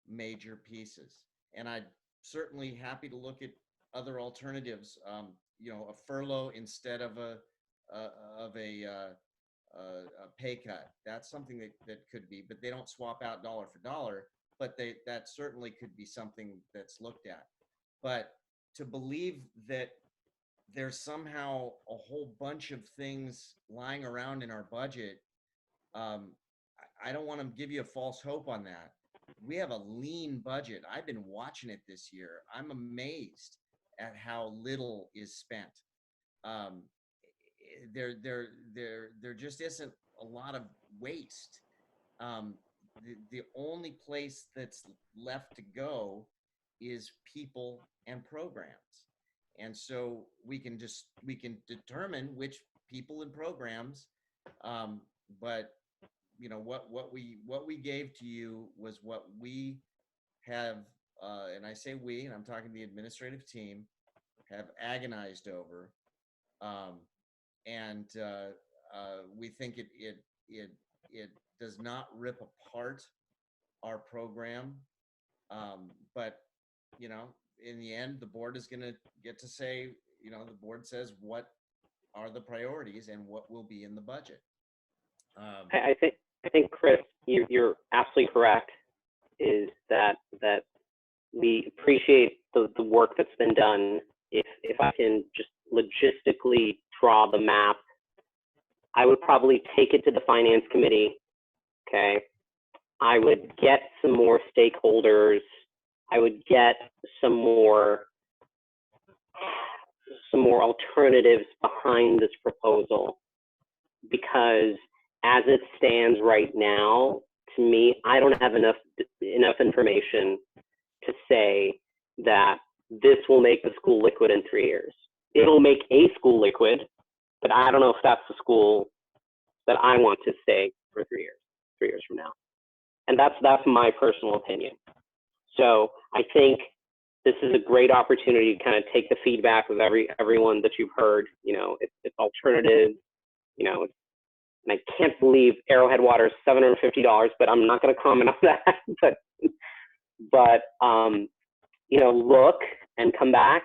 A: major pieces. And I'm certainly happy to look at other alternatives. You know, a furlough instead of a pay cut. That's something that could be, but they don't swap out dollar for dollar. But that certainly could be something that's looked at. But to believe that there's somehow a whole bunch of things lying around in our budget, I don't want to give you a false hope on that. We have a lean budget. I've been watching it this year. I'm amazed at how little is spent. There just isn't a lot of waste. The only place that's left to go is people and programs. And so we can determine which people and programs, but you know, what we gave to you was what we have, and I say we, and I'm talking to the administrative team, have agonized over, and we think it does not rip apart our program, but you know, in the end, the board is going to get to say, you know, the board says what are the priorities and what will be in the budget.
B: I think Chris, you're absolutely correct. Is that we appreciate the work that's been done. If I can just logistically draw the map, I would probably take it to the finance committee. Okay, I would get some more stakeholders. I would get some more alternatives behind this proposal, because as it stands right now, to me, I don't have enough information to say that this will make the school liquid in 3 years. It'll make a school liquid, but I don't know if that's the school that I want to stay for 3 years from now. And that's my personal opinion. So I think this is a great opportunity to kind of take the feedback of everyone that you've heard. You know, it's alternative. You know, and I can't believe Arrowhead Water is $750, but I'm not going to comment on that. but you know, look and come back.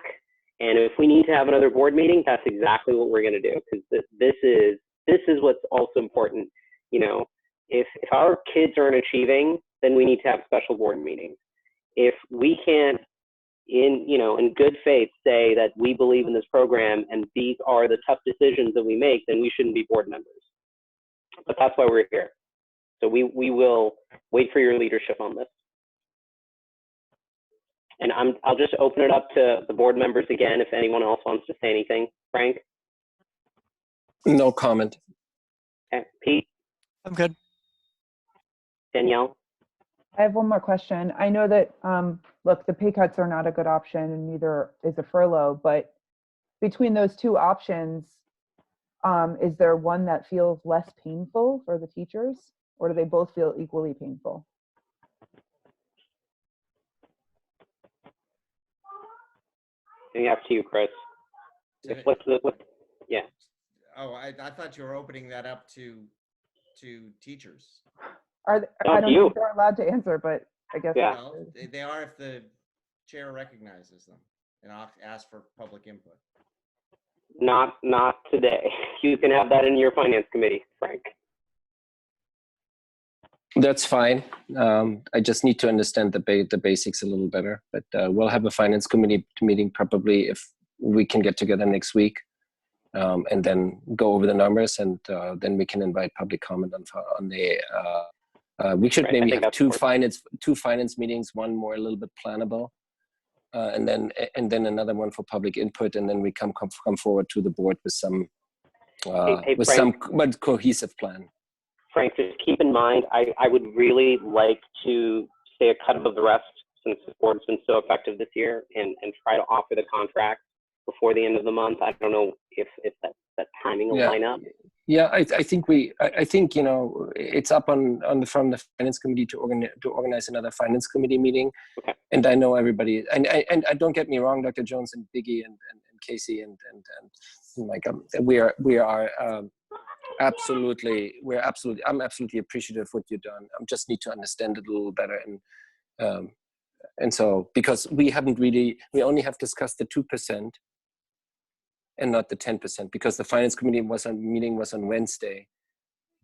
B: And if we need to have another board meeting, that's exactly what we're going to do, because this is what's also important. You know, if our kids aren't achieving, then we need to have special board meetings. If we can't, in good faith, say that we believe in this program and these are the tough decisions that we make, then we shouldn't be board members. But that's why we're here. So we will wait for your leadership on this. And I'll just open it up to the board members again if anyone else wants to say anything. Frank?
E: No comment.
B: Okay. Pete?
G: I'm good.
B: Danielle?
H: I have one more question. I know that, look, the pay cuts are not a good option and neither is a furlough, but between those two options, is there one that feels less painful for the teachers, or do they both feel equally painful?
B: I think that's to you, Chris. Yeah.
A: Oh, I thought you were opening that up to teachers.
H: I don't know if they're allowed to answer, but I guess.
B: Yeah.
A: Well, they are if the chair recognizes them and asks for public input.
B: Not today. You can have that in your finance committee, Frank.
E: That's fine. I just need to understand the basics a little better. But we'll have a finance committee meeting probably if we can get together next week, and then go over the numbers, and then we can invite public comment on We should
B: Right, I
E: maybe
B: think
E: have
B: that's
E: two finance meetings, one more a little bit plannable, and then another one for public input, and then we come forward to the board with some
B: Hey, Frank.
E: but cohesive plan.
B: Frank, just keep in mind, I would really like to stay a cut above the rest since the board's been so effective this year and try to offer the contract before the end of the month. I don't know if that timing will line up.
E: Yeah, I think you know, it's up from the finance committee to organize another finance committee meeting.
B: Okay.
E: And I know everybody, and don't get me wrong, Dr. Jones and Biggie and Casey and Mike, we are absolutely, I'm absolutely appreciative of what you've done. I just need to understand it a little better, and so because we only have discussed the 2%. And not the 10%, because the finance committee meeting was on Wednesday,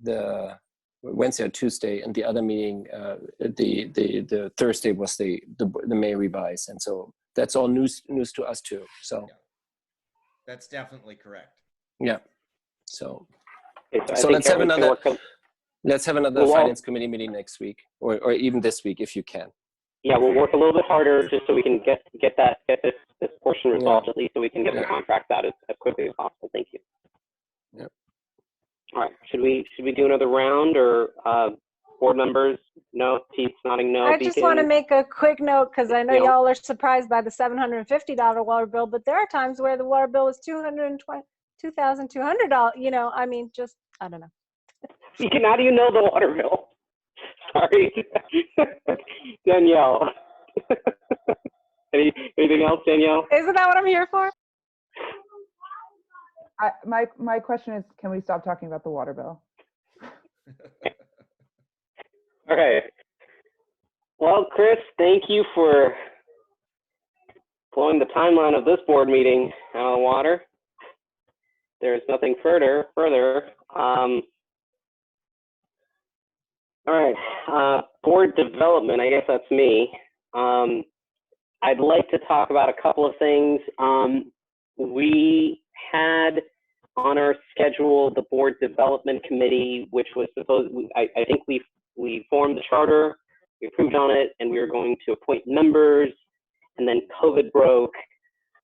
E: the Wednesday or Tuesday, and the other meeting, the Thursday was the May revise, and so that's all news to us too. So
A: that's definitely correct.
E: Yeah. So
B: Okay,
E: so let's have another
B: Well,
E: finance committee meeting next week, or even this week if you can.
B: Yeah, we'll work a little bit harder just so we can get this portion resolved, at least so we can get the contract out as quickly as possible. Thank you.
E: Yep.
B: All right. Should we do another round, or board members? No. Pete's nodding no.
I: I just want to make a quick note because I know
B: Yeah.
I: y'all are surprised by the $750 water bill, but there are times where the water bill is $2,200. You know, I mean, just I don't know.
B: How do you know the water bill? Sorry, Danielle. Anything else, Danielle?
I: Isn't that what I'm here for?
H: My question is, can we stop talking about the water bill?
B: Okay. Well, Chris, thank you for blowing the timeline of this board meeting out of the water. There's nothing further. All right, board development, I guess that's me. I'd like to talk about a couple of things. We had on our schedule the board development committee, which was supposed, I think we formed the charter, we approved on it, and we were going to appoint members, and then COVID broke.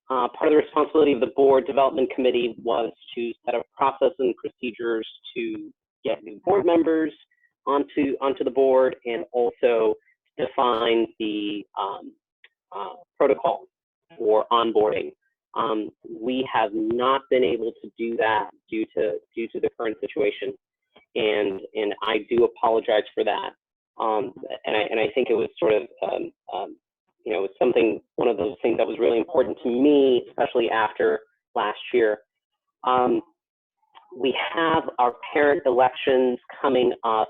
B: Part of the responsibility of the board development committee was to set up process and procedures to get new board members onto the board, and also define the protocol for onboarding. We have not been able to do that due to the current situation, and I do apologize for that. And I think it was sort of you know, something, one of those things that was really important to me, especially after last year. We have our parent elections coming up.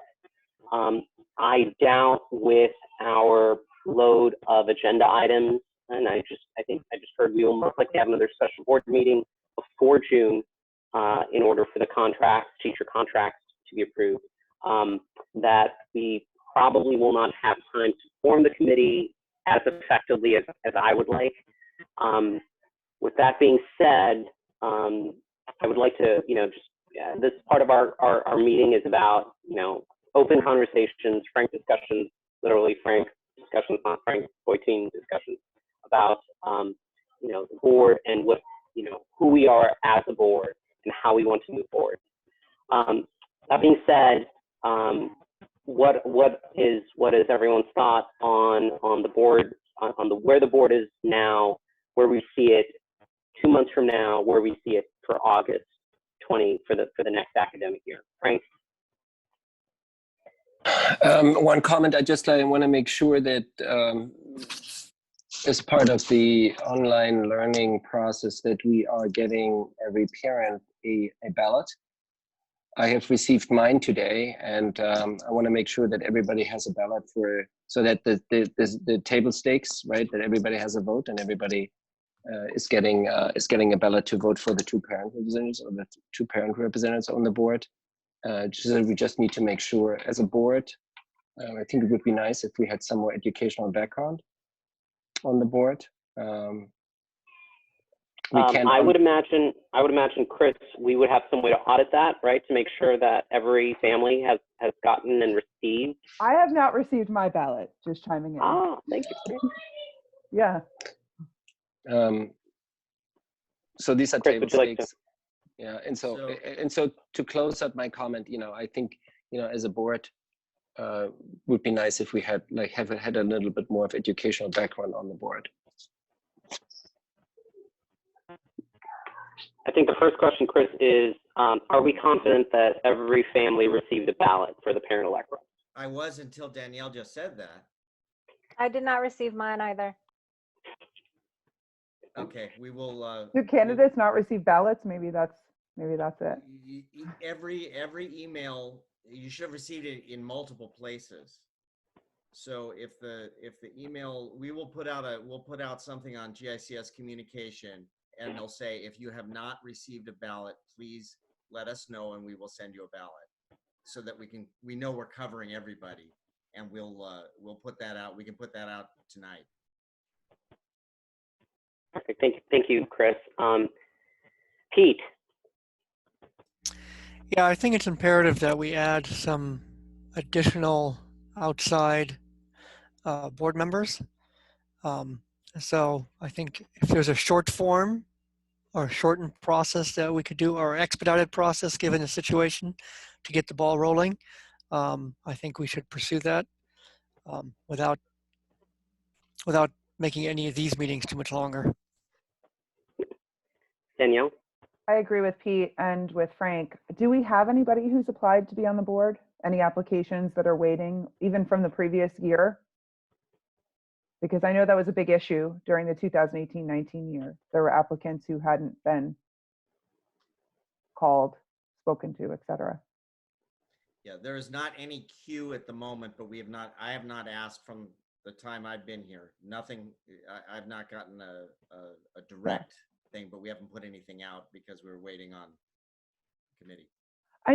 B: I doubt with our load of agenda items, and I think I just heard we will most likely have another special board meeting before June in order for the teacher contracts to be approved, that we probably will not have time to form the committee as effectively as I would like. With that being said, I would like to, you know, just this part of our meeting is about, you know, open conversations, frank discussions, literally frank discussions, not Frank Boytine discussions about, you know, the board and what, you know, who we are as a board and how we want to move forward. That being said, what is everyone's thought on the board, on where the board is now, where we see it 2 months from now, where we see it for August 20 for the next academic year? Frank?
E: One comment, I want to make sure that as part of the online learning process that we are getting every parent a ballot. I have received mine today, and I want to make sure that everybody has a ballot so that the table stakes, right, that everybody has a vote and everybody is getting a ballot to vote for the two parent representatives or the two parent representatives on the board. We just need to make sure as a board, I think it would be nice if we had some more educational background on the board. We can.
B: I would imagine, Chris, we would have some way to audit that, right? To make sure that every family has gotten and received.
H: I have not received my ballot, just chiming in.
B: Ah, thank you.
H: Yeah.
E: So these are
B: Chris,
E: table
B: would you like to?
E: stakes. Yeah, and so to close out my comment, I think, as a board, would be nice if we had had a little bit more of educational background on the board.
B: I think the first question, Chris, is are we confident that every family received a ballot for the parent-elect role?
A: I was until Danielle just said that.
I: I did not receive mine either.
A: Okay, we will.
H: Do candidates not receive ballots? Maybe that's it.
A: Every email, you should have received it in multiple places. So if the email, we'll put out something on GICS communication, and they'll say, if you have not received a ballot, please let us know and we will send you a ballot, so that we know we're covering everybody, and we'll put that out. We can put that out tonight.
B: Perfect. Thank you, Chris. Pete.
G: Yeah, I think it's imperative that we add some additional outside board members. So I think if there's a short form or a shortened process that we could do, or expedited process given the situation to get the ball rolling, I think we should pursue that without making any of these meetings too much longer.
B: Danielle?
H: I agree with Pete and with Frank. Do we have anybody who's applied to be on the board? Any applications that are waiting, even from the previous year? Because I know that was a big issue during the 2018-19 year. There were applicants who hadn't been called, spoken to, etc.
A: Yeah, there is not any queue at the moment, but I have not asked from the time I've been here. Nothing, I've not gotten a direct thing, but we haven't put anything out because we were waiting on committee.
H: I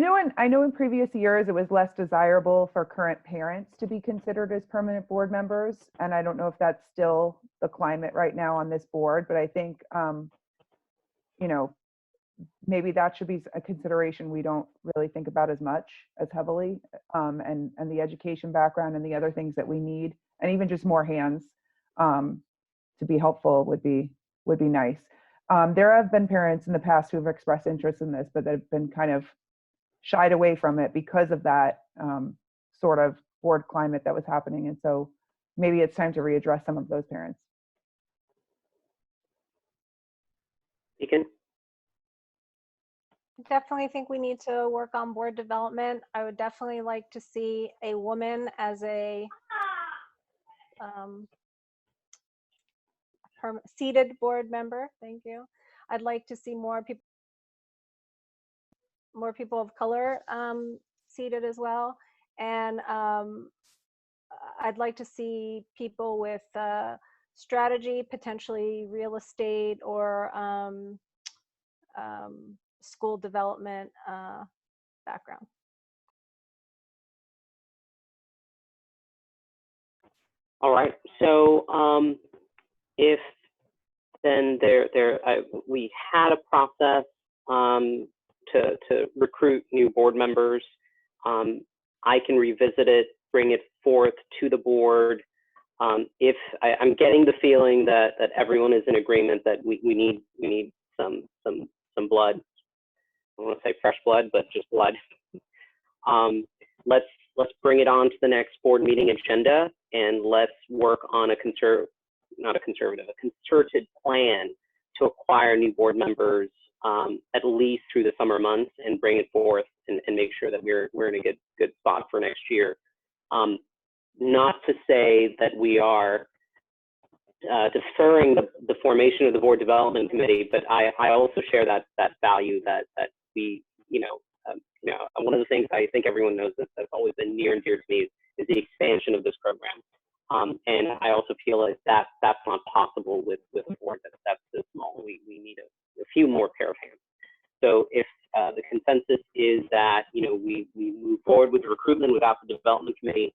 H: know in previous years it was less desirable for current parents to be considered as permanent board members, and I don't know if that's still the climate right now on this board, but I think maybe that should be a consideration we don't really think about as much, as heavily, and the education background and the other things that we need, and even just more hands to be helpful would be nice. There have been parents in the past who have expressed interest in this, but they've been kind of shied away from it because of that sort of board climate that was happening. And so maybe it's time to readdress some of those parents.
B: Deacon?
I: Definitely think we need to work on board development. I would definitely like to see a woman as a seated board member. Thank you. I'd like to see more people of color seated as well. And I'd like to see people with strategy, potentially real estate or school development background.
B: All right. So if then we had a process to recruit new board members. I can revisit it, bring it forth to the board. If I'm getting the feeling that everyone is in agreement that we need some blood. I don't want to say fresh blood, but just blood. Let's bring it on to the next board meeting agenda, and let's work on a concerted plan to acquire new board members at least through the summer months, and bring it forth and make sure that we're in a good spot for next year. Not to say that we are deferring the formation of the board development committee, but I also share that value that we, one of the things I think everyone knows that's always been near and dear to me is the expansion of this program. And I also feel like that's not possible with a board that's this small. We need a few more pair of hands. So if the consensus is that we move forward with the recruitment without the development committee,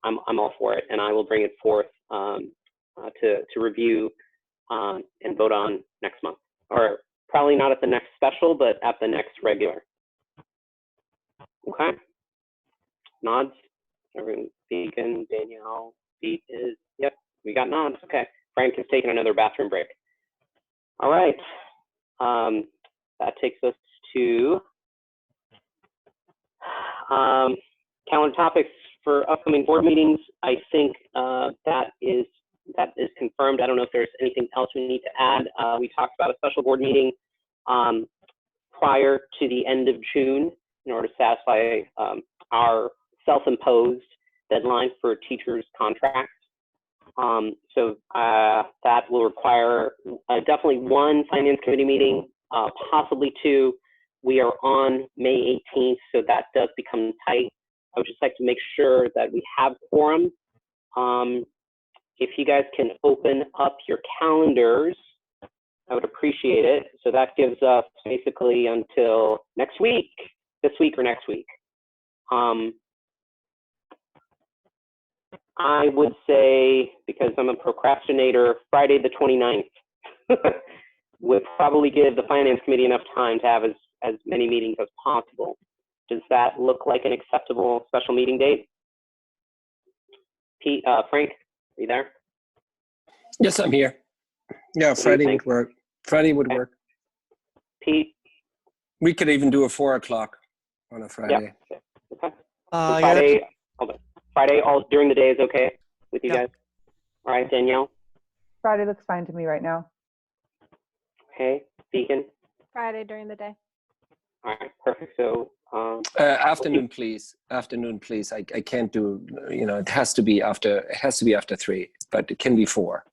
B: I'm all for it, and I will bring it forth to review and vote on next month. or probably not at the next special, but at the next regular. Okay. Nods. Everyone, Beacon, Danielle, Pete is, yep, we got nods. Okay. Frank is taking another bathroom break. All right. That takes us to calendar topics for upcoming board meetings. I think that is confirmed. I don't know if there's anything else we need to add. We talked about a special board meeting prior to the end of June in order to satisfy our self-imposed deadline for teachers' contracts. So that will require definitely one finance committee meeting, possibly two. We are on May 18th, so that does become tight. I would just like to make sure that we have quorum. If you guys can open up your calendars, I would appreciate it. So that gives us basically until next week, this week or next week. I would say, because I'm a procrastinator, Friday the 29th would probably give the finance committee enough time to have as many meetings as possible. Does that look like an acceptable special meeting date? Pete, Frank, are you there?
E: Yes, I'm here. Yeah,
B: What do you
E: Friday
B: think?
E: would work. Friday would
B: Okay.
E: work.
B: Pete?
E: We could even do a 4 o'clock on a Friday.
B: Yeah. Okay.
G: Yeah,
B: Friday, hold on. Friday all during the day is okay with you
G: Yeah.
B: guys? All right, Danielle?
H: Friday looks fine to me right now.
B: Okay, Beacon?
I: Friday during the day.
B: All right, perfect. So,
E: Afternoon, please. Afternoon, please. I can't do, it has to be after 3, but it can be 4.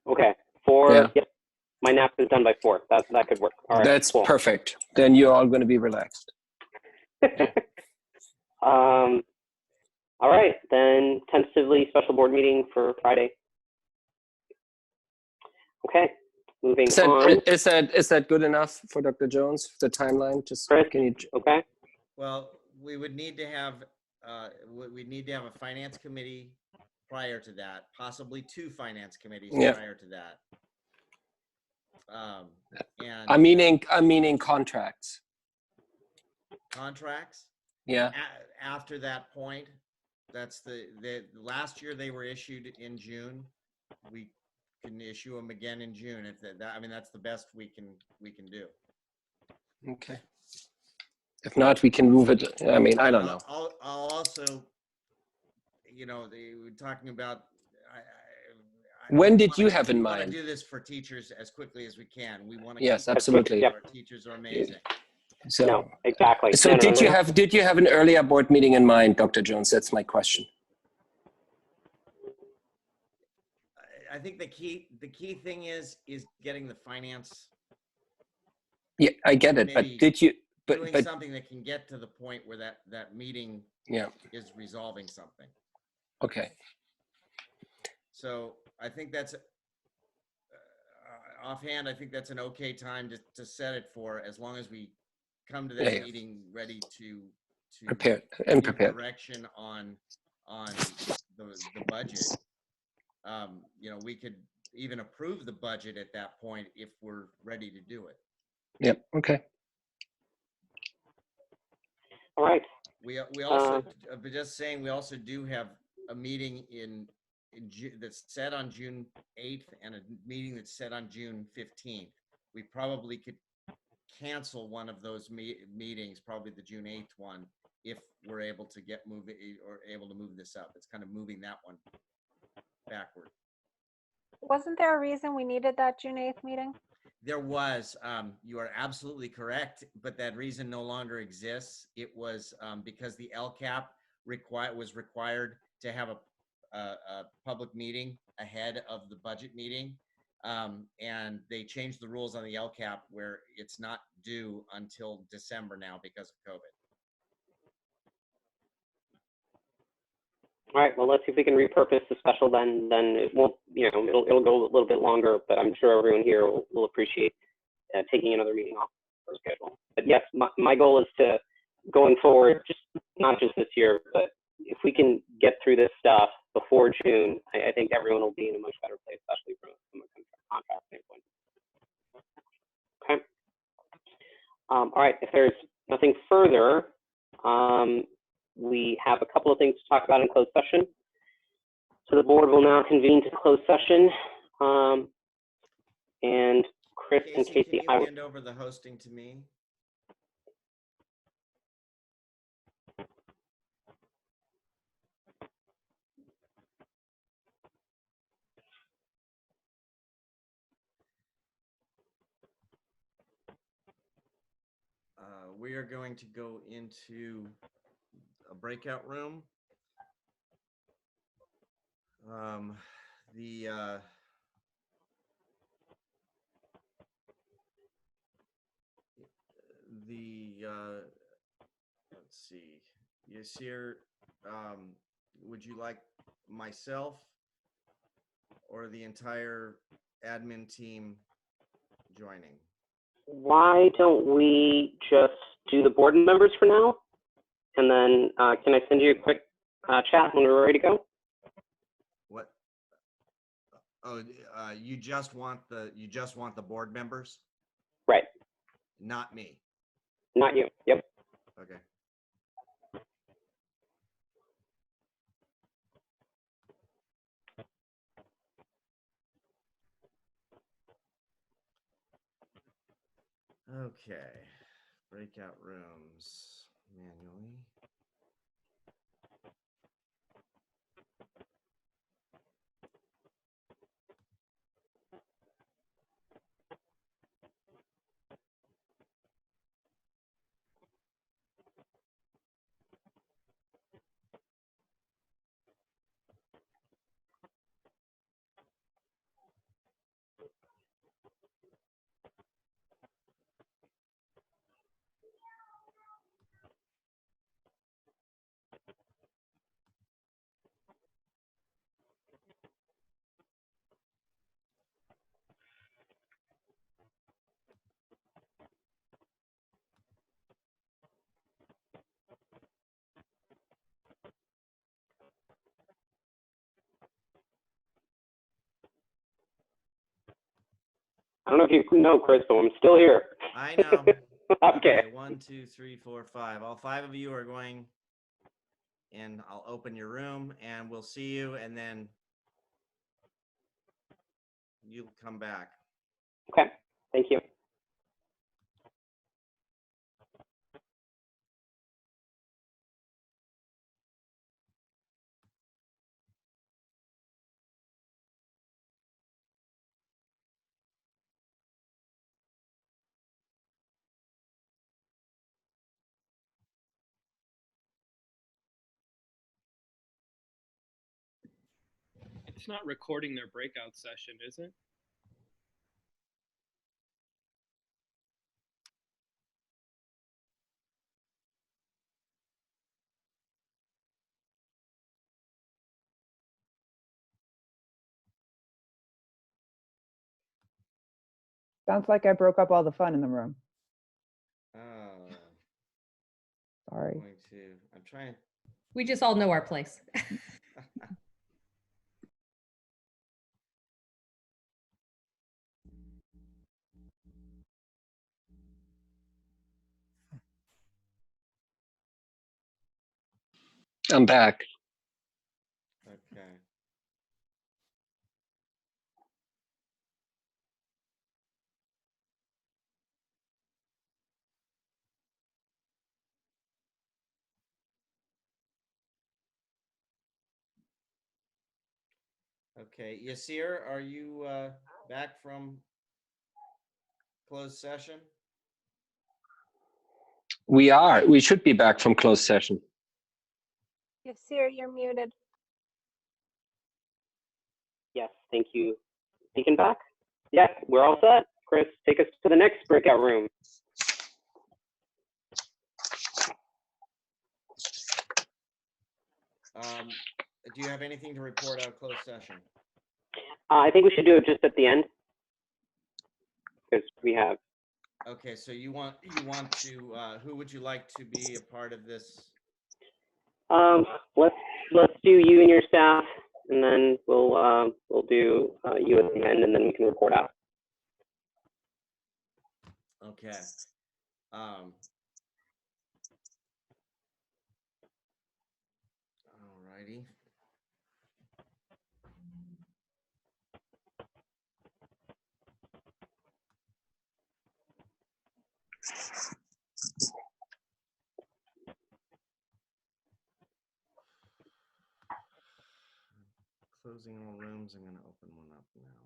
B: okay, 4,
E: Yeah.
B: yep. My nap is done by 4. That could work. All right,
E: That's
B: cool.
E: perfect. Then you're all going to be relaxed.
B: All right, then tentatively special board meeting for Friday. Okay, moving on.
E: Is that good enough for Dr. Jones? The timeline? Just
B: Chris?
E: can you?
B: Okay,
A: Well, we would need to have, we'd need to have a finance committee prior to that, possibly 2 finance committees
E: Yeah.
A: prior to that. And
E: I'm meaning contracts.
A: contracts,
E: Yeah.
A: after that point, that's the last year they were issued in June. We can issue them again in June. If I mean, that's the best we can do.
E: Okay. If not, we can move it. I mean, I don't know.
A: I'll also, we're talking about.
E: When did you have in
A: We want
E: mind?
A: to do this for teachers as quickly as we can. We want to.
E: Yes,
A: keep
E: absolutely.
A: Our teachers are amazing.
E: So,
B: no, exactly.
E: so
B: No,
E: did you have an earlier board meeting in mind, Dr. Jones? That's my question.
A: I think the key thing is getting the finance.
E: Yeah, I get it, but
A: Maybe
E: did you?
A: Doing
E: But
A: something that can get to the point where that meeting
E: yeah.
A: is resolving something.
E: Okay.
A: So I think that's offhand. I think that's an okay time to set it for, as long as we come to that
E: Yeah.
A: meeting ready to
E: Prepared.
A: give direction on the budget. We could even approve the budget at that point if we're ready to do it.
E: Yep. Okay.
B: All right.
A: We also, but just saying, we also do have a meeting in that's set on June 8th and a meeting that's set on June 15th. We probably could cancel one of those meetings, probably the June 8th one, if we're able to move this up. It's kind of moving that one backward.
I: Wasn't there a reason we needed that June 8th meeting?
A: There was, you are absolutely correct, but that reason no longer exists. It was because the LCAP was required to have a public meeting ahead of the budget meeting. And they changed the rules on the LCAP where it's not due until December now because of COVID.
B: All right. Well, let's see if we can repurpose the special. Then it won't. It'll go a little bit longer, but I'm sure everyone here will appreciate taking another meeting off our schedule. But yes, my goal is to, going forward, not just this year, but if we can get through this stuff before June, I think everyone will be in a much better place, especially from a contract standpoint. All right, if there's nothing further, we have a couple of things to talk about in closed session. So the board will now convene to closed session. And Chris and
A: Casey,
B: Casey,
A: can you hand over the hosting to me? We are going to go into a breakout room. Let's see, Yasir, would you like myself or the entire admin team joining?
B: why don't we just do the board members for now? And then can I send you a quick chat when we're ready to go?
A: What? Oh, you just want the board members,
B: Right,
A: not me.
B: not you. Yep.
A: Okay. Okay, breakout rooms manually.
B: I don't know if you know, Chris, but I'm still here.
A: I know.
B: Okay.
A: 1, 2, 3, 4, 5. All 5 of you are going, and I'll open your room, and we'll see you, and then you'll come back.
B: Okay, thank you.
K: It's not recording their breakout session, is it?
H: Sounds like I broke up all the fun in the room. Sorry.
A: Going to, I'm trying.
F: We just all know our place.
E: I'm back.
A: Okay. Okay, Yasir, are you back from closed session?
E: We should be back from closed session.
I: Yes, Sir, you're muted.
B: Yes, thank you. Deacon back? Yeah, we're all set. Chris, take us to the next breakout room.
A: Do you have anything to report out of closed session?
B: I think we should do it just at the end, because we have.
A: Okay, so you want to, who would you like to be a part of this?
B: Let's do you and your staff, and then we'll do you at the end, and then we can report out.
A: Okay. Alrighty. Closing all rooms. I'm going to open one up now.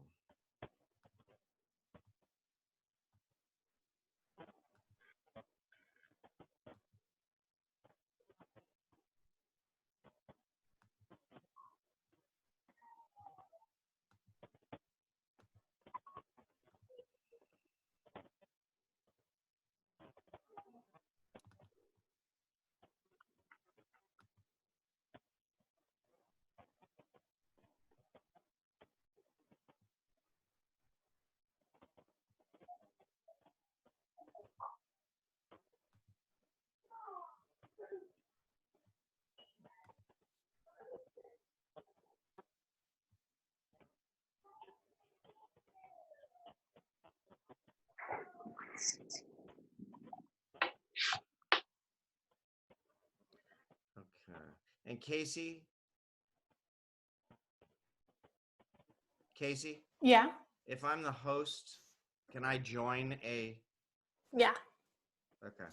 A: Okay. And Casey? Casey,
C: Yeah.
A: if I'm the host, can I join a?
C: Yeah.
A: Okay.